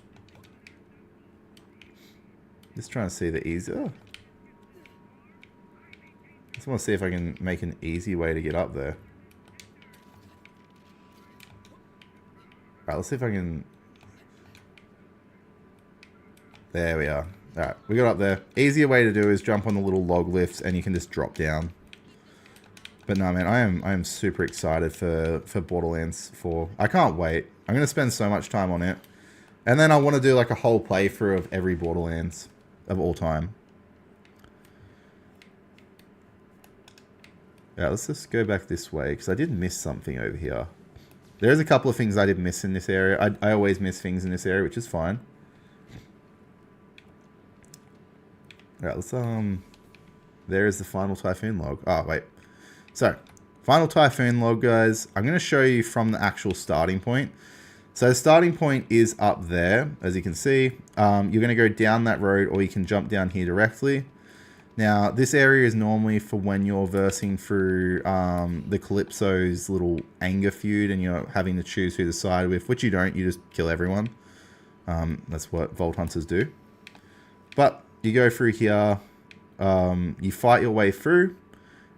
Speaker 1: Just trying to see the easy. Oh. Just want to see if I can make an easy way to get up there. Alright, let's see if I can... There we are. Alright, we got up there. Easier way to do is jump on the little log lifts and you can just drop down. But no, man, I am super excited for Borderlands 4. I can't wait. I'm going to spend so much time on it. And then I want to do like a whole playthrough of every Borderlands of all time. Yeah, let's just go back this way, because I did miss something over here. There's a couple of things I did miss in this area. I always miss things in this area, which is fine. Alright, let's, there is the final Typhoon log. Oh, wait. So, final Typhoon log, guys. I'm going to show you from the actual starting point. So the starting point is up there, as you can see. You're going to go down that road, or you can jump down here directly. Now, this area is normally for when you're versing through the Calypso's little anger feud and you're having to choose who to side with, which you don't, you just kill everyone. That's what Vault Hunters do. But you go through here, you fight your way through,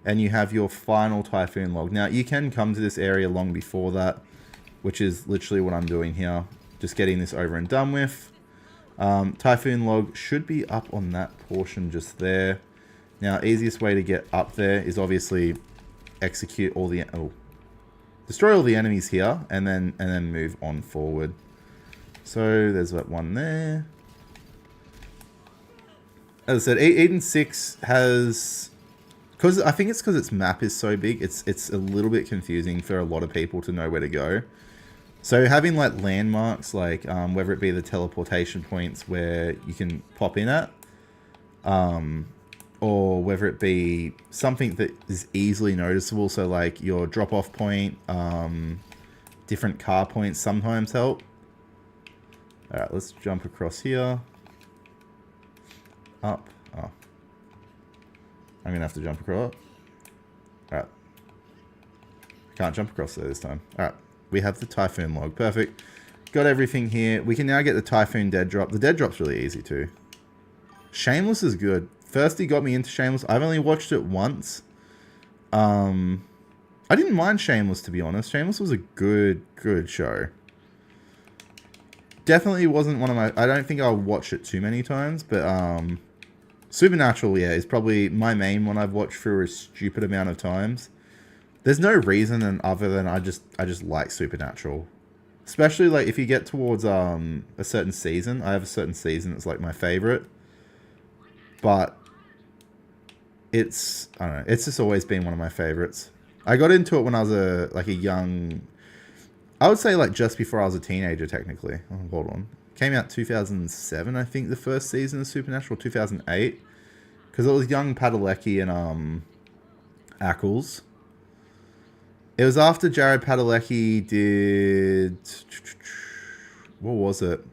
Speaker 1: and you have your final Typhoon log. Now, you can come to this area long before that, which is literally what I'm doing here. Just getting this over and done with. Typhoon log should be up on that portion just there. Now, easiest way to get up there is obviously execute all the... destroy all the enemies here, and then move on forward. So, there's that one there. As I said, Eden 6 has... I think it's because its map is so big, it's a little bit confusing for a lot of people to know where to go. So having like landmarks, like whether it be the teleportation points where you can pop in at, or whether it be something that is easily noticeable, so like your drop-off point, different car points sometimes help. Alright, let's jump across here. Up. Oh. I'm going to have to jump across. Alright. Can't jump across there this time. Alright. We have the Typhoon log. Perfect. Got everything here. We can now get the Typhoon dead drop. The dead drop's really easy too. Shameless is good. First he got me into Shameless. I've only watched it once. I didn't mind Shameless, to be honest. Shameless was a good show. Definitely wasn't one of my... I don't think I'll watch it too many times, but Supernatural, yeah, is probably my main one I've watched through a stupid amount of times. There's no reason other than I just like Supernatural. Especially like if you get towards a certain season. I have a certain season that's like my favorite. But it's, I don't know, it's just always been one of my favorites. I got into it when I was a young, I would say like just before I was a teenager technically. Oh, hold on. Came out 2007, I think, the first season of Supernatural, 2008. Because it was young Padalecki and Ackles. It was after Jared Padalecki did... What was it?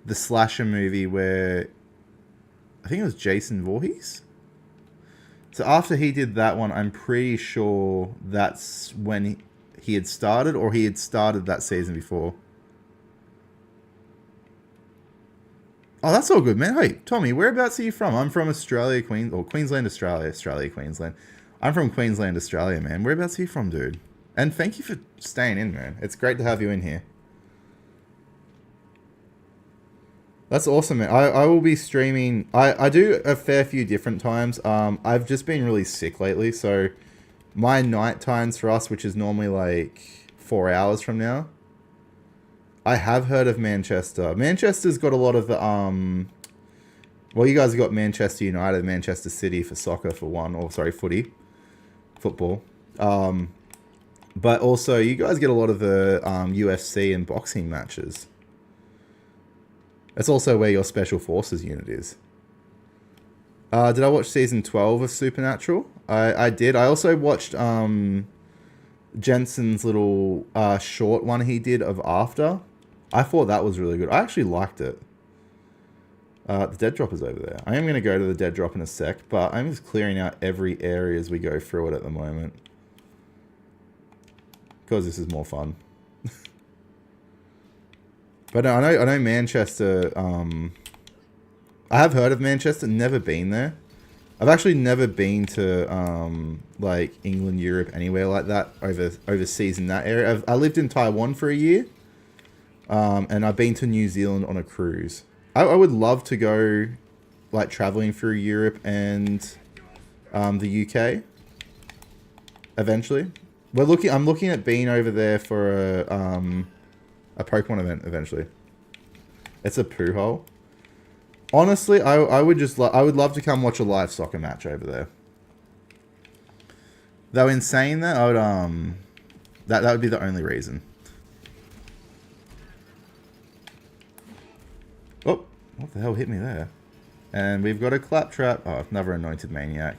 Speaker 1: The slasher movie where... I think it was Jason Voorhees? So after he did that one, I'm pretty sure that's when he had started, or he had started that season before. Oh, that's all good, man. Hey, Tommy, whereabouts are you from? I'm from Australia, Queensland, Australia, Queensland. I'm from Queensland, Australia, man. Whereabouts are you from, dude? And thank you for staying in, man. It's great to have you in here. That's awesome, man. I will be streaming. I do a fair few different times. I've just been really sick lately, so my night times for us, which is normally like 4 hours from now. I have heard of Manchester. Manchester's got a lot of the, well, you guys have got Manchester United, Manchester City for soccer for one, or sorry, football. But also, you guys get a lot of the UFC and boxing matches. That's also where your Special Forces unit is. Did I watch season 12 of Supernatural? I did. I also watched Jensen's little short one he did of After. I thought that was really good. I actually liked it. The dead drop is over there. I am going to go to the dead drop in a sec, but I'm just clearing out every area as we go through it at the moment. Because this is more fun. But I know Manchester, I have heard of Manchester, never been there. I've actually never been to, like, England, Europe, anywhere like that, overseas in that area. I lived in Taiwan for a year. And I've been to New Zealand on a cruise. I would love to go, like, traveling through Europe and the UK eventually. I'm looking at being over there for a Pokemon event eventually. It's a poo hole. Honestly, I would love to come watch a live soccer match over there. Though in saying that, I would that would be the only reason. Oh, what the hell hit me there? And we've got a Claptrap. Oh, another Anointed Maniac.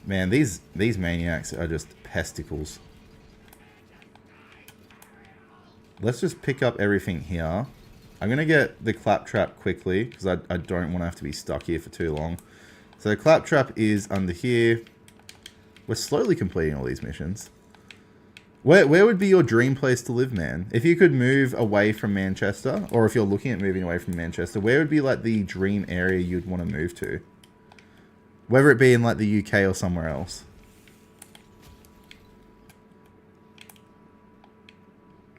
Speaker 1: Man, these maniacs are just pesticles. let's just pick up everything here. I'm going to get the claptrap quickly because I don't want to have to be stuck here for too long. So the claptrap is under here. We're slowly completing all these missions. Where would be your dream place to live, man? If you could move away from Manchester, or if you're looking at moving away from Manchester, where would be like the dream area you'd want to move to? Whether it be in like the UK or somewhere else.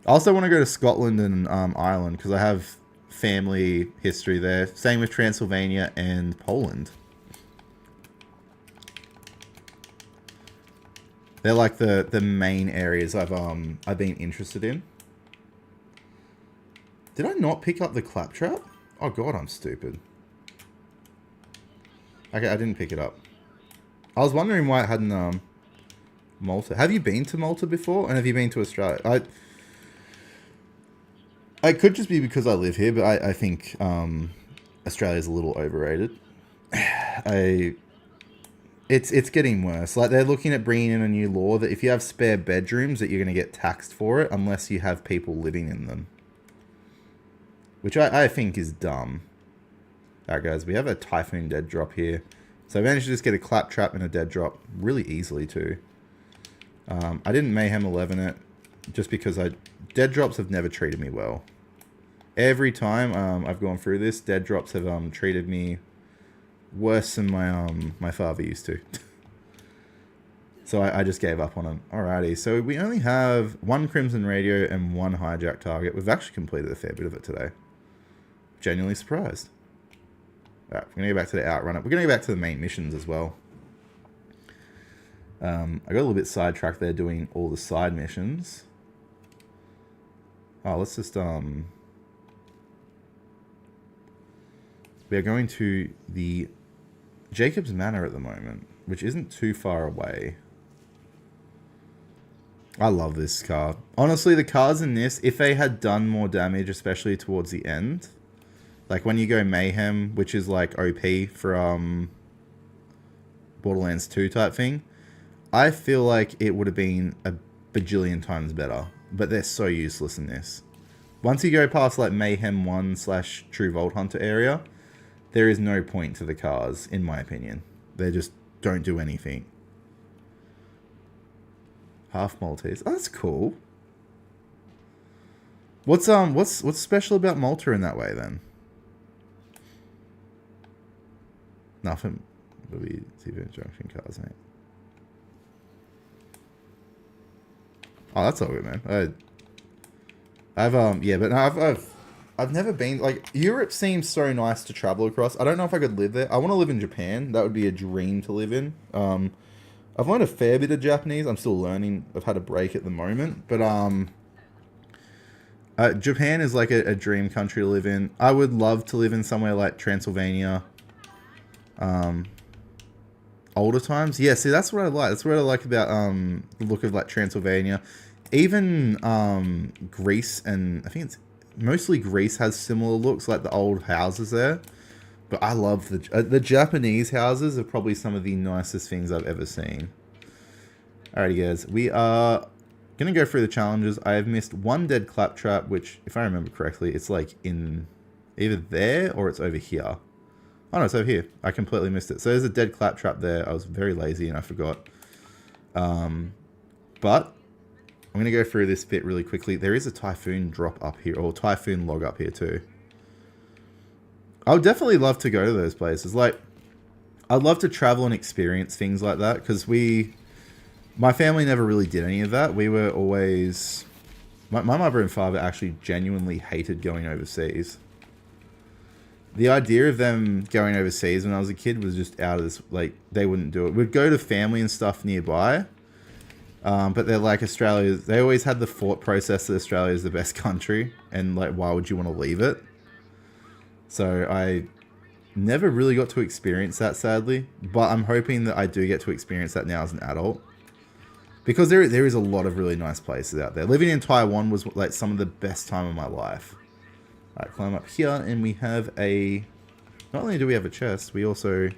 Speaker 1: I also want to go to Scotland and Ireland because I have family history there. Same with Transylvania and Poland. They're like the main areas I've been interested in. Did I not pick up the claptrap? Oh god, I'm stupid. Okay, I didn't pick it up. I was wondering why it hadn't Malta. Have you been to Malta before? And have you been to Australia? I could just be because I live here, but I think Australia's a little overrated. It's getting worse. Like, they're looking at bringing in a new law that if you have spare bedrooms that you're going to get taxed for it unless you have people living in them. Which I think is dumb. Alright guys, we have a typhoon dead drop here. So I managed to just get a claptrap and a dead drop really easily too. I didn't Mayhem 11 it just because dead drops have never treated me well. Every time I've gone through this, dead drops have treated me worse than my father used to. So I just gave up on them. Alrighty, so we only have one Crimson Radio and one hijack target. We've actually completed a fair bit of it today. Genuinely surprised. Alright, we're going to go back to the outrun. We're going to go back to the main missions as well. I got a little bit sidetracked there doing all the side missions. Oh, let's just we are going to the Jacob's Manor at the moment, which isn't too far away. I love this car. Honestly, the cars in this, if they had done more damage, especially towards the end, like when you go Mayhem, which is like OP for Borderlands 2 type thing, I feel like it would have been a bajillion times better. But they're so useless in this. Once you go past like Mayhem 1 / True Vault Hunter area, there is no point to the cars, in my opinion. They just don't do anything. Half Maltese. Oh, that's cool. What's special about Malta in that way then? Nothing. It'll be TVH junction cars, mate. Oh, that's all good, man. I've never been, like, Europe seems so nice to travel across. I don't know if I could live there. I want to live in Japan. That would be a dream to live in. I've learned a fair bit of Japanese. I'm still learning. I've had a break at the moment. But Japan is like a dream country to live in. I would love to live in somewhere like Transylvania. Older times. Yeah, see, that's what I like. That's what I like about the look of like Transylvania. Even Greece, and I think it's mostly Greece has similar looks, like the old houses there. But I love the Japanese houses are probably some of the nicest things I've ever seen. Alrighty guys, we are going to go through the challenges. I have missed one dead claptrap, which if I remember correctly, it's like in either there or it's over here. Oh no, it's over here. I completely missed it. So there's a dead claptrap there. I was very lazy and I forgot. But I'm going to go through this bit really quickly. There is a typhoon drop up here, or typhoon log up here too. I would definitely love to go to those places. Like, I'd love to travel and experience things like that, because my family never really did any of that. We were always, my mother and father actually genuinely hated going overseas. The idea of them going overseas when I was a kid was just out of this, like, they wouldn't do it. We'd go to family and stuff nearby, but they're like, they always had the thought process that Australia is the best country, and like, why would you want to leave it? So I never really got to experience that, sadly, but I'm hoping that I do get to experience that now as an adult, because there is a lot of really nice places out there. Living in Taiwan was like some of the best time of my life. Alright, climb up here, and we have not only do we have a chest, we also,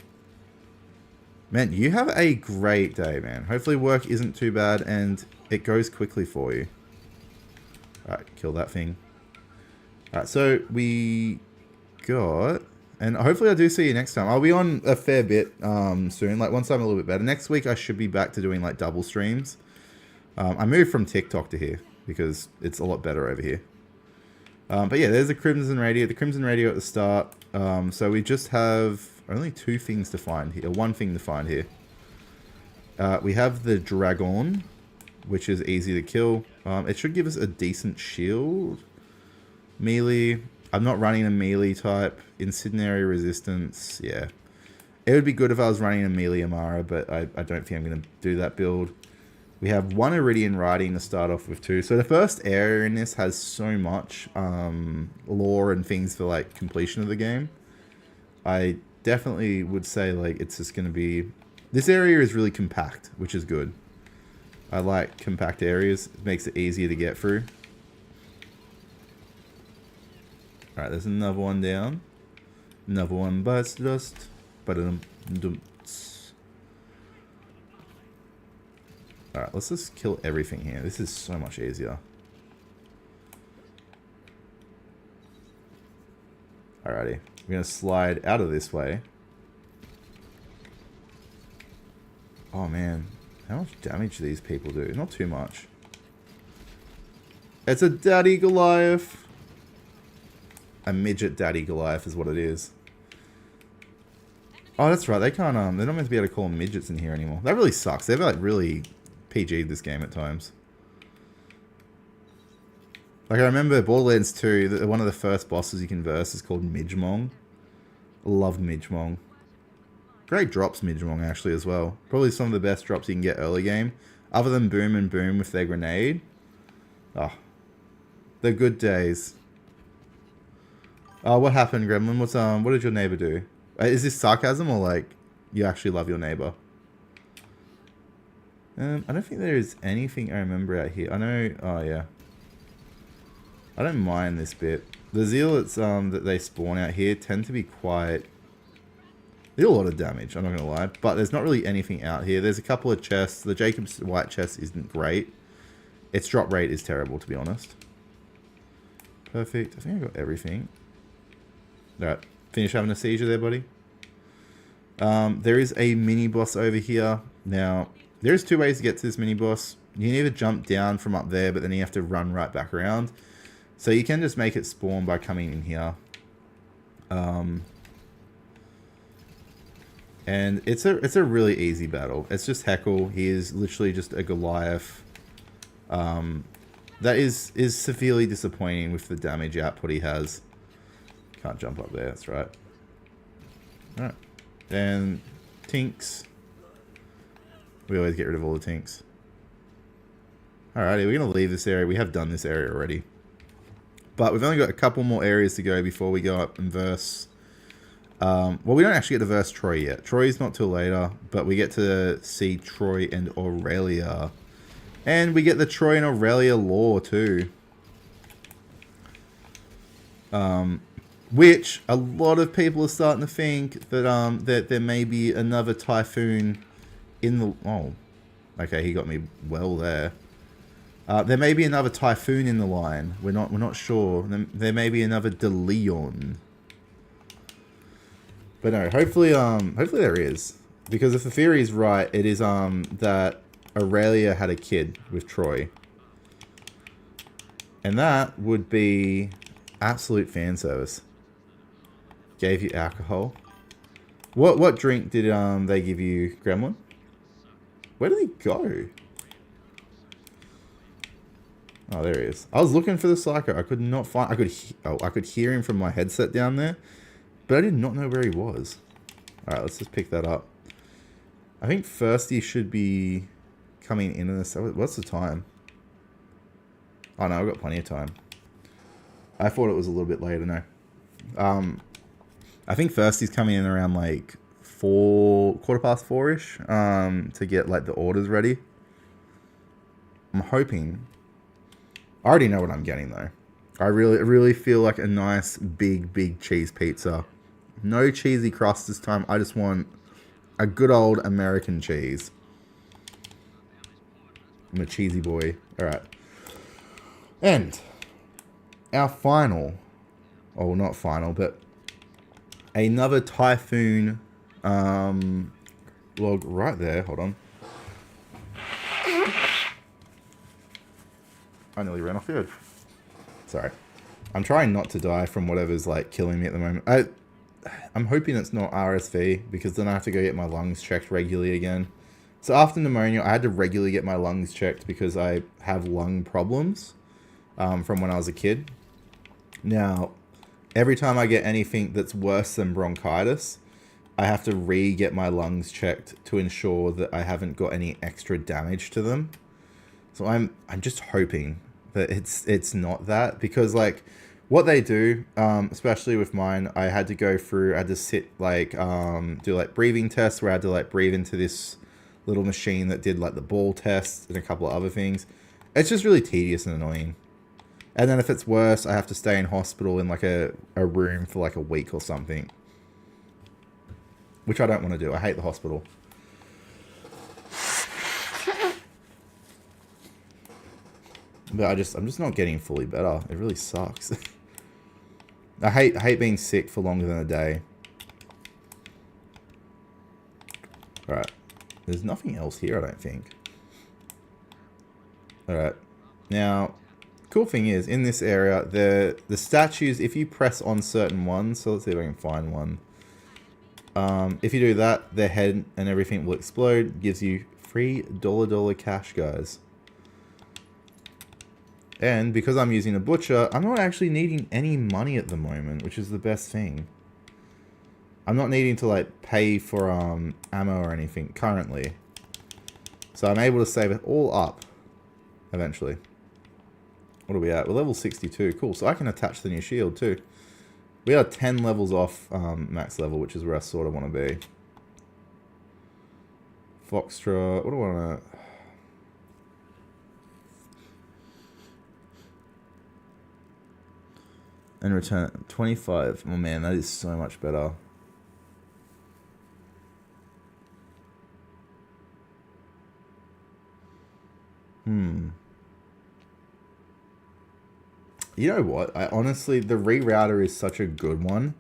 Speaker 1: man, you have a great day, man. Hopefully work isn't too bad and it goes quickly for you. Alright, kill that thing. Alright, so we got... And hopefully I do see you next time. I'll be on a fair bit soon. Like, once I'm a little bit better. Next week I should be back to doing, like, double streams. I moved from TikTok to here because it's a lot better over here. But yeah, there's the Crimson Radio. The Crimson Radio at the start. So we just have only 2 things to find here. 1 thing to find here. We have the Dragon, which is easy to kill. It should give us a decent shield. Melee. I'm not running a melee type. Incendiary resistance. Yeah. It would be good if I was running a melee Amara, but I don't think I'm going to do that build. We have 1 Iridian Riding to start off with too. So the first area in this has so much lore and things for like completion of the game. I definitely would say like it's just going to be... This area is really compact, which is good. I like compact areas. It makes it easier to get through. Alright, there's another one down. Another one bites dust. Alright, let's just kill everything here. This is so much easier. Alrighty. We're going to slide out of this way. Oh man. How much damage do these people do? Not too much. It's a Daddy Goliath. A midget Daddy Goliath is what it is. Oh, that's right. They can't, they're not meant to be able to call them midgets in here anymore. That really sucks. They've like really PG'd this game at times. Like I remember Borderlands 2, one of the first bosses you can verse is called Midgemong. Loved Midgemong. Great drops Midgemong actually as well. Probably some of the best drops you can get early game. Other than Boom and Boom with their grenade. Oh. The good days. Oh, what happened, Gremlin? What did your neighbor do? Is this sarcasm or like you actually love your neighbor? I don't think there is anything I remember out here. I know. Oh yeah. I don't mind this bit. The zealots that they spawn out here tend to be quite... They do a lot of damage. I'm not gonna lie, but there's not really anything out here. There's a couple of chests. The Jacob's white chest isn't great. Its drop rate is terrible, to be honest. Perfect. I think I got everything. Alright, finish having a seizure there, buddy. There is a mini-boss over here. Now, there's 2 ways to get to this mini-boss. You can either jump down from up there, but then you have to run right back around. So you can just make it spawn by coming in here. And it's a really easy battle. It's just Heckle. He is literally just a Goliath. That is severely disappointing with the damage output he has. Can't jump up there, that's right. Alright. Then Tinks. We always get rid of all the Tinks. Alrighty, we're going to leave this area. We have done this area already. But we've only got a couple more areas to go before we go up and verse... well, we don't actually get to verse Troy yet. Troy's not till later, but we get to see Troy and Aurelia. And we get the Troy and Aurelia lore too. Which a lot of people are starting to think that that there may be another typhoon in the... Oh, okay, he got me well there. There may be another typhoon in the line. We're not sure. There may be another De Leon. But no, hopefully there is, because if the theory is right, it is that Aurelia had a kid with Troy, and that would be absolute fan service. Gave you alcohol. What drink did they give you, Gremlin? Where did he go? Oh, there he is. I was looking for the Psycho. I could not find... I could hear him from my headset down there, but I did not know where he was. Alright, let's just pick that up. I think first he should be coming in this... What's the time? Oh no, I've got plenty of time. I thought it was a little bit later, no. I think first he's coming in around like 4:15-ish, to get like the orders ready. I'm hoping... I already know what I'm getting though. I really feel like a nice big cheese pizza. No cheesy crust this time. I just want a good old American cheese. I'm a cheesy boy. Alright. And our final, oh, not final, but another typhoon log right there. Hold on. I nearly ran off the edge. Sorry. I'm trying not to die from whatever's like killing me at the moment. I'm hoping it's not RSV, because then I have to go get my lungs checked regularly again. So after pneumonia, I had to regularly get my lungs checked because I have lung problems from when I was a kid. Now, every time I get anything that's worse than bronchitis, I have to re-get my lungs checked to ensure that I haven't got any extra damage to them. So I'm just hoping that it's not that, because like what they do, especially with mine, I had to sit like do like breathing tests where I had to like breathe into this little machine that did like the ball tests and a couple of other things. It's just really tedious and annoying. And then if it's worse, I have to stay in hospital in like a room for like a week or something, which I don't want to do. I hate the hospital. But I'm just not getting fully better. It really sucks. I hate being sick for longer than a day. Alright. There's nothing else here, I don't think. Alright. Now, cool thing is, in this area, the statues, if you press on certain ones, so let's see if I can find one. If you do that, their head and everything will explode. Gives you free $dollar cash, guys. And because I'm using a butcher, I'm not actually needing any money at the moment, which is the best thing. I'm not needing to like pay for ammo or anything currently. So I'm able to save it all up eventually. What are we at? We're level 62. Cool. So I can attach the new shield too. We are 10 levels off max level, which is where I sort of want to be. Foxtrot. What do I want to... And return 25. Oh man, that is so much better. You know what? I honestly, the rerouter is such a good one.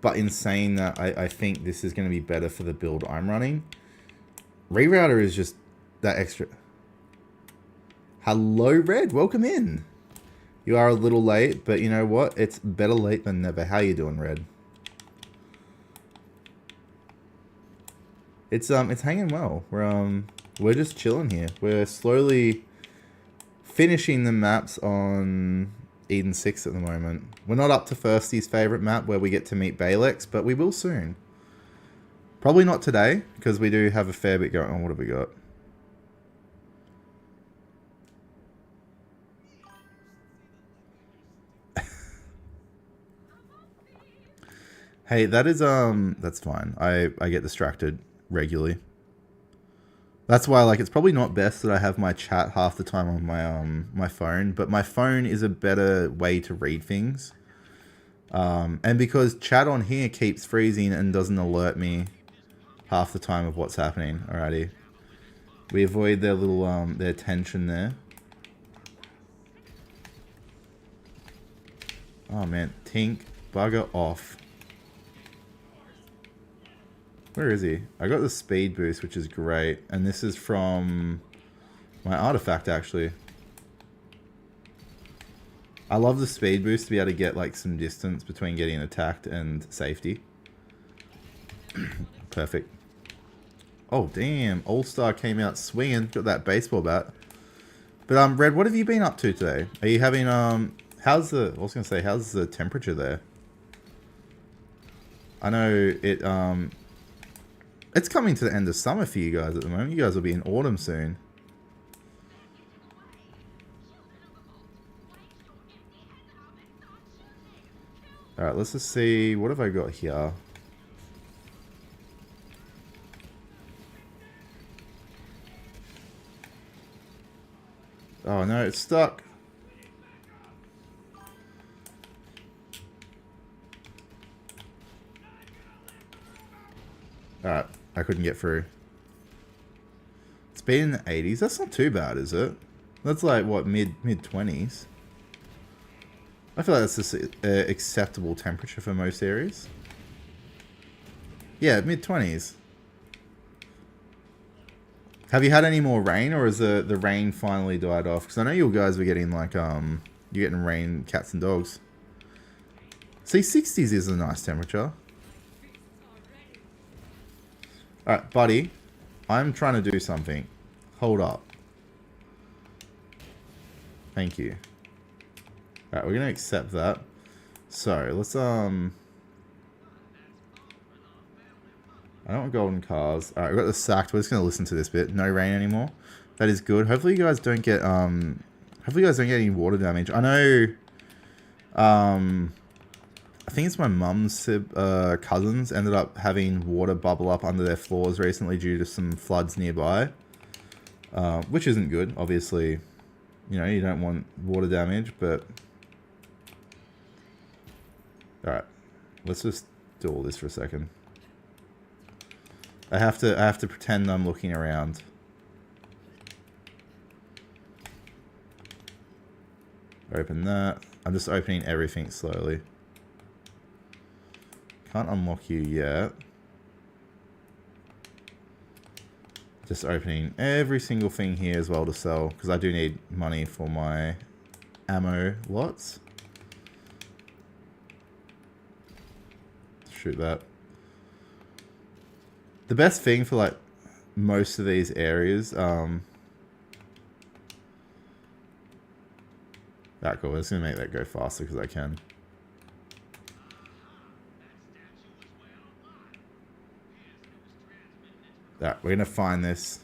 Speaker 1: But in saying that, I think this is going to be better for the build I'm running. Rerouter is just that extra... Hello, Red. Welcome in. You are a little late, but you know what? It's better late than never. How you doing, Red? It's hanging well. We're just chilling here. We're slowly finishing the maps on Eden 6 at the moment. We're not up to Firsty's favorite map where we get to meet Balex, but we will soon. Probably not today, because we do have a fair bit going on. What have we got? Hey, that is, that's fine. I get distracted regularly. That's why, like, it's probably not best that I have my chat half the time on my, my phone, but my phone is a better way to read things. And because chat on here keeps freezing and doesn't alert me half the time of what's happening. Alrighty. We avoid their little, their tension there. Oh man, Tink, bugger off. Where is he? I got the speed boost, which is great. And this is from my artifact, actually. I love the speed boost to be able to get like some distance between getting attacked and safety. Perfect. Oh, damn. All-Star came out swinging. Got that baseball bat. But, Red, what have you been up to today? Are you having, how's the, I was going to say, how's the temperature there? I know it, it's coming to the end of summer for you guys at the moment. You guys will be in autumn soon. Alright, let's just see. What have I got here? Oh no, it's stuck. Alright, I couldn't get through. It's been in the 80s. That's not too bad, is it? That's like, what, mid-20s? I feel like that's just an acceptable temperature for most areas. Yeah, mid-20s. Have you had any more rain, or has the rain finally died off? Because I know you guys were getting like you're getting rain, cats and dogs. See, 60s is a nice temperature. All right, buddy, I'm trying to do something. Hold up. Thank you. All right, we're gonna accept that. So let's I don't want golden cars. Alright, we've got the sacked. We're just gonna listen to this bit. No rain anymore. That is good. Hopefully you guys don't get hopefully you guys don't get any water damage. I know I think it's my mum's cousins ended up having water bubble up under their floors recently due to some floods nearby. Which isn't good, obviously. You know, you don't want water damage, but alright. Let's just do all this for a second. I have to pretend I'm looking around. Open that. I'm just opening everything slowly. Can't unlock you yet. Just opening every single thing here as well to sell, because I do need money for my ammo lots. Shoot that. The best thing for like most of these areas, alright, cool. I'm just gonna make that go faster because I can. Alright, we're gonna find this.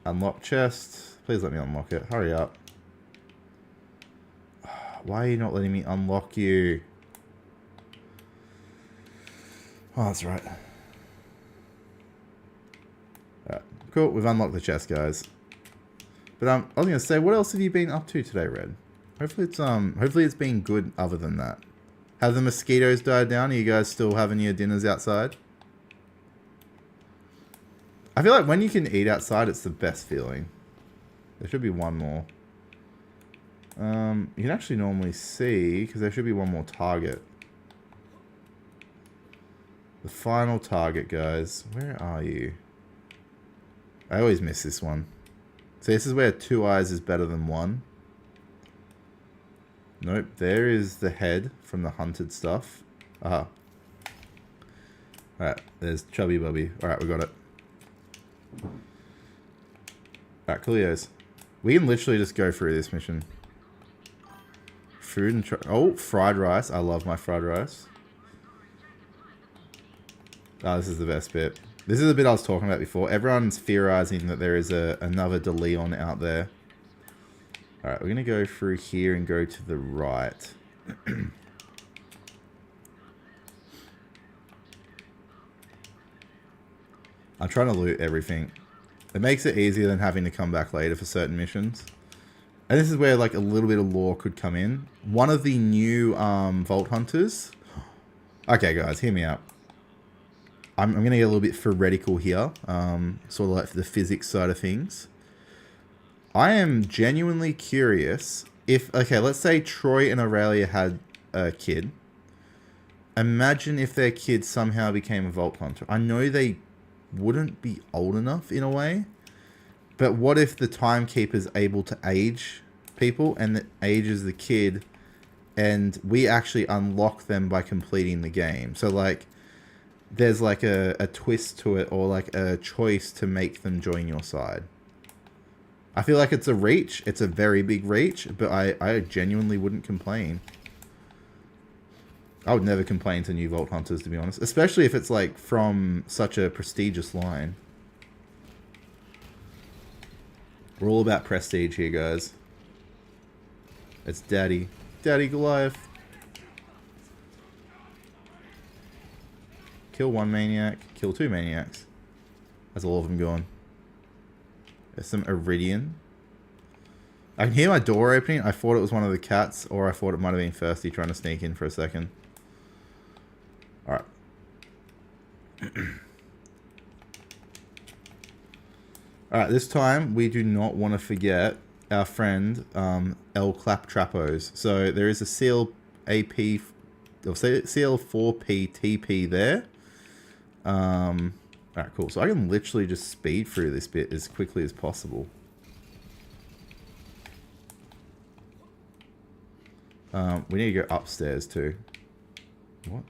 Speaker 1: Unlock chest. Please let me unlock it. Hurry up. Why are you not letting me unlock you? Oh, that's right. Alright, cool. We've unlocked the chest, guys. But I was gonna say, what else have you been up to today, Red? Hopefully it's been good other than that. Have the mosquitoes died down? Are you guys still having your dinners outside? I feel like when you can eat outside, it's the best feeling. There should be one more. You can actually normally see, because there should be one more target. The final target, guys. Where are you? I always miss this one. So this is where 2 eyes is better than 1. Nope, there is the head from the hunted stuff. Aha. Alright, there's Chubby Bubby. Alright, we got it. Alright, coolios. We can literally just go through this mission. Food and... oh, fried rice. I love my fried rice. Oh, this is the best bit. This is the bit I was talking about before. Everyone's theorizing that there is another De Leon out there. Alright, we're going to go through here and go to the right. I'm trying to loot everything. It makes it easier than having to come back later for certain missions. And this is where like a little bit of lore could come in. One of the new Vault Hunters. Okay guys, hear me out. I'm going to get a little bit theoretical here. Sort of like the physics side of things. I am genuinely curious if... okay, let's say Troy and Aurelia had a kid. Imagine if their kid somehow became a Vault Hunter. I know they wouldn't be old enough in a way. But what if the Timekeeper's able to age people and it ages the kid and we actually unlock them by completing the game? So like there's like a twist to it or like a choice to make them join your side. I feel like it's a reach. It's a very big reach, but I genuinely wouldn't complain. I would never complain to new Vault Hunters, to be honest. Especially if it's like from such a prestigious line. We're all about prestige here, guys. It's Daddy. Daddy Goliath. Kill 1 maniac. Kill 2 maniacs. That's all of them gone. There's some Iridian. I can hear my door opening. I thought it was one of the cats, or I thought it might have been Thirsty trying to sneak in for a second. Alright. Alright, this time we do not want to forget our friend El Claptrapos. So there is a CL4P TP there. Alright, cool. So I can literally just speed through this bit as quickly as possible. We need to go upstairs too. What?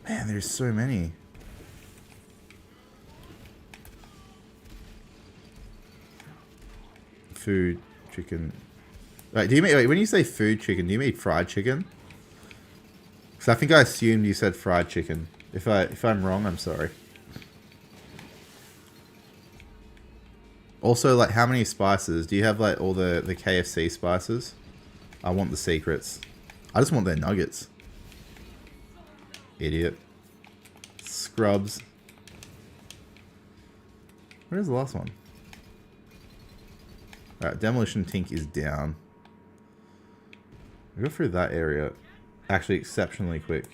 Speaker 1: Man, there's so many. Food, chicken. Wait, do you mean, wait, when you say food chicken, do you mean fried chicken? Because I think I assumed you said fried chicken. If I'm wrong, I'm sorry. Also, like, how many spices? Do you have, like, all the KFC spices? I want the secrets. I just want their nuggets. Idiot. Scrubs. Where's the last one? Alright, demolition tink is down. We go through that area actually exceptionally quick.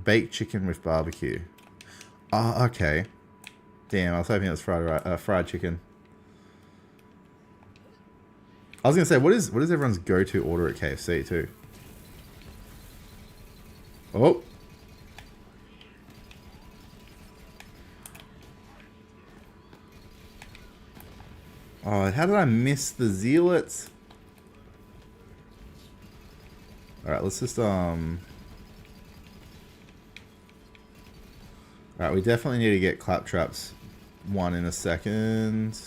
Speaker 1: Baked chicken with barbecue. Oh, okay. Damn, I was hoping it was fried chicken. I was gonna say, what is everyone's go-to order at KFC too? Oh. Oh, how did I miss the zealots? Alright, let's just, Alright, we definitely need to get claptraps one in a second.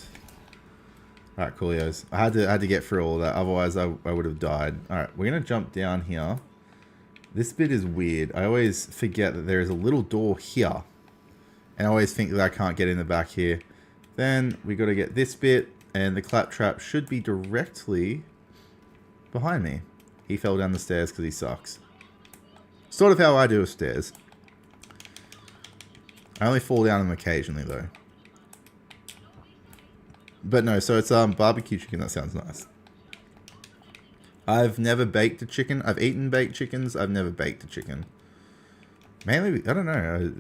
Speaker 1: Alright, coolios. I had to get through all that, otherwise I would have died. Alright, we're gonna jump down here. This bit is weird. I always forget that there is a little door here. And I always think that I can't get in the back here. Then we gotta get this bit. And the claptrap should be directly behind me. He fell down the stairs because he sucks. Sort of how I do with stairs. I only fall down them occasionally though. But no, so it's barbecue chicken. That sounds nice. I've never baked a chicken. I've eaten baked chickens. I've never baked a chicken. Mainly, I don't know.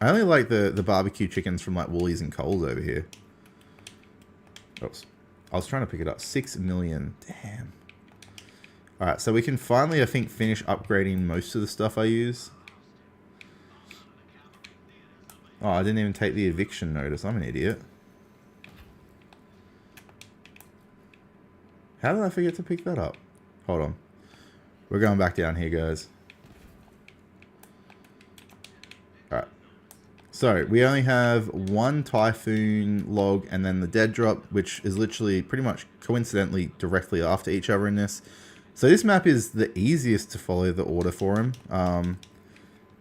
Speaker 1: I only like the barbecue chickens from like Woolies and Coles over here. Oops. I was trying to pick it up. 6 million. Damn. Alright, so we can finally, I think, finish upgrading most of the stuff I use. Oh, I didn't even take the eviction notice. I'm an idiot. How did I forget to pick that up? Hold on. We're going back down here, guys. Alright. So, we only have one typhoon log and then the dead drop, which is literally pretty much coincidentally directly after each other in this. So this map is the easiest to follow the order for him.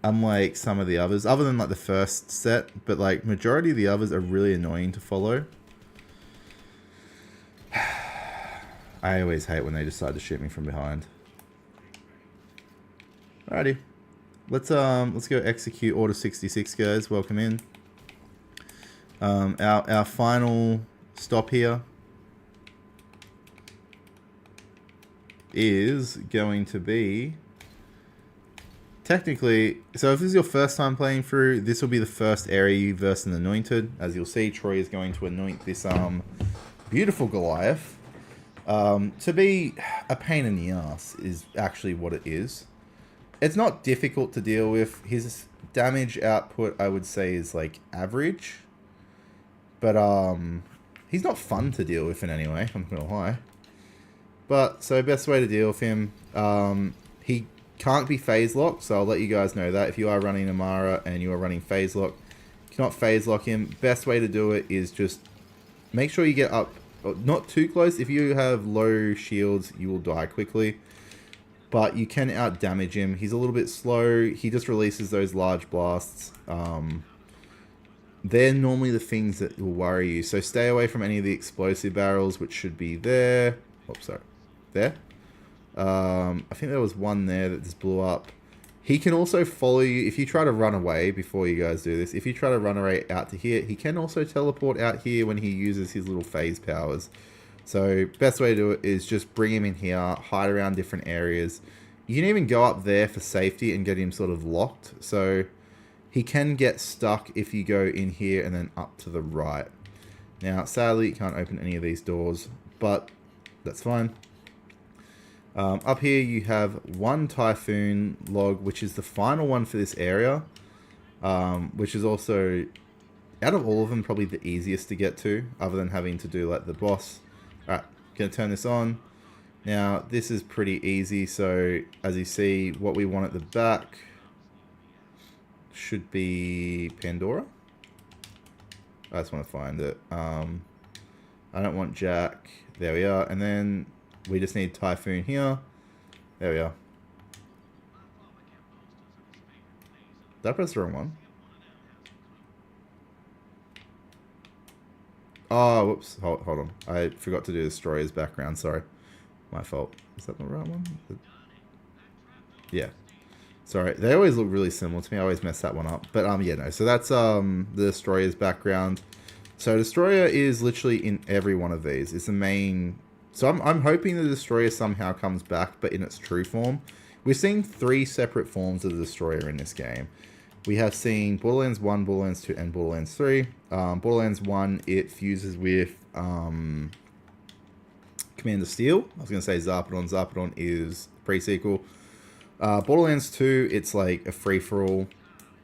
Speaker 1: Unlike some of the others, other than like the first set, but like majority of the others are really annoying to follow. I always hate when they decide to shoot me from behind. Alrighty. Let's go execute Order 66, guys. Welcome in. Our final stop here is going to be technically, so if this is your first time playing through, this will be the first area versus an anointed. As you'll see, Troy is going to anoint this beautiful Goliath. To be a pain in the ass is actually what it is. It's not difficult to deal with. His damage output, I would say, is like average. But he's not fun to deal with in any way, I'm not gonna lie. But, so best way to deal with him, he can't be phase locked, so I'll let you guys know that. If you are running Amara and you are running phase lock, you cannot phase lock him. Best way to do it is just make sure you get up, not too close. If you have low shields, you will die quickly. But you can out damage him. He's a little bit slow. He just releases those large blasts. They're normally the things that will worry you. So stay away from any of the explosive barrels, which should be there. Oops, sorry. There. I think there was one there that just blew up. He can also follow you. If you try to run away, before you guys do this, if you try to run away out to here, he can also teleport out here when he uses his little phase powers. So best way to do it is just bring him in here, hide around different areas. You can even go up there for safety and get him sort of locked. So he can get stuck if you go in here and then up to the right. Now, sadly, you can't open any of these doors, but that's fine. Up here, you have one Typhoon log, which is the final one for this area, which is also, out of all of them, probably the easiest to get to, other than having to do like the boss. Alright, gonna turn this on. Now, this is pretty easy, so as you see, what we want at the back should be Pandora. I just want to find it. I don't want Jack. There we are. And then we just need Typhoon here. There we are. Did I press the wrong one? Oh, whoops. Hold on. I forgot to do Destroyer's background. Sorry. My fault. Is that the right one? Yeah. Sorry. They always look really similar to me. I always mess that one up. But, yeah, no. So that's the Destroyer's background. So Destroyer is literally in every one of these. It's the main... So I'm hoping the Destroyer somehow comes back, but in its true form. We're seeing 3 separate forms of the Destroyer in this game. We have seen Borderlands 1, Borderlands 2, and Borderlands 3. Borderlands 1, it fuses with Commander Steel. I was going to say Zarpedon. Zarpedon is pre-sequel. Borderlands 2, it's like a free-for-all.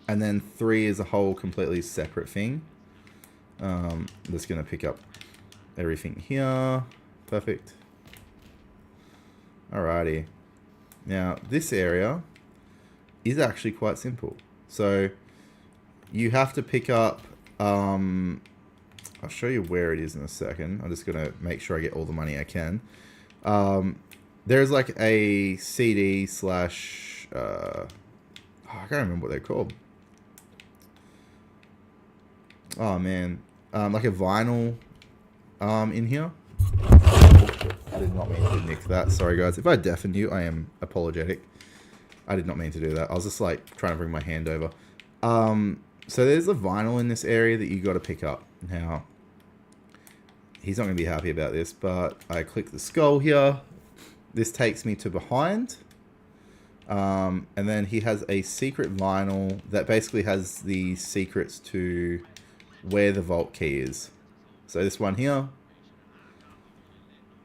Speaker 1: And then 3 is a whole completely separate thing. I'm just going to pick up everything here. Perfect. Alrighty. Now, this area is actually quite simple. So, you have to pick up... I'll show you where it is in a second. I'm just going to make sure I get all the money I can. There's like a CD slash... I can't remember what they're called. Oh, man. Like a vinyl in here. I did not mean to nick that. Sorry, guys. If I deafened you, I am apologetic. I did not mean to do that. I was just like trying to bring my hand over. So there's a vinyl in this area that you got to pick up. Now, he's not going to be happy about this, but I click the skull here. This takes me to behind. And then he has a secret vinyl that basically has the secrets to where the vault key is. So this one here.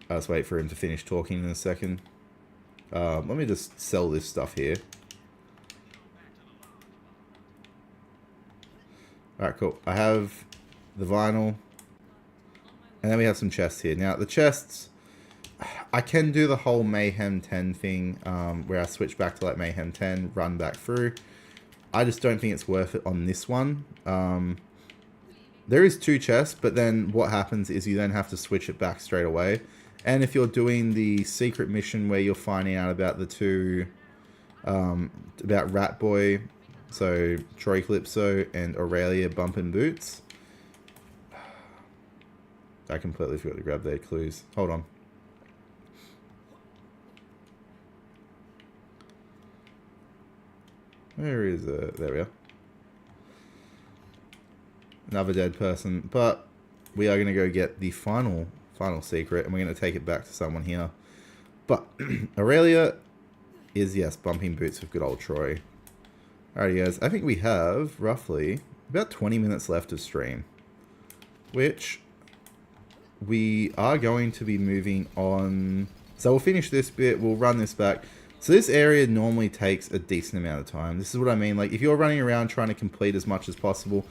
Speaker 1: I'll just wait for him to finish talking in a second. Let me just sell this stuff here. Alright, cool. I have the vinyl. And then we have some chests here. Now, the chests... I can do the whole Mayhem 10 thing, where I switch back to like Mayhem 10, run back through. I just don't think it's worth it on this one. There is 2 chests, but then what happens is you then have to switch it back straight away. And if you're doing the secret mission where you're finding out about the 2, about Rat Boy, so Troy Calypso and Aurelia bumping boots. I completely forgot to grab their clues. Hold on. Where is it? There we are. Another dead person. But we are going to go get the final secret, and we're going to take it back to someone here. But Aurelia is, yes, bumping boots with good old Troy. Alrighty, guys. I think we have roughly about 20 minutes left of stream, which we are going to be moving on. So we'll finish this bit. We'll run this back. So this area normally takes a decent amount of time. This is what I mean. Like, if you're running around trying to complete as much as possible,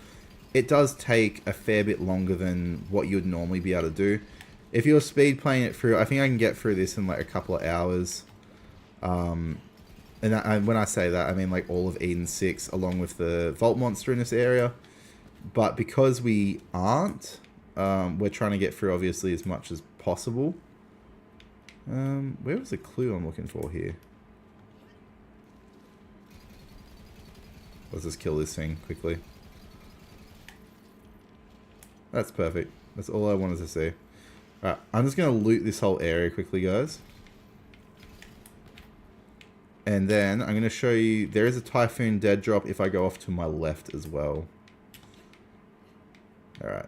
Speaker 1: it does take a fair bit longer than what you would normally be able to do. If you're speed playing it through, I think I can get through this in like a couple of hours. And when I say that, I mean like all of Eden 6 along with the Vault Monster in this area. But because we aren't, we're trying to get through obviously as much as possible. Where was the clue I'm looking for here? Let's just kill this thing quickly. That's perfect. That's all I wanted to see. Alright, I'm just going to loot this whole area quickly, guys. And then I'm going to show you, there is a Typhoon dead drop if I go off to my left as well. Alright.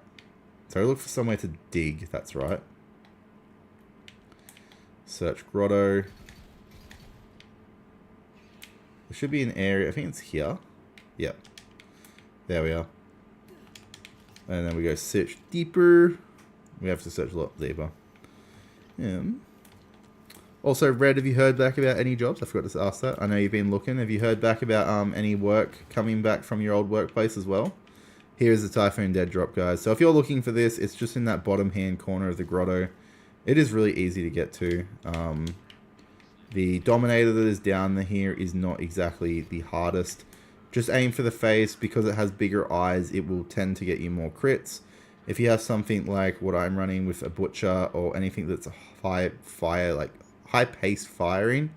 Speaker 1: So I look for somewhere to dig, that's right. Search grotto. There should be an area. I think it's here. Yep. There we are. And then we go search deeper. We have to search a lot deeper. Also, Red, have you heard back about any jobs? I forgot to ask that. I know you've been looking. Have you heard back about any work coming back from your old workplace as well? Here's the Typhoon Dead drop, guys. So if you're looking for this, it's just in that bottom hand corner of the grotto. It is really easy to get to. The Dominator that is down here is not exactly the hardest. Just aim for the face. Because it has bigger eyes, it will tend to get you more crits. If you have something like what I'm running with a Butcher or anything that's high pace firing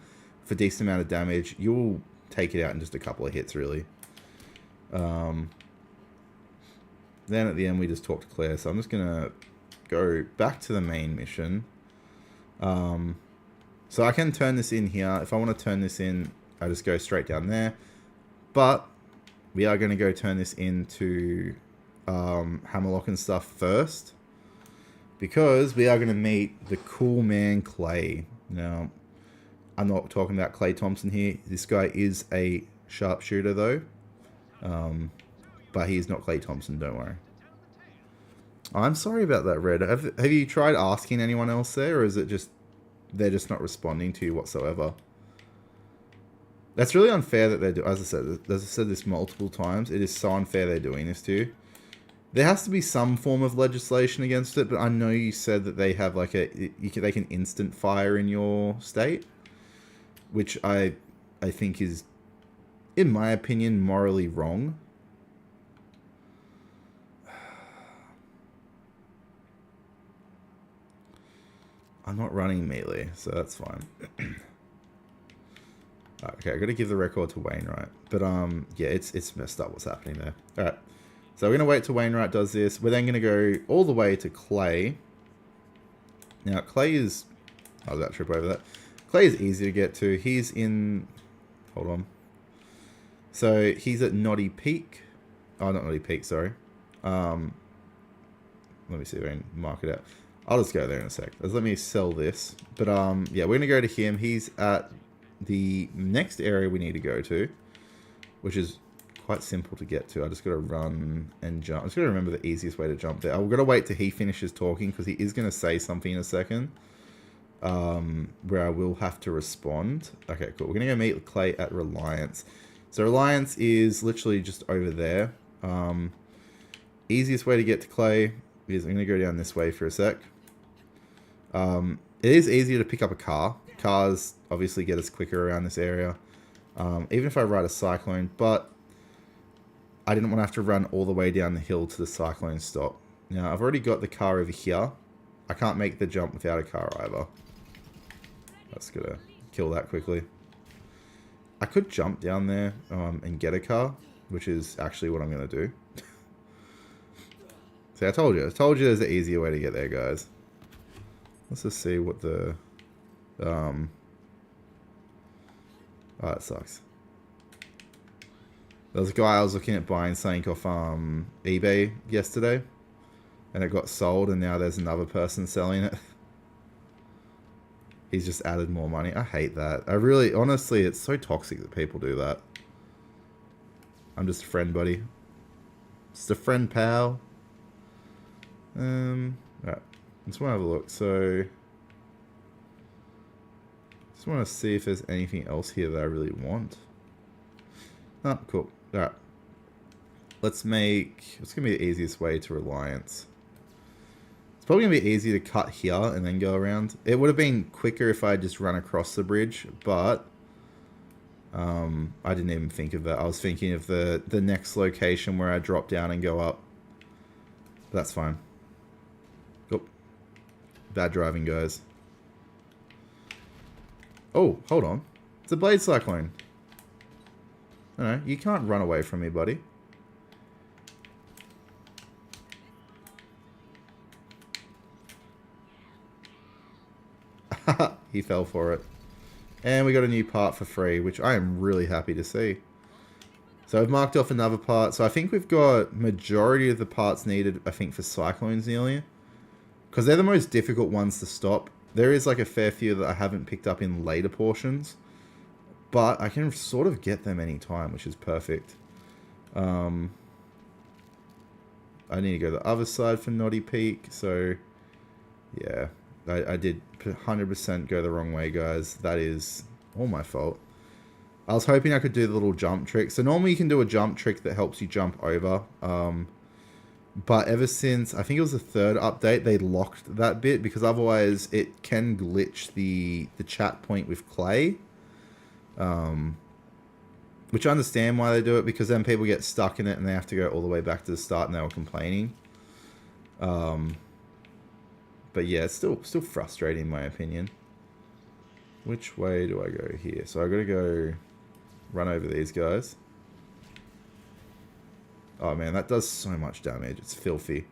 Speaker 1: for a decent amount of damage, you'll take it out in just a couple of hits, really. Then at the end, we just talk to Claire. So I'm just going to go back to the main mission. So I can turn this in here. If I want to turn this in, I just go straight down there. But we are going to go turn this into Hammerlock and stuff first. Because we are going to meet the cool man Clay. Now, I'm not talking about Clay Thompson here. This guy is a sharpshooter, though. But he's not Clay Thompson, don't worry. I'm sorry about that, Red. Have you tried asking anyone else there, or is it just they're just not responding to you whatsoever? That's really unfair that they're doing. As I said this multiple times, it is so unfair they're doing this to you. There has to be some form of legislation against it, but I know you said that they have like they can instant fire in your state, which I think is, in my opinion, morally wrong. I'm not running melee, so that's fine. Okay, I got to give the record to Wainwright. But, yeah, it's messed up what's happening there. Alright, so we're going to wait till Wainwright does this. We're then going to go all the way to Clay. Now, Clay is... I was about to trip over that. Clay is easy to get to. He's in... Hold on. So, he's at Knotty Peak. Oh, not Knotty Peak, sorry. Let me see if I can mark it out. I'll just go there in a sec. Let me sell this. But, yeah, we're going to go to him. He's at the next area we need to go to, which is quite simple to get to. I just got to run and jump. I'm just going to remember the easiest way to jump there. I've got to wait till he finishes talking because he is going to say something in a second where I will have to respond. Okay, cool. We're going to go meet Clay at Reliance. So Reliance is literally just over there. Easiest way to get to Clay is I'm going to go down this way for a sec. It is easier to pick up a car. Cars obviously get us quicker around this area. Even if I ride a Cyclone, but I didn't want to have to run all the way down the hill to the Cyclone stop. Now, I've already got the car over here. I can't make the jump without a car either. That's going to kill that quickly. I could jump down there and get a car, which is actually what I'm going to do. See, I told you. I told you there's an easier way to get there, guys. Let's just see what the... Oh, that sucks. There was a guy I was looking at buying something off eBay yesterday. And it got sold, and now there's another person selling it. He's just added more money. I hate that. I really... Honestly, it's so toxic that people do that. I'm just a friend, buddy. Just a friend, pal. Alright. Just want to have a look. So... Just want to see if there's anything else here that I really want. Oh, cool. Alright. Let's make... What's going to be the easiest way to Reliance? It's probably going to be easy to cut here and then go around. It would have been quicker if I had just run across the bridge, but... I didn't even think of that. I was thinking of the next location where I drop down and go up. That's fine. Oh. Bad driving, guys. Oh, hold on. It's a Blade Cyclone. No, you can't run away from me, buddy. He fell for it. And we got a new part for free, which I am really happy to see. So I've marked off another part. So I think we've got majority of the parts needed, I think, for Cyclones nearly. Because they're the most difficult ones to stop. There is like a fair few that I haven't picked up in later portions. But I can sort of get them anytime, which is perfect. I need to go to the other side for Naughty Peak, so yeah, I did 100% go the wrong way, guys. That is all my fault. I was hoping I could do the little jump trick. So normally you can do a jump trick that helps you jump over. But ever since, I think it was the 3rd update, they locked that bit because otherwise it can glitch the chat point with Clay. Which I understand why they do it, because then people get stuck in it and they have to go all the way back to the start and they were complaining. But yeah, it's still frustrating in my opinion. Which way do I go here? So I gotta go run over these guys. Oh man, that does so much damage. It's filthy.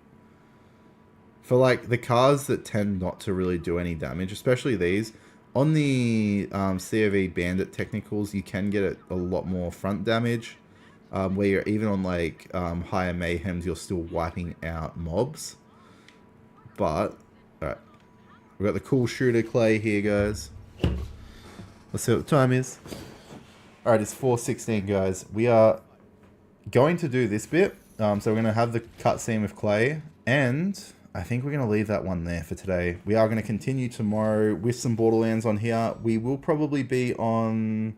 Speaker 1: For like the cars that tend not to really do any damage, especially these, on the COV Bandit Technicals, you can get a lot more front damage, where you're even on like higher Mayhems, you're still wiping out mobs. But, alright, we've got the cool shooter Clay here, guys. Let's see what the time is. Alright, it's 4:16, guys. We are going to do this bit. So we're going to have the cutscene with Clay, and I think we're going to leave that one there for today. We are going to continue tomorrow with some Borderlands on here. We will probably be on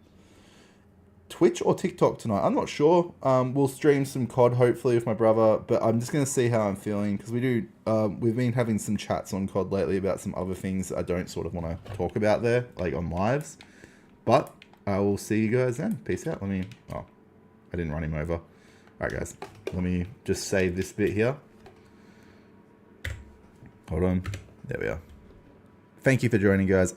Speaker 1: Twitch or TikTok tonight. I'm not sure. We'll stream some COD hopefully with my brother, but I'm just going to see how I'm feeling, because we've been having some chats on COD lately about some other things that I don't sort of want to talk about there, like on lives. But I will see you guys then. Peace out. I didn't run him over. Alright guys, let me just save this bit here. Hold on. There we are. Thank you for joining, guys.